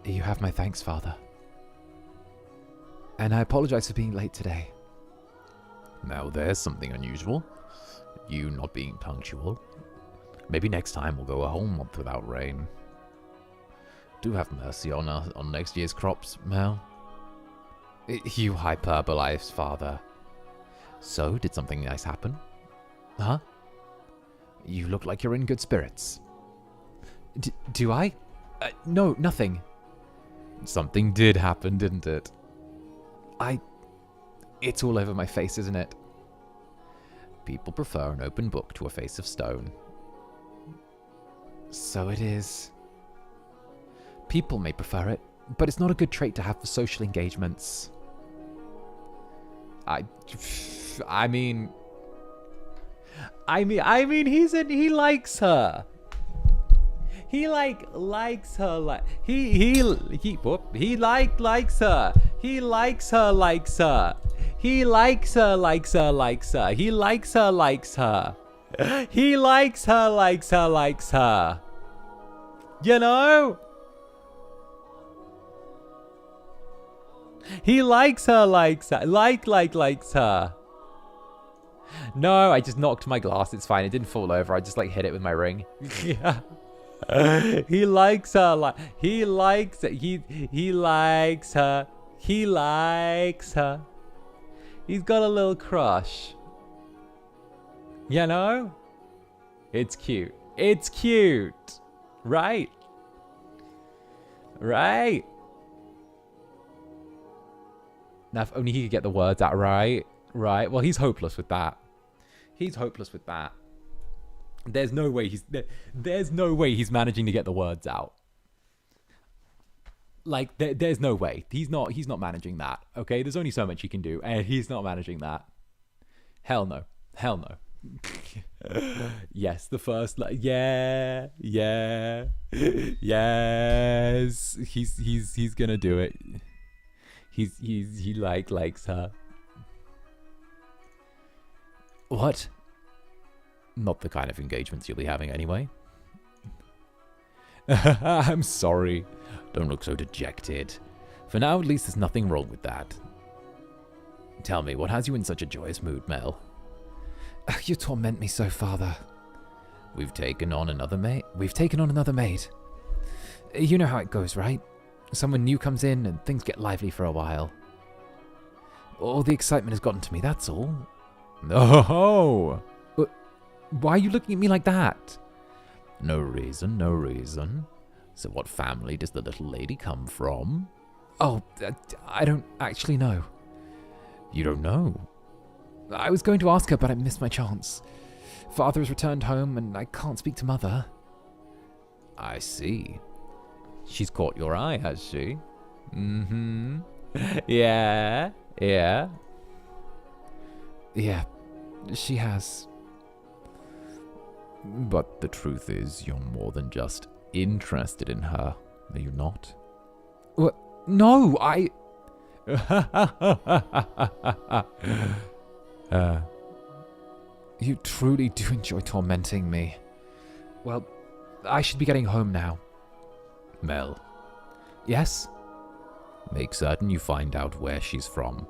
You have my thanks, Father. And I apologize for being late today. Now there's something unusual. You not being punctual. Maybe next time we'll go a whole month without rain. Do have mercy on next year's crops, Mel. You hyperbolized, Father. So, did something nice happen? Huh? You look like you're in good spirits. Do I? No, nothing. Something did happen, didn't it? It's all over my face, isn't it? People prefer an open book to a face of stone. So it is. People may prefer it, but it's not a good trait to have for social engagements. I mean, he likes her. He likes her like he likes her. He likes her likes her. He likes her likes her likes her. He likes her likes her. He likes her likes her likes her. You know? He likes her, likes her. Likes her. No, I just knocked my glass. It's fine. It didn't fall over. I just, like, hit it with my ring. Yeah. He likes her. He likes it. He likes her. He likes her. He's got a little crush. You know? It's cute. It's cute. Right? Right? Now, if only he could get the words out right. Right? Well, he's hopeless with that. He's hopeless with that. There's no way there's no way he's managing to get the words out. Like, there's no way. He's not managing that, okay? There's only so much he can do, and he's not managing that. Hell no. Hell no. Yes, the first, yeah, yes. He's gonna do it. He likes her. What? Not the kind of engagements you'll be having anyway. I'm sorry. Don't look so dejected. For now, at least there's nothing wrong with that. Tell me, what has you in such a joyous mood, Mell? You torment me so, Father. We've taken on another maid. You know how it goes, right? Someone new comes in and things get lively for a while. All the excitement has gotten to me, that's all. No. Why are you looking at me like that? No reason, no reason. So what family does the little lady come from? Oh, I don't actually know. You don't know? I was going to ask her, but I missed my chance. Father has returned home, and I can't speak to Mother. I see. She's caught your eye, has she? Mm-hmm. Yeah. Yeah, she has. But the truth is, you're more than just interested in her, are you not? What? No, I... You truly do enjoy tormenting me. Well, I should be getting home now. Mell. Yes? Make certain you find out where she's from.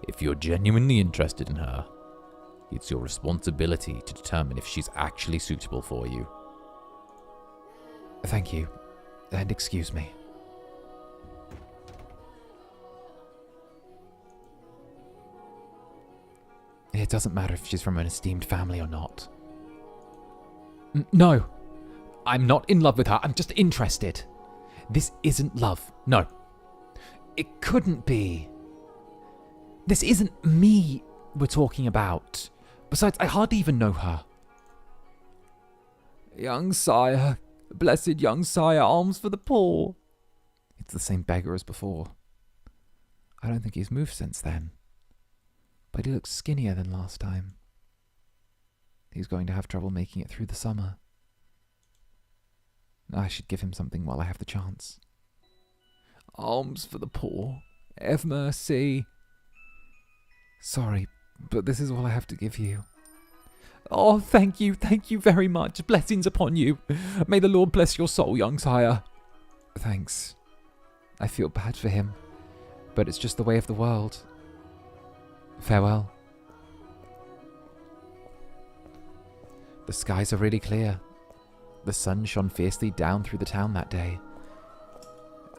If you're genuinely interested in her, it's your responsibility to determine if she's actually suitable for you. Thank you, and excuse me. It doesn't matter if she's from an esteemed family or not. No, I'm not in love with her. I'm just interested. This isn't love. No. It couldn't be. This isn't me we're talking about. Besides, I hardly even know her. Young sire, blessed young sire, alms for the poor. It's the same beggar as before. I don't think he's moved since then. But he looks skinnier than last time. He's going to have trouble making it through the summer. I should give him something while I have the chance. Alms for the poor. Have mercy. Sorry, but this is all I have to give you. Oh, thank you very much. Blessings upon you. May the Lord bless your soul, young sire. Thanks. I feel bad for him, but it's just the way of the world. Farewell. The skies are really clear. The sun shone fiercely down through the town that day.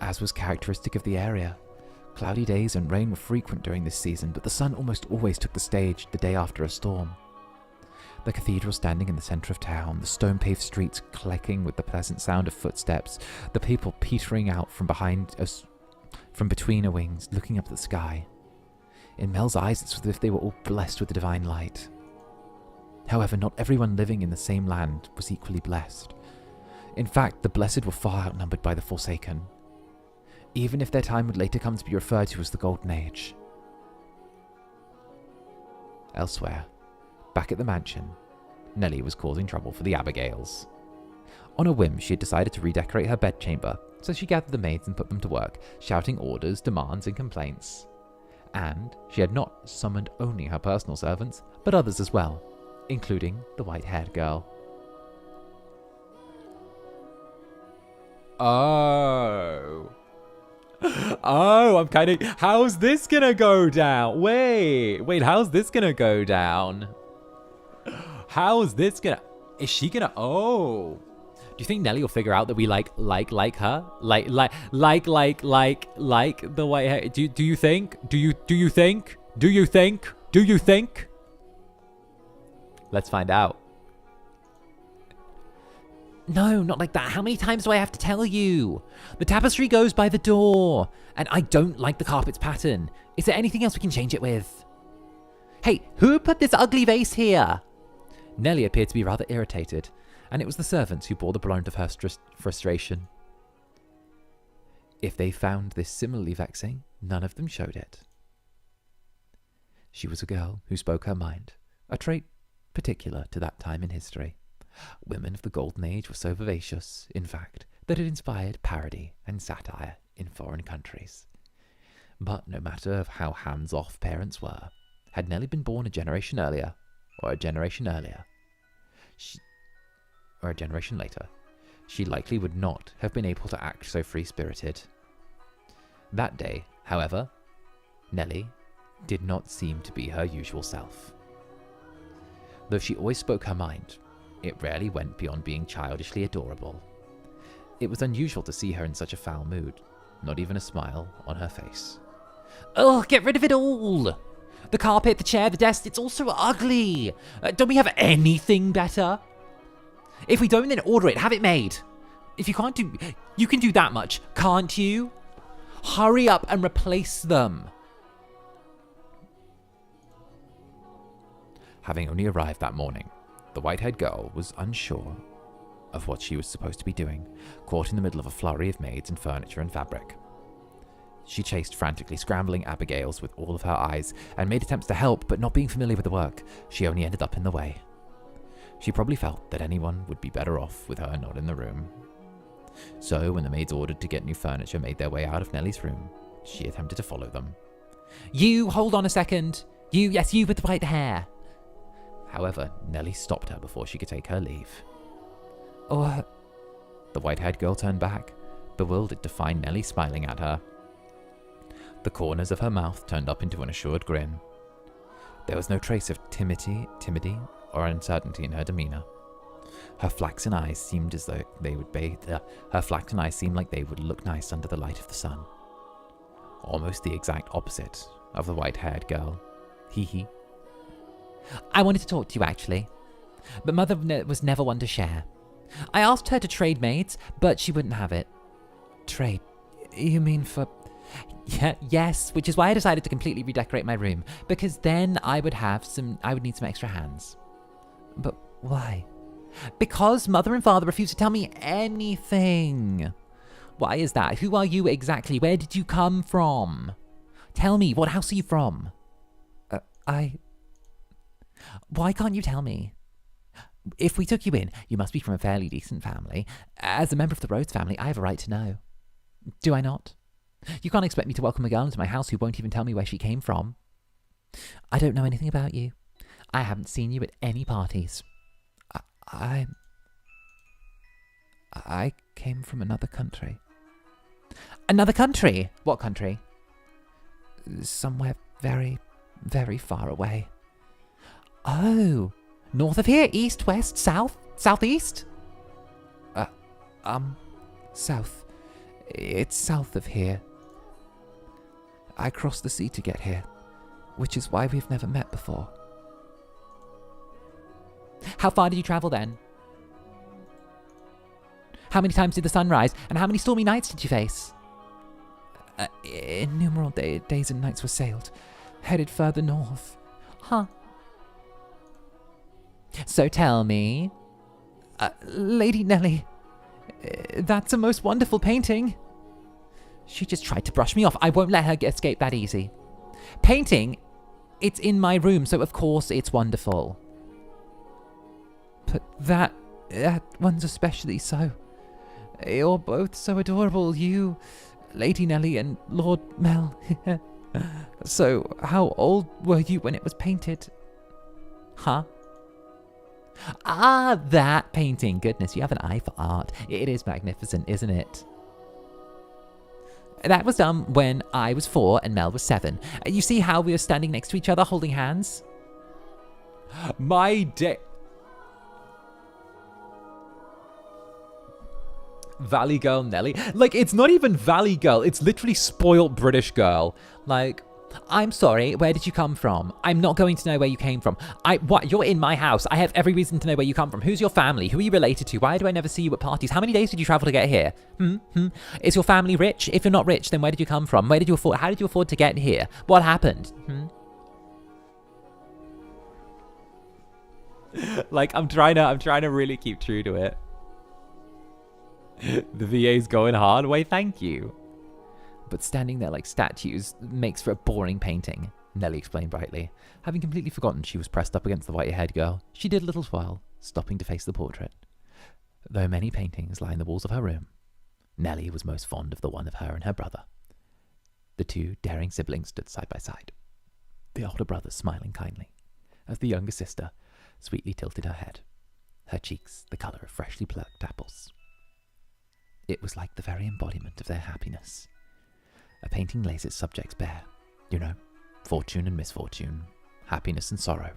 As was characteristic of the area, cloudy days and rain were frequent during this season, but the sun almost always took the stage the day after a storm. The cathedral standing in the centre of town, the stone-paved streets clicking with the pleasant sound of footsteps, the people petering out from between her wings, looking up at the sky. In Mell's eyes, it's as if they were all blessed with the divine light. However, not everyone living in the same land was equally blessed. In fact, the blessed were far outnumbered by the forsaken, even if their time would later come to be referred to as the Golden Age. Elsewhere, back at the mansion, Nelly was causing trouble for the Abigails. On a whim, she had decided to redecorate her bedchamber, so she gathered the maids and put them to work, shouting orders, demands, and complaints. And she had not summoned only her personal servants, but others as well, including the white-haired girl. Oh. Oh, I'm kind of... How's this gonna go down? Wait, how's this gonna go down? How's this gonna... Is she gonna... Oh. Do you think Nelly will figure out that we like her? Like the white hair? Do you think? Do you think? Let's find out. No, not like that. How many times do I have to tell you? The tapestry goes by the door, and I don't like the carpet's pattern. Is there anything else we can change it with? Hey, who put this ugly vase here? Nelly appeared to be rather irritated, and it was the servants who bore the brunt of her frustration. If they found this similarly vexing, none of them showed it. She was a girl who spoke her mind, a trait particular to that time in history. Women of the Golden Age were so vivacious, in fact, that it inspired parody and satire in foreign countries. But no matter how hands-off parents were, had Nelly been born a generation earlier, or a generation later, she likely would not have been able to act so free-spirited. That day, however, Nelly did not seem to be her usual self. Though she always spoke her mind, it rarely went beyond being childishly adorable. It was unusual to see her in such a foul mood, not even a smile on her face. Ugh, get rid of it all! The carpet, the chair, the desk, it's all so ugly! Don't we have anything better? If we don't, then order it, have it made. If you can't do... You can do that much, can't you? Hurry up and replace them. Having only arrived that morning, the white-haired girl was unsure of what she was supposed to be doing, caught in the middle of a flurry of maids and furniture and fabric. She chased frantically scrambling Abigails with all of her eyes and made attempts to help, but not being familiar with the work, she only ended up in the way. She probably felt that anyone would be better off with her not in the room. So when the maids ordered to get new furniture made their way out of Nelly's room, she attempted to follow them. You, hold on a second. You with the white hair. However, Nelly stopped her before she could take her leave. Oh, The white-haired girl turned back, bewildered to find Nelly smiling at her. The corners of her mouth turned up into an assured grin. There was no trace of timidity or uncertainty in her demeanor. Her flaxen eyes seemed as though they would look nice under the light of the sun. Almost the exact opposite of the white-haired girl. Hee hee. I wanted to talk to you, actually. But Mother was never one to share. I asked her to trade maids, but she wouldn't have it. Trade? You mean for... Yeah, yes, which is why I decided to completely redecorate my room, because then I would need some extra hands. But why? Because Mother and Father refused to tell me anything. Why is that? Who are you exactly? Where did you come from? Tell me, what house are you from? Why can't you tell me? If we took you in, you must be from a fairly decent family. As a member of the Rhodes family, I have a right to know. Do I not? You can't expect me to welcome a girl into my house who won't even tell me where she came from. I don't know anything about you. I haven't seen you at any parties. I came from another country. Another country? What country? Somewhere very, very far away. Oh, north of here? East, west, south, southeast? South. It's south of here. I crossed the sea to get here, which is why we've never met before. How far did you travel then? How many times did the sun rise, and how many stormy nights did you face? Innumerable days and nights were sailed, headed further north. Huh. So tell me... Lady Nelly, that's a most wonderful painting. She just tried to brush me off. I won't let her escape that easy. Painting? It's in my room, so of course it's wonderful. But that one's especially so. You're both so adorable, you, Lady Nelly and Lord Mell. So, how old were you when it was painted? Huh? Ah, that painting. Goodness, you have an eye for art. It is magnificent, isn't it? That was done when I was 4 and Mell was 7. You see how we were standing next to each other holding hands? My day. Valley Girl Nelly. Like, it's not even Valley Girl. It's literally spoiled British girl. Like, I'm sorry, where did you come from? I'm not going to know where you came from. What? You're in my house. I have every reason to know where you come from. Who's your family? Who are you related to? Why do I never see you at parties? How many days did you travel to get here? Is your family rich? If you're not rich, then where did you come from? How did you afford to get here? What happened? Like, I'm trying to really keep true to it. The VA's going hard. Wait, thank you. But standing there like statues makes for a boring painting, Nelly explained brightly. Having completely forgotten she was pressed up against the white-haired girl, she did a little while, stopping to face the portrait. Though many paintings lined the walls of her room, Nelly was most fond of the one of her and her brother. The two daring siblings stood side by side, the older brother smiling kindly, as the younger sister sweetly tilted her head, her cheeks the colour of freshly plucked apples. It was like the very embodiment of their happiness. A painting lays its subjects bare, you know, fortune and misfortune, happiness and sorrow,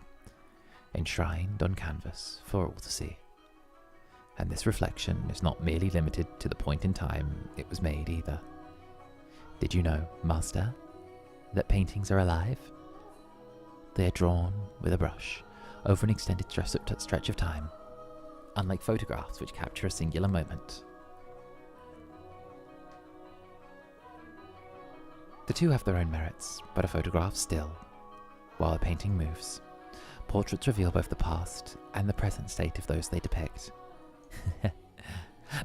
enshrined on canvas for all to see. And this reflection is not merely limited to the point in time it was made either. Did you know, Master, that paintings are alive? They are drawn with a brush over an extended stretch of time, unlike photographs which capture a singular moment. The two have their own merits, but a photograph still, while a painting moves. Portraits reveal both the past and the present state of those they depict.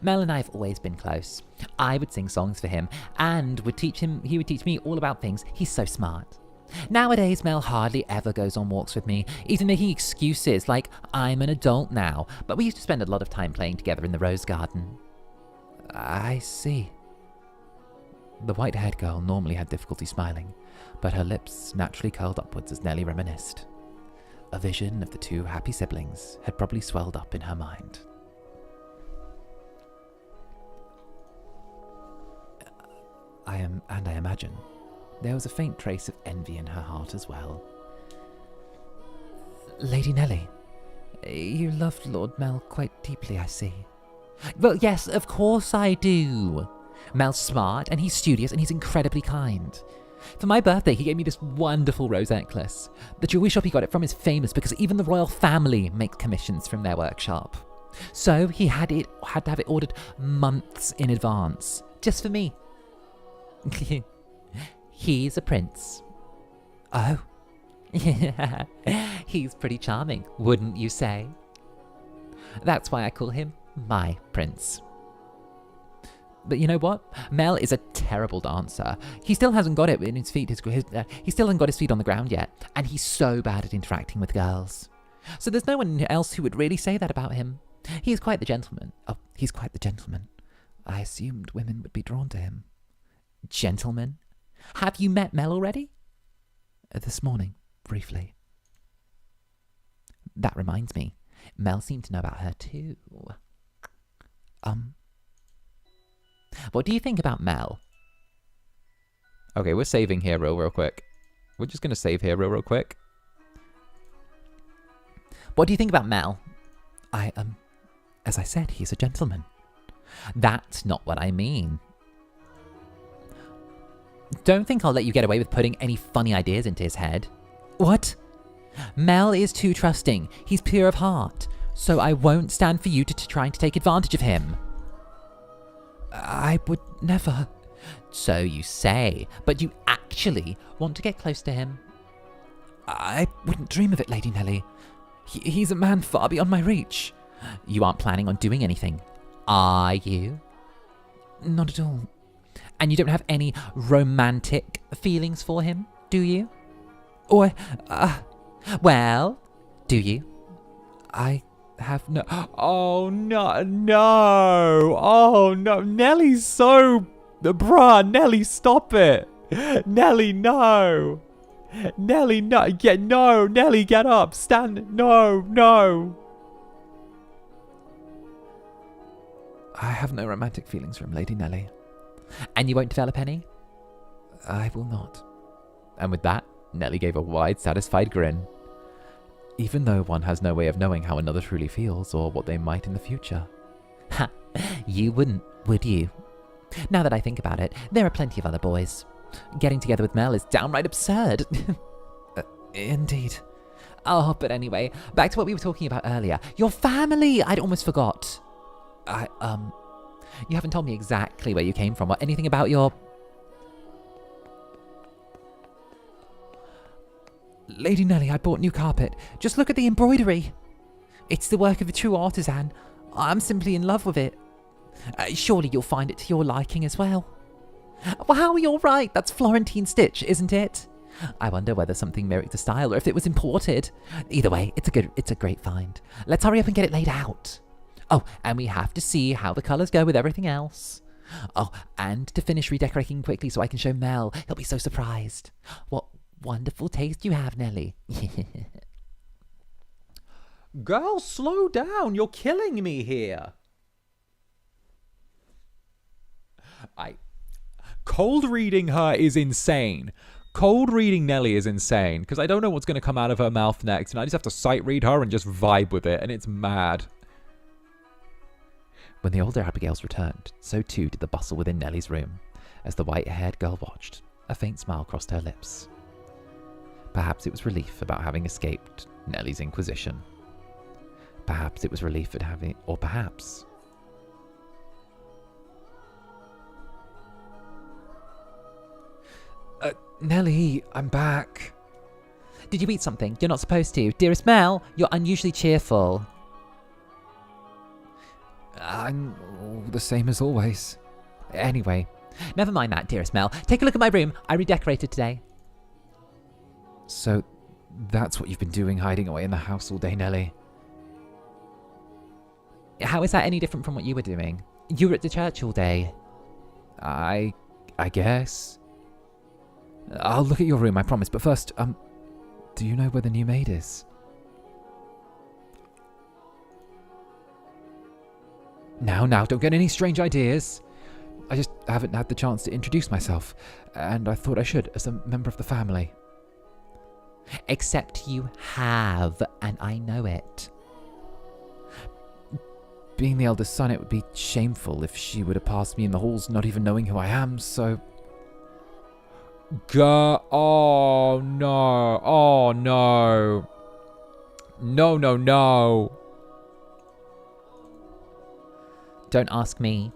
Mell and I have always been close. I would sing songs for him, and he would teach me all about things. He's so smart. Nowadays, Mell hardly ever goes on walks with me, even making excuses like I'm an adult now, but we used to spend a lot of time playing together in the rose garden. I see. The white-haired girl normally had difficulty smiling, but her lips naturally curled upwards as Nelly reminisced. A vision of the two happy siblings had probably swelled up in her mind. I imagine there was a faint trace of envy in her heart as well. Lady Nelly, you loved Lord Mell quite deeply, I see. Well, yes, of course I do. Mel's smart, and he's studious, and he's incredibly kind. For my birthday, he gave me this wonderful rose necklace. The jewelry shop he got it from is famous because even the royal family make commissions from their workshop. So he had to have it ordered months in advance, just for me. He's a prince. Oh. He's pretty charming, wouldn't you say? That's why I call him my prince. But you know what? Mell is a terrible dancer. He still hasn't got it in his feet. He still hasn't got his feet on the ground yet, and he's so bad at interacting with girls. So there's no one else who would really say that about him. He's quite the gentleman. Oh, he's quite the gentleman. I assumed women would be drawn to him. Gentleman? Have you met Mell already? This morning, briefly. That reminds me, Mell seemed to know about her too. What do you think about Mell? Okay, we're saving here real quick. We're just going to save here real quick. What do you think about Mell? As I said, he's a gentleman. That's not what I mean. Don't think I'll let you get away with putting any funny ideas into his head. What? Mell is too trusting. He's pure of heart. So I won't stand for you trying to take advantage of him. I would never. So you say, but you actually want to get close to him? I wouldn't dream of it, Lady Nelly. He's a man far beyond my reach. You aren't planning on doing anything, are you? Not at all. And you don't have any romantic feelings for him, do you? Or, well, do you? I have no... Oh, no. Oh, no. Nelly's so... Bruh, Nelly, stop it. Nelly, no. Nelly, no. No. Nelly, get up. Stand. No. I have no romantic feelings for him, Lady Nelly. And you won't develop any? I will not. And with that, Nelly gave a wide, satisfied grin. Even though one has no way of knowing how another truly feels or what they might in the future. Ha! You wouldn't, would you? Now that I think about it, there are plenty of other boys. Getting together with Mell is downright absurd. Indeed. Oh, but anyway, back to what we were talking about earlier. Your family! I'd almost forgot. You haven't told me exactly where you came from or anything about your... Lady Nelly, I bought new carpet. Just look at the embroidery. It's the work of a true artisan. I'm simply in love with it. Surely you'll find it to your liking as well. Wow, you're right. That's Florentine stitch, isn't it? I wonder whether something mirrored the style or if it was imported. Either way, it's a great find. Let's hurry up and get it laid out. Oh, and we have to see how the colours go with everything else. Oh, and to finish redecorating quickly so I can show Mell. He'll be so surprised. What wonderful taste you have, Nelly. Girl, slow down. You're killing me here. Cold reading her is insane. Cold reading Nelly is insane because I don't know what's going to come out of her mouth next, and I just have to sight read her and just vibe with it, and it's mad. When the older Abigails returned, so too did the bustle within Nelly's room. As the white-haired girl watched, a faint smile crossed her lips. Perhaps it was relief about having escaped Nelly's inquisition. Perhaps it was relief at having... or perhaps... Nelly, I'm back. Did you eat something? You're not supposed to. Dearest Mell, you're unusually cheerful. I'm the same as always. Anyway. Never mind that, dearest Mell. Take a look at my room. I redecorated today. So, that's what you've been doing, hiding away in the house all day, Nelly? How is that any different from what you were doing? You were at the church all day. I guess. I'll look at your room, I promise. But first, do you know where the new maid is? Now, don't get any strange ideas. I just haven't had the chance to introduce myself, and I thought I should as a member of the family. Except you have, and I know it. Being the eldest son, it would be shameful if she were to pass me in the halls not even knowing who I am, so... Oh no. Oh no. No. Don't ask me.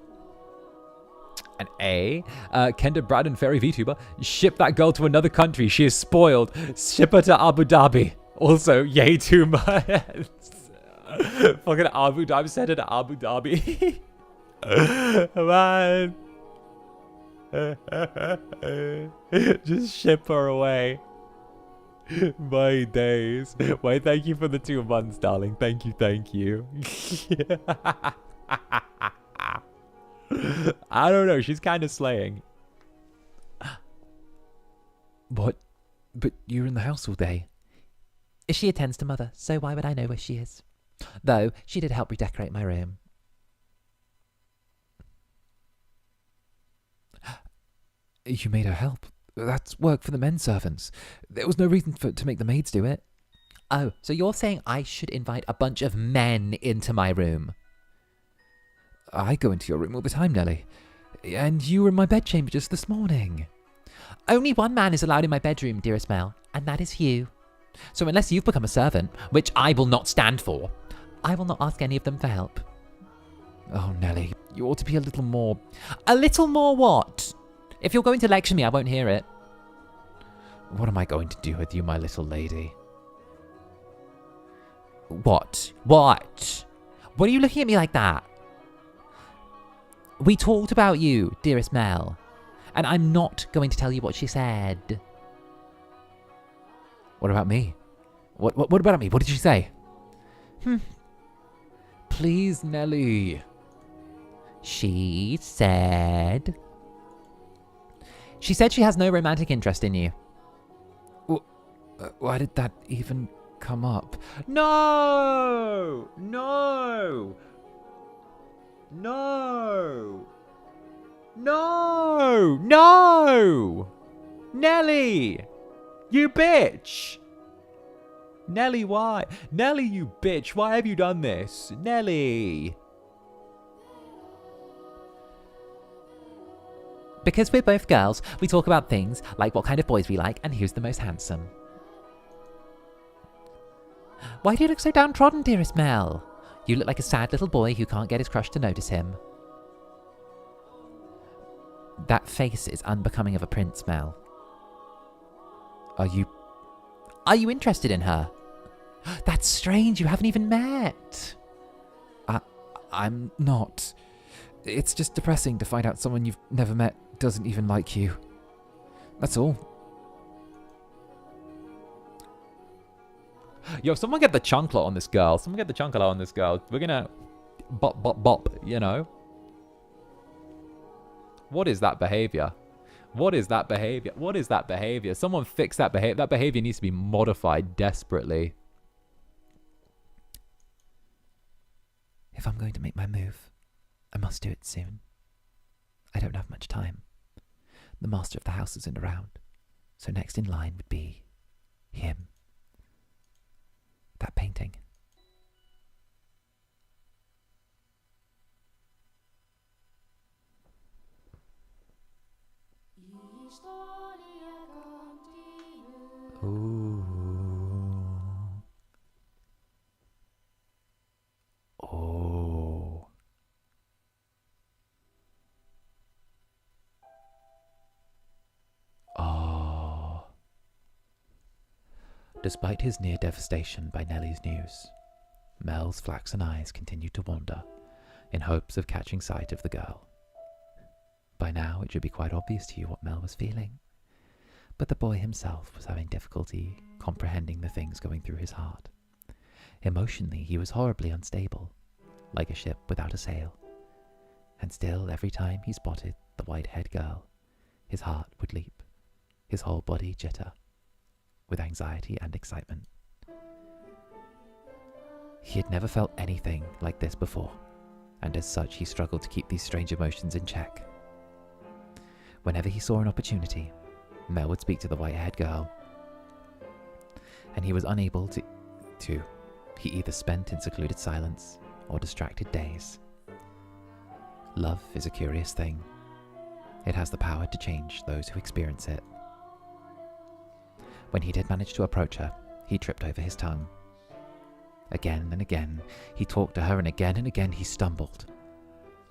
And 𝔂𝓸𝓾𝓻 and Fairy Vtuber, ship that girl to another country. She is spoiled. Ship her to Abu Dhabi. Also, yay too much. Fucking Abu Dhabi. Send her to Abu Dhabi. Man. Just ship her away. My days. Why, thank you for the 2 months, darling. Thank you. I don't know. She's kind of slaying. What? But you're in the house all day. She attends to Mother, so why would I know where she is? Though, she did help redecorate my room. You made her help. That's work for the men servants. There was no reason to make the maids do it. Oh, so you're saying I should invite a bunch of men into my room? I go into your room all the time, Nelly. And you were in my bedchamber just this morning. Only one man is allowed in my bedroom, dearest Mell, and that is you. So unless you've become a servant, which I will not stand for, I will not ask any of them for help. Oh, Nelly, you ought to be a little more... A little more what? If you're going to lecture me, I won't hear it. What am I going to do with you, my little lady? What? What? What are you looking at me like that? We talked about you, dearest Mell, and I'm not going to tell you what she said. What about me? What about me? What did she say? Please, Nelly. She said she has no romantic interest in you. Why did that even come up? No. No! No! No! Nelly! You bitch! Nelly, why? Nelly, you bitch, why have you done this? Nelly! Because we're both girls, we talk about things like what kind of boys we like and who's the most handsome. Why do you look so downtrodden, dearest Mell? You look like a sad little boy who can't get his crush to notice him. That face is unbecoming of a prince, Mell. Are you interested in her? That's strange, you haven't even met. I'm not. It's just depressing to find out someone you've never met doesn't even like you. That's all. Yo, someone get the chunkler on this girl. Someone get the chunkler on this girl. We're gonna bop, bop, bop, you know? What is that behavior? What is that behavior? What is that behavior? Someone fix that behavior. That behavior needs to be modified desperately. If I'm going to make my move, I must do it soon. I don't have much time. The master of the house isn't around, so next in line would be him. That painting. Ooh. Oh. Oh. Despite his near devastation by Nelly's news, Mell's flaxen eyes continued to wander in hopes of catching sight of the girl. By now it should be quite obvious to you what Mell was feeling, but the boy himself was having difficulty comprehending the things going through his heart. Emotionally, he was horribly unstable, like a ship without a sail, and still every time he spotted the white-haired girl, his heart would leap, his whole body jitter, with anxiety and excitement. He had never felt anything like this before, and as such he struggled to keep these strange emotions in check. Whenever he saw an opportunity, Mell would speak to the white-haired girl, and he was unable to. He either spent in secluded silence or distracted days. Love is a curious thing. It has the power to change those who experience it. When he did manage to approach her, he tripped over his tongue. Again and again, he talked to her, and again he stumbled.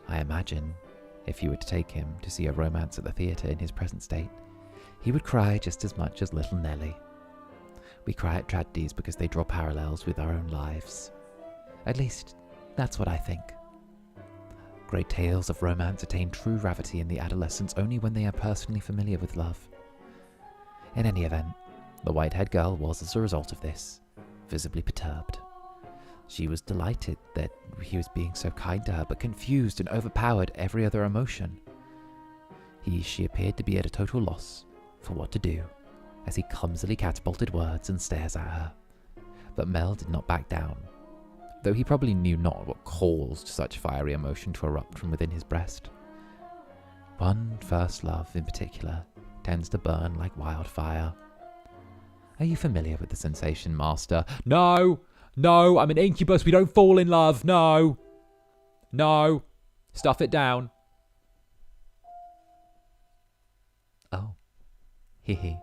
I imagine, if you were to take him to see a romance at the theatre in his present state, he would cry just as much as little Nelly. We cry at tragedies because they draw parallels with our own lives. At least, that's what I think. Great tales of romance attain true gravity in the adolescents only when they are personally familiar with love. In any event, the white-haired girl was, as a result of this, visibly perturbed. She was delighted that he was being so kind to her, but confused and overpowered every other emotion. She appeared to be at a total loss for what to do, as he clumsily catapulted words and stares at her. But Mell did not back down, though he probably knew not what caused such fiery emotion to erupt from within his breast. One first love, in particular, tends to burn like wildfire. Are you familiar with the sensation, Master? No! No, I'm an incubus. We don't fall in love. No. No. Stuff it down. Oh. Hee.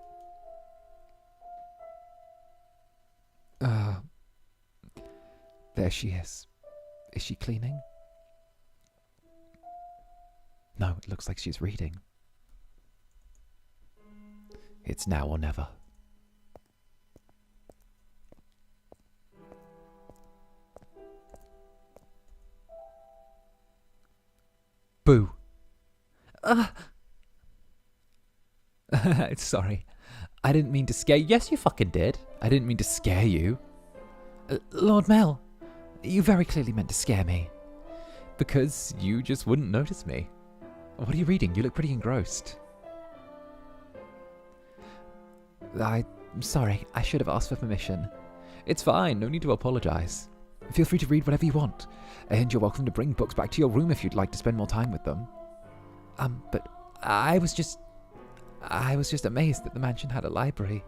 There she is. Is she cleaning? No, it looks like she's reading. It's now or never. Boo. Sorry. I didn't mean to scare you. Yes, you fucking did. I didn't mean to scare you. Lord Mell, you very clearly meant to scare me. Because you just wouldn't notice me. What are you reading? You look pretty engrossed. I'm sorry. I should have asked for permission. It's fine. No need to apologize. Feel free to read whatever you want, and you're welcome to bring books back to your room if you'd like to spend more time with them. But I was just amazed that the mansion had a library.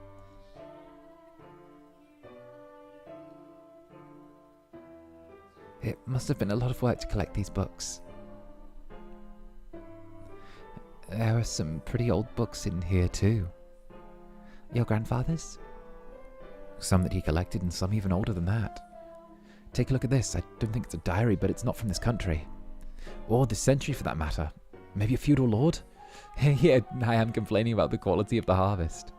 It must have been a lot of work to collect these books. There are some pretty old books in here too. Your grandfather's? Some that he collected and some even older than that. Take a look at this. I don't think it's a diary, but it's not from this country. Or this century for that matter. Maybe a feudal lord? Yeah, I am complaining about the quality of the harvest.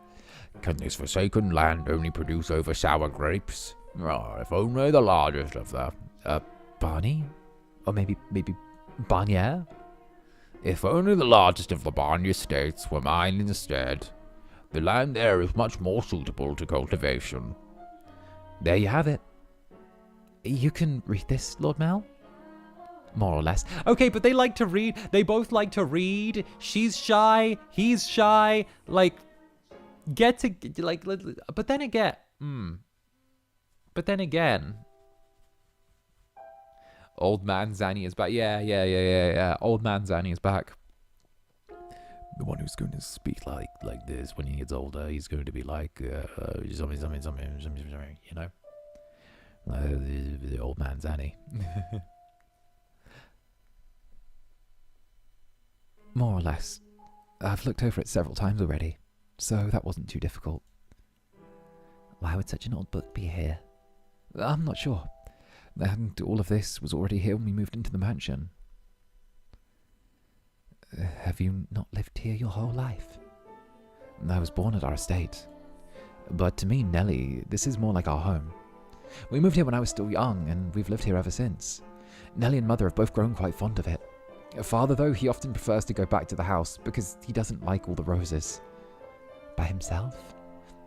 Can this forsaken land only produce over sour grapes? Oh, if only the largest of them. Barney? Or maybe Barnier? If only the largest of the Barney estates were mine instead. The land there is much more suitable to cultivation. There you have it. You can read this, Lord Mell? More or less. Okay, but they like to read. They both like to read. She's shy. He's shy. Like, but then again, old man Zanny is back. Yeah. Old man Zanny is back. The one who's going to speak like this when he gets older, he's going to be like, something, you know? The old man Zanny. More or less. I've looked over it several times already, so that wasn't too difficult. Why would such an old book be here? I'm not sure. And all of this was already here when we moved into the mansion. Have you not lived here your whole life? I was born at our estate. But to me, Nelly, this is more like our home. We moved here when I was still young, and we've lived here ever since. Nelly and Mother have both grown quite fond of it. Father, though, he often prefers to go back to the house because he doesn't like all the roses. By himself?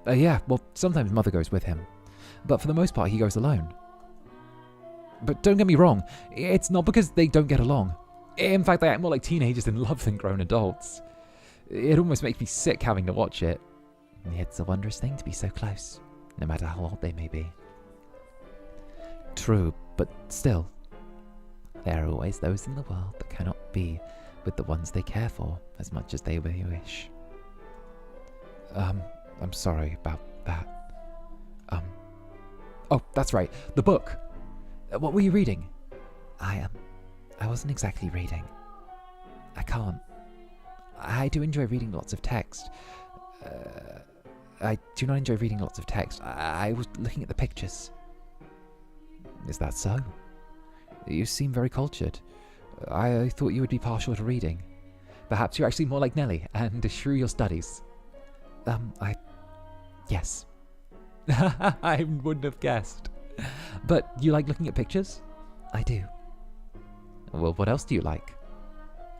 Yeah, well, sometimes Mother goes with him. But for the most part, he goes alone. But don't get me wrong, it's not because they don't get along. In fact, they act more like teenagers in love than grown adults. It almost makes me sick having to watch it. It's a wondrous thing to be so close, no matter how old they may be. True, but still, there are always those in the world that cannot be with the ones they care for as much as they may wish. I'm sorry about that. Oh, that's right, the book. What were you reading? I wasn't exactly reading. I can't. I do enjoy reading lots of text. I do not enjoy reading lots of text. I was looking at the pictures. Is that so? You seem very cultured. I thought you would be partial to reading. Perhaps you're actually more like Nelly and eschew your studies. Yes. I wouldn't have guessed. But you like looking at pictures? I do. Well, what else do you like?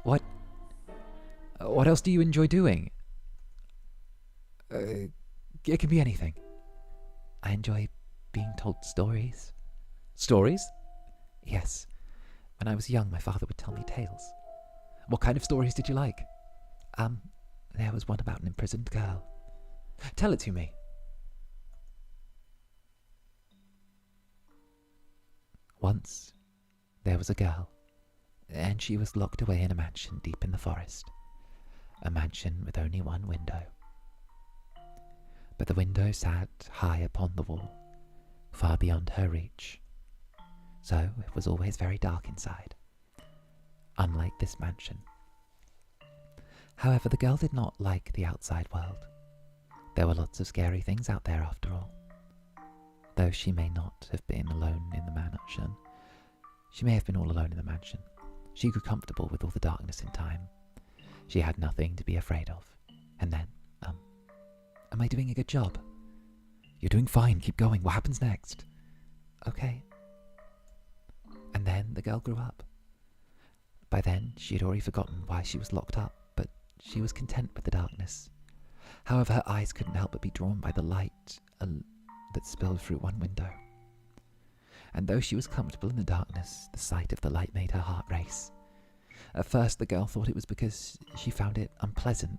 What else do you enjoy doing? It can be anything. I enjoy being told stories. Stories? Yes. When I was young, my father would tell me tales. What kind of stories did you like? There was one about an imprisoned girl. Tell it to me. Once, there was a girl, and she was locked away in a mansion deep in the forest. A mansion with only one window. But the window sat high upon the wall, far beyond her reach. So it was always very dark inside, unlike this mansion. However, the girl did not like the outside world. There were lots of scary things out there after all. Though she may not have been alone in the mansion, she may have been all alone in the mansion. She grew comfortable with all the darkness in time. She had nothing to be afraid of. And then, am I doing a good job? You're doing fine, keep going. What happens next? Okay. And then the girl grew up. By then, she had already forgotten why she was locked up, but she was content with the darkness. However, her eyes couldn't help but be drawn by the light that spilled through one window. And though she was comfortable in the darkness, the sight of the light made her heart race. At first, the girl thought it was because she found it unpleasant,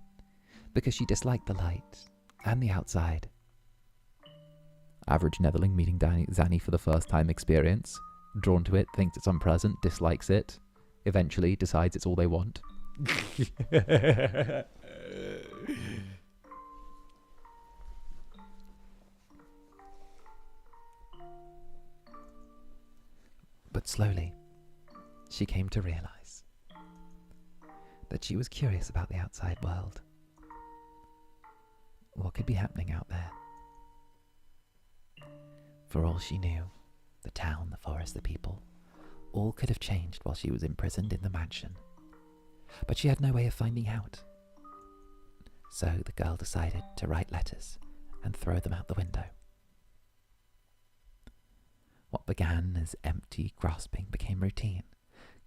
because she disliked the light and the outside. Average Netherling meeting Zanny for the first time experience. Drawn to it, thinks it's unpleasant, dislikes it. Eventually decides it's all they want. But slowly, she came to realize that she was curious about the outside world. What could be happening out there? For all she knew, the town, the forest, the people, all could have changed while she was imprisoned in the mansion. But she had no way of finding out. So the girl decided to write letters and throw them out the window. What began as empty grasping became routine,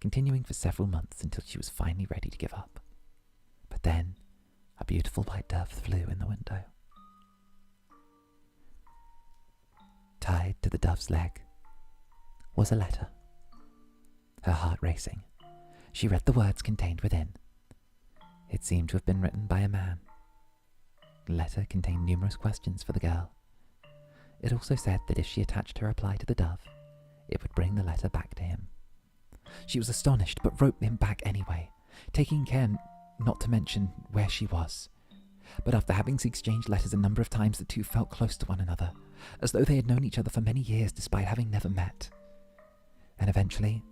continuing for several months until she was finally ready to give up. But then, a beautiful white dove flew in the window. Tied to the dove's leg was a letter. Her heart racing, she read the words contained within. It seemed to have been written by a man. The letter contained numerous questions for the girl. It also said that if she attached her reply to the dove, it would bring the letter back to him. She was astonished, but wrote him back anyway, taking care not to mention where she was. But after having exchanged letters a number of times, the two felt close to one another, as though they had known each other for many years despite having never met. And eventually,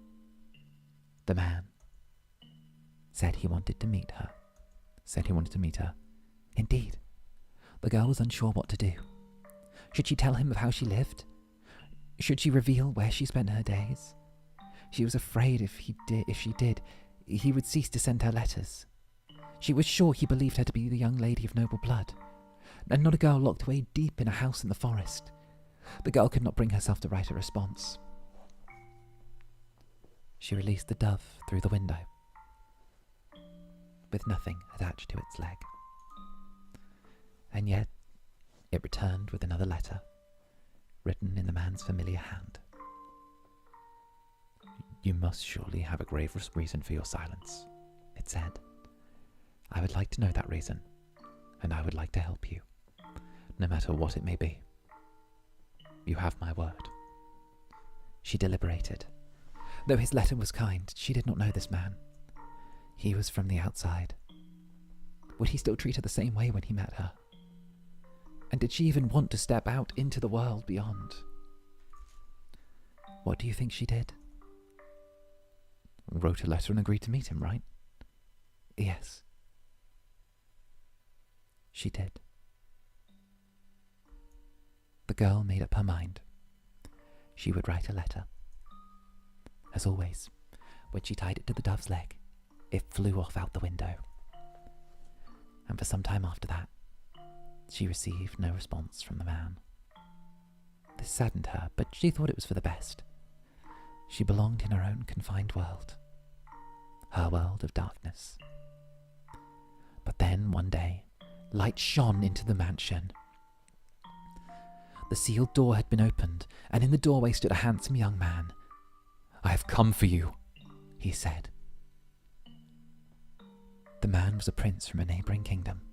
the man said he wanted to meet her. Indeed, the girl was unsure what to do. Should she tell him of how she lived? Should she reveal where she spent her days? She was afraid if she did, he would cease to send her letters. She was sure he believed her to be the young lady of noble blood, and not a girl locked away deep in a house in the forest. The girl could not bring herself to write a response. She released the dove through the window, with nothing attached to its leg. And yet, it returned with another letter, written in the man's familiar hand. You must surely have a grave reason for your silence, it said. I would like to know that reason, and I would like to help you, no matter what it may be. You have my word. She deliberated. Though his letter was kind, she did not know this man. He was from the outside. Would he still treat her the same way when he met her? And did she even want to step out into the world beyond? What do you think she did? Wrote a letter and agreed to meet him, right? Yes. She did. The girl made up her mind. She would write a letter. As always, when she tied it to the dove's leg, it flew off out the window. And for some time after that, she received no response from the man. This saddened her, but she thought it was for the best. She belonged in her own confined world, her world of darkness. But then, one day, light shone into the mansion. The sealed door had been opened, and in the doorway stood a handsome young man. "I have come for you," he said. The man was a prince from a neighbouring kingdom.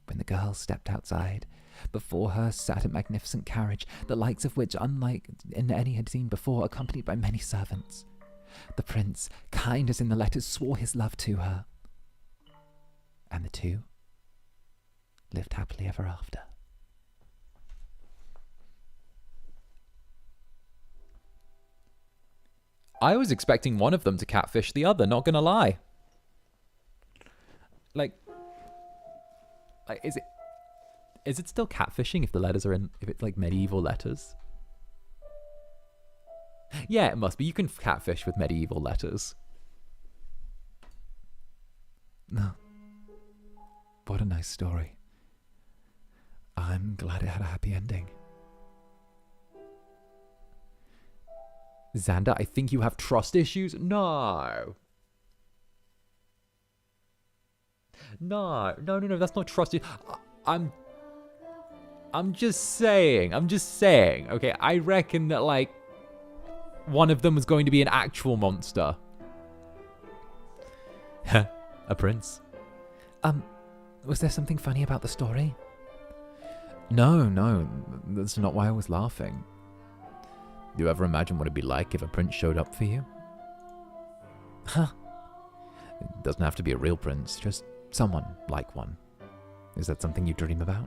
When the girl stepped outside, before her sat a magnificent carriage, the likes of which, unlike any had seen before, accompanied by many servants. The prince, kind as in the letters, swore his love to her. And the two lived happily ever after. I was expecting one of them to catfish the other, not gonna lie. Like is it still catfishing if the letters are if it's like medieval letters? Yeah, it must be. You can catfish with medieval letters. No. What a nice story. I'm glad it had a happy ending. Zander, I think you have trust issues. No, that's not trust. I'm just saying. Okay, I reckon that like one of them was going to be an actual monster. A prince. Was there something funny about the story? No, that's not why I was laughing. Do you ever imagine what it'd be like if a prince showed up for you? Huh. It doesn't have to be a real prince, just someone like one. Is that something you dream about?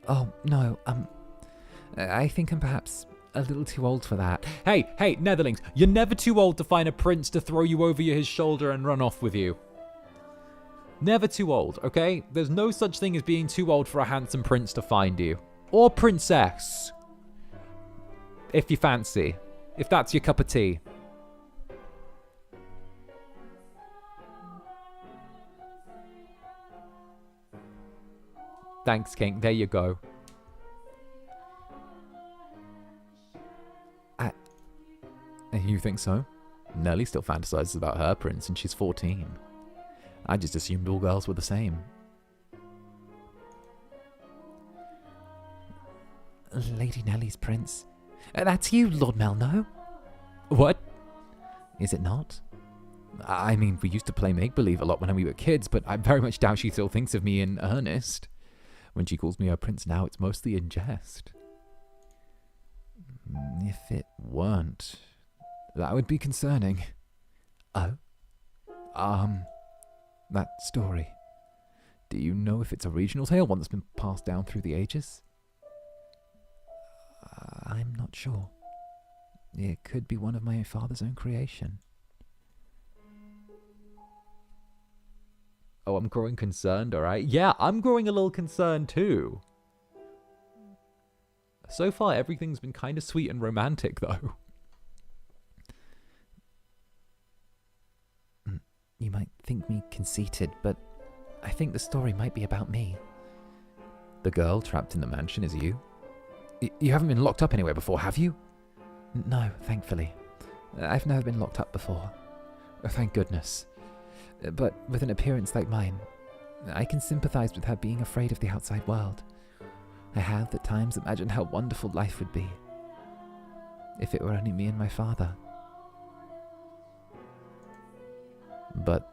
Oh, no, I think I'm perhaps a little too old for that. Hey, Netherlings, you're never too old to find a prince to throw you over his shoulder and run off with you. Never too old, okay? There's no such thing as being too old for a handsome prince to find you. Or princess. If you fancy. If that's your cup of tea. Thanks, King. There you go. You think so? Nelly still fantasizes about her prince and she's 14. I just assumed all girls were the same. Lady Nelly's prince. That's you, Lord Mell, no? What? Is it not? I mean, we used to play make-believe a lot when we were kids, but I very much doubt she still thinks of me in earnest. When she calls me her prince now, it's mostly in jest. If it weren't, that would be concerning. Oh? That story. Do you know if it's a regional tale, one that's been passed down through the ages? I'm not sure. It could be one of my father's own creation. Oh, I'm growing concerned, alright? Yeah, I'm growing a little concerned too. So far, everything's been kind of sweet and romantic, though. You might think me conceited, but I think the story might be about me. The girl trapped in the mansion is you? You haven't been locked up anywhere before, have you? No, thankfully. I've never been locked up before. Thank goodness. But with an appearance like mine, I can sympathize with her being afraid of the outside world. I have at times imagined how wonderful life would be if it were only me and my father. But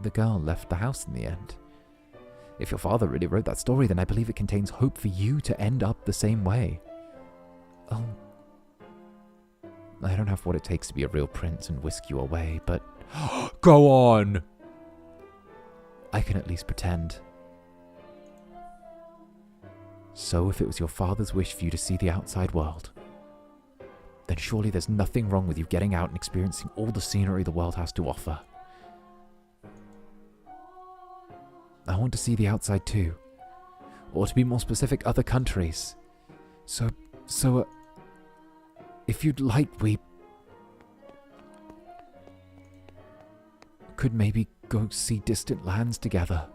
the girl left the house in the end. If your father really wrote that story, then I believe it contains hope for you to end up the same way. Oh. I don't have what it takes to be a real prince and whisk you away, but... Go on! I can at least pretend. So if it was your father's wish for you to see the outside world, then surely there's nothing wrong with you getting out and experiencing all the scenery the world has to offer. I want to see the outside too. Or to be more specific, other countries. So, if you'd like, we could maybe go see distant lands together.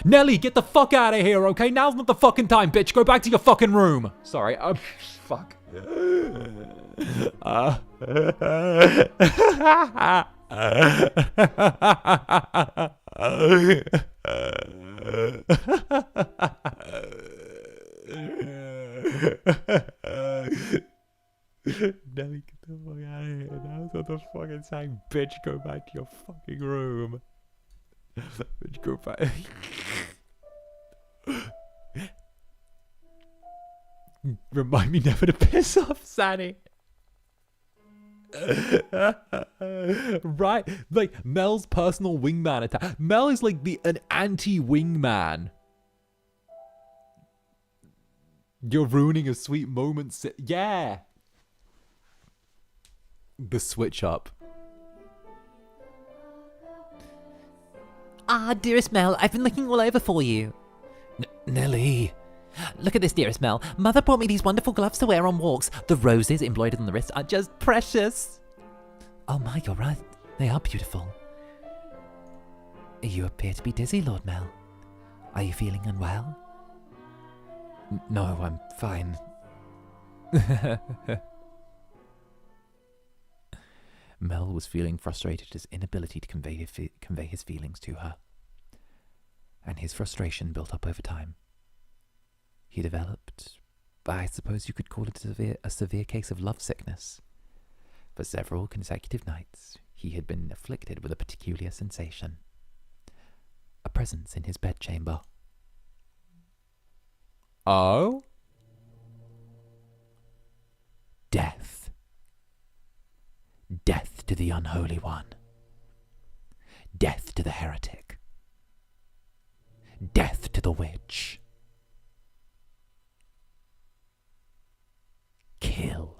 Nelly, get the fuck out of here, okay? Now's not the fucking time, bitch. Go back to your fucking room. Sorry, fuck. Nelly, get the fuck out of here. Now's not the fucking time, bitch. Go back to your fucking room. Bitch, go back. Remind me never to piss off Sanny. Right, like Mel's personal wingman attack. Mell is like an anti-wingman. You're ruining a sweet moment. Yeah. The switch up. Ah, dearest Mell, I've been looking all over for you. Nelly. Look at this, dearest Mell. Mother brought me these wonderful gloves to wear on walks. The roses embroidered on the wrist are just precious. Oh my, you're right. They are beautiful. You appear to be dizzy, Lord Mell. Are you feeling unwell? No, I'm fine. Mell was feeling frustrated at his inability to convey his feelings to her. And his frustration built up over time. He developed, I suppose you could call it a severe case of lovesickness. For several consecutive nights, he had been afflicted with a peculiar sensation. A presence in his bedchamber. Oh? Death. Death to the unholy one. Death to the heretic. Death to the witch. Kill.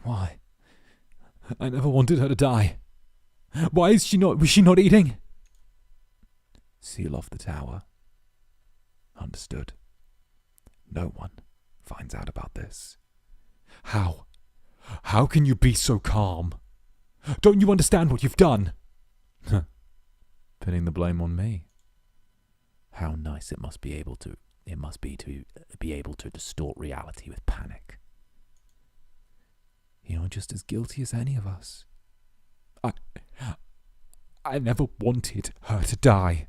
Why? I never wanted her to die. Why was she not eating? Seal off the tower. Understood. No one finds out about this. How? How can you be so calm? Don't you understand what you've done? Pinning the blame on me. How nice it must be to be able to distort reality with panic. You're just as guilty as any of us. I never wanted her to die.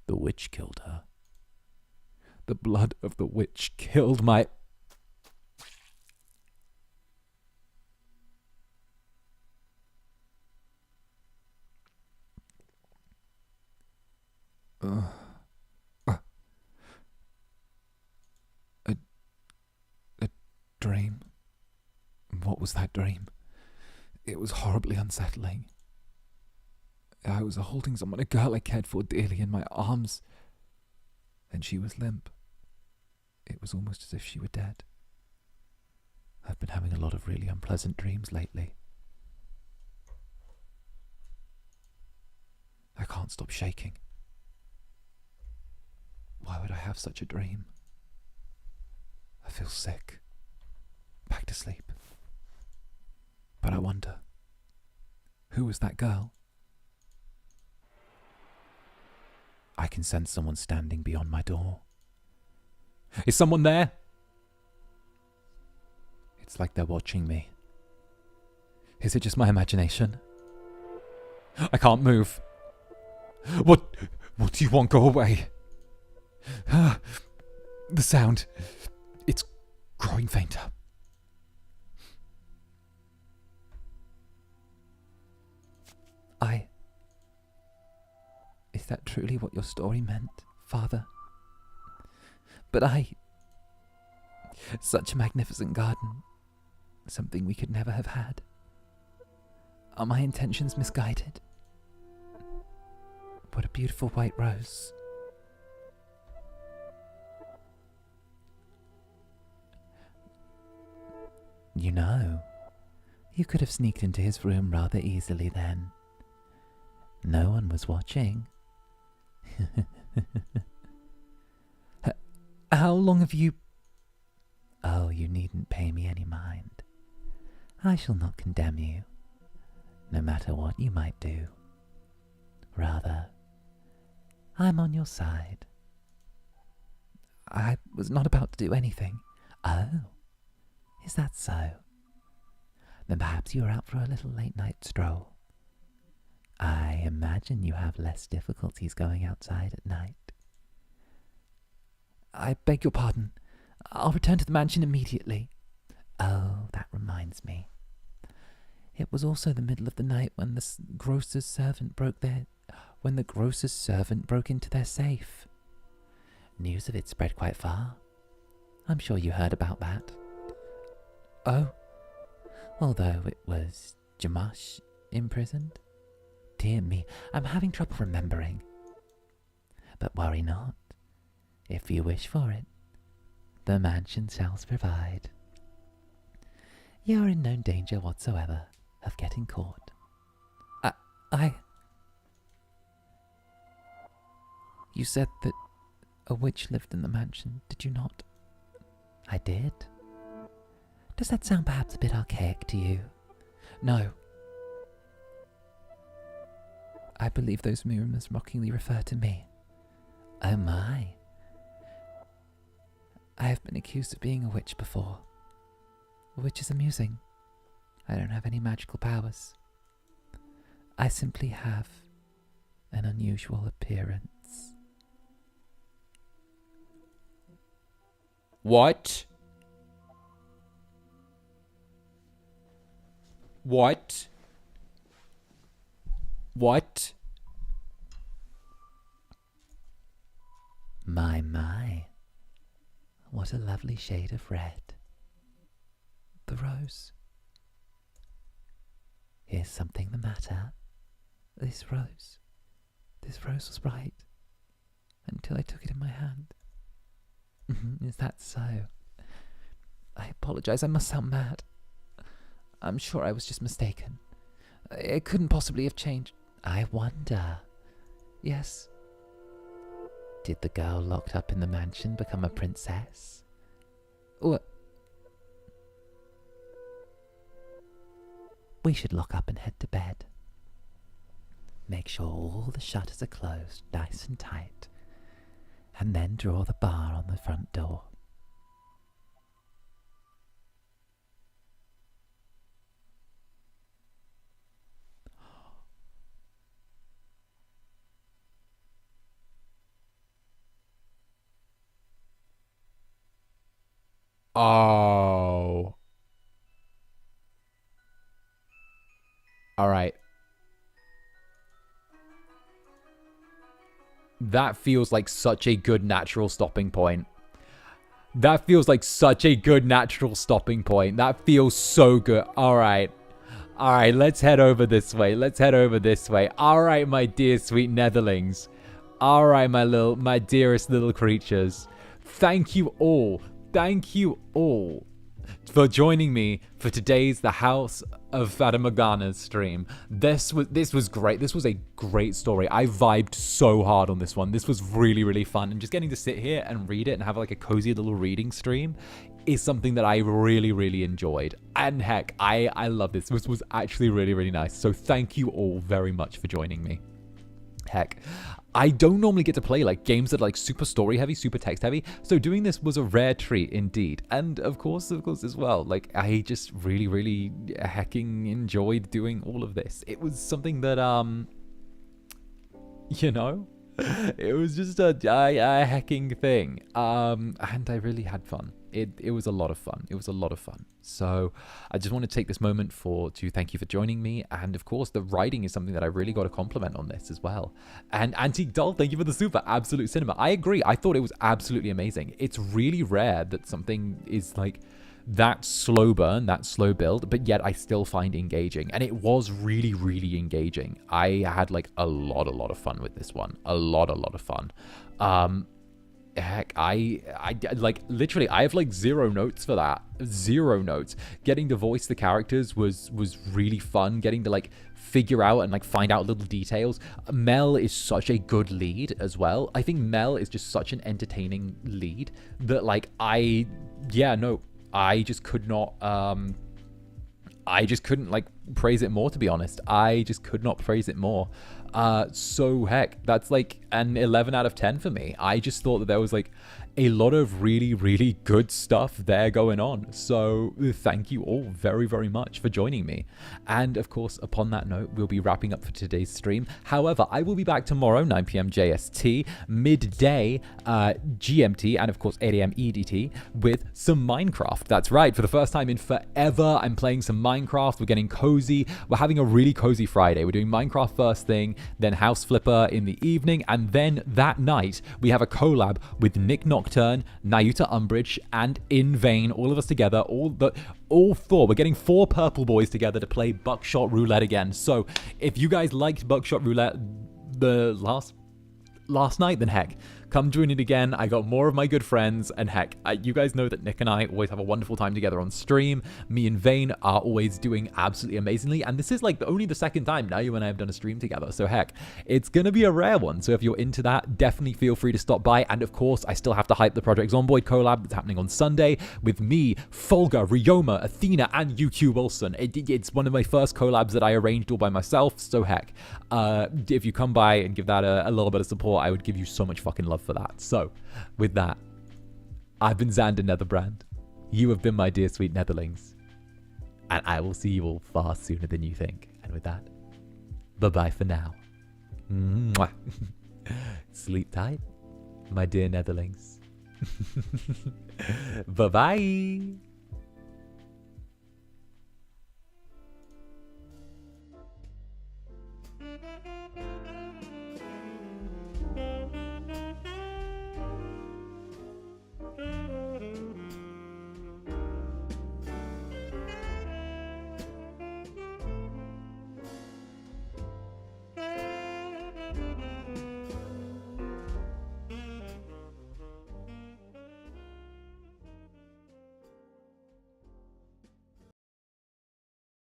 The witch killed her. The blood of the witch killed my... A dream. What was that dream? It was horribly unsettling. I was holding a girl I cared for dearly, in my arms, and she was limp. It was almost as if she were dead. I've been having a lot of really unpleasant dreams lately. I can't stop shaking. Why would I have such a dream? I feel sick. Back to sleep. But I wonder, who was that girl? I can sense someone standing beyond my door. Is someone there? It's like they're watching me. Is it just my imagination? I can't move. What do you want? Go away. The sound, it's growing fainter. Is that truly what your story meant, Father? But such a magnificent garden, something we could never have had. Are my intentions misguided? What a beautiful white rose. You know, you could have sneaked into his room rather easily then. No one was watching. How long have you... Oh, you needn't pay me any mind. I shall not condemn you, no matter what you might do. Rather, I'm on your side. I was not about to do anything. Oh, is that so? Then perhaps you are out for a little late-night stroll. I imagine you have less difficulties going outside at night. I beg your pardon. I'll return to the mansion immediately. Oh, that reminds me. It was also the middle of the night when the grocer's servant broke into their safe. News of it spread quite far. I'm sure you heard about that. Oh, although it was Jamash imprisoned. Dear me, I'm having trouble remembering. But worry not. If you wish for it, the mansion shall provide. You are in no danger whatsoever of getting caught. You said that a witch lived in the mansion, did you not? I did. Does that sound perhaps a bit archaic to you? No. I believe those rumors mockingly refer to me. Oh my. I have been accused of being a witch before. Which is amusing. I don't have any magical powers. I simply have an unusual appearance. What? What? What? My. What a lovely shade of red. The rose. Here's something the matter. This rose was right. Until I took it in my hand. Is that so? I apologize, I must sound mad. I'm sure I was just mistaken. It couldn't possibly have changed. I wonder. Yes. Did the girl locked up in the mansion become a princess? Or... We should lock up and head to bed. Make sure all the shutters are closed, nice and tight. And then draw the bar on the front door. Oh. All right. That feels like such a good natural stopping point. That feels like such a good natural stopping point. That feels so good. All right. All right, let's head over this way. Let's head over this way. All right, my dear sweet netherlings. All right, my dearest little creatures. Thank you all for joining me for today's The House of Fata Morgana's stream. This was great. This was a great story. I vibed so hard on this one. This was really, really fun. And just getting to sit here and read it and have like a cozy little reading stream is something that I really, really enjoyed. And heck, I love this. This was actually really, really nice. So thank you all very much for joining me. Heck, I don't normally get to play like games that are like super story heavy, super text heavy. So doing this was a rare treat indeed. And of course as well, like I just really, really hecking enjoyed doing all of this. It was something that, you know, it was just a hecking thing. And I really had fun. It was a lot of fun. It was a lot of fun. So I just want to take this moment to thank you for joining me. And of course, the writing is something that I really got a compliment on this as well. And Antique Doll, thank you for the super. Absolute Cinema. I agree. I thought it was absolutely amazing. It's really rare that something is like that slow burn, that slow build, but yet I still find engaging. And it was really, really engaging. I had like a lot of fun with this one. A lot of fun. Heck, I like literally I have like 0 notes for that. 0 notes. Getting to voice the characters was really fun. Getting to like figure out and like find out little details. Mell is such a good lead as well. I think Mell is just such an entertaining lead that like I just could not I just couldn't like praise it more, to be honest. I just could not praise it more. So heck, that's like an 11 out of 10 for me. I just thought that there was like a lot of really, really good stuff there going on. So thank you all very, very much for joining me. And of course, upon that note, we'll be wrapping up for today's stream. However, I will be back tomorrow, 9 p.m. JST, midday GMT, and of course 8 a.m. EDT with some Minecraft. That's right. For the first time in forever, I'm playing some Minecraft. We're getting cozy. We're having a really cozy Friday. We're doing Minecraft first thing, then House Flipper in the evening, and then that night we have a collab with Nick Nocturne, Nayuta Umbridge, and In Vain. All of us together, all 4. We're getting 4 purple boys together to play Buckshot Roulette again. So if you guys liked Buckshot Roulette the last night, then heck, come join it again. I got more of my good friends, and heck, you guys know that Nick and I always have a wonderful time together on stream. Me and Vane are always doing absolutely amazingly, and this is like only the second time now you and I have done a stream together, so heck, it's gonna be a rare one. So if you're into that, definitely feel free to stop by. And of course, I still have to hype the Project Zomboid collab that's happening on Sunday with me, Folga, Ryoma, Athena, and UQ Wilson. It's one of my first collabs that I arranged all by myself, so heck, if you come by and give that a little bit of support, I would give you so much fucking love for that. So with that, I've been Zander Netherbrand. You have been my dear sweet netherlings, and I will see you all far sooner than you think. And with that, bye bye for now. Mwah. Sleep tight, my dear netherlings. Bye-bye.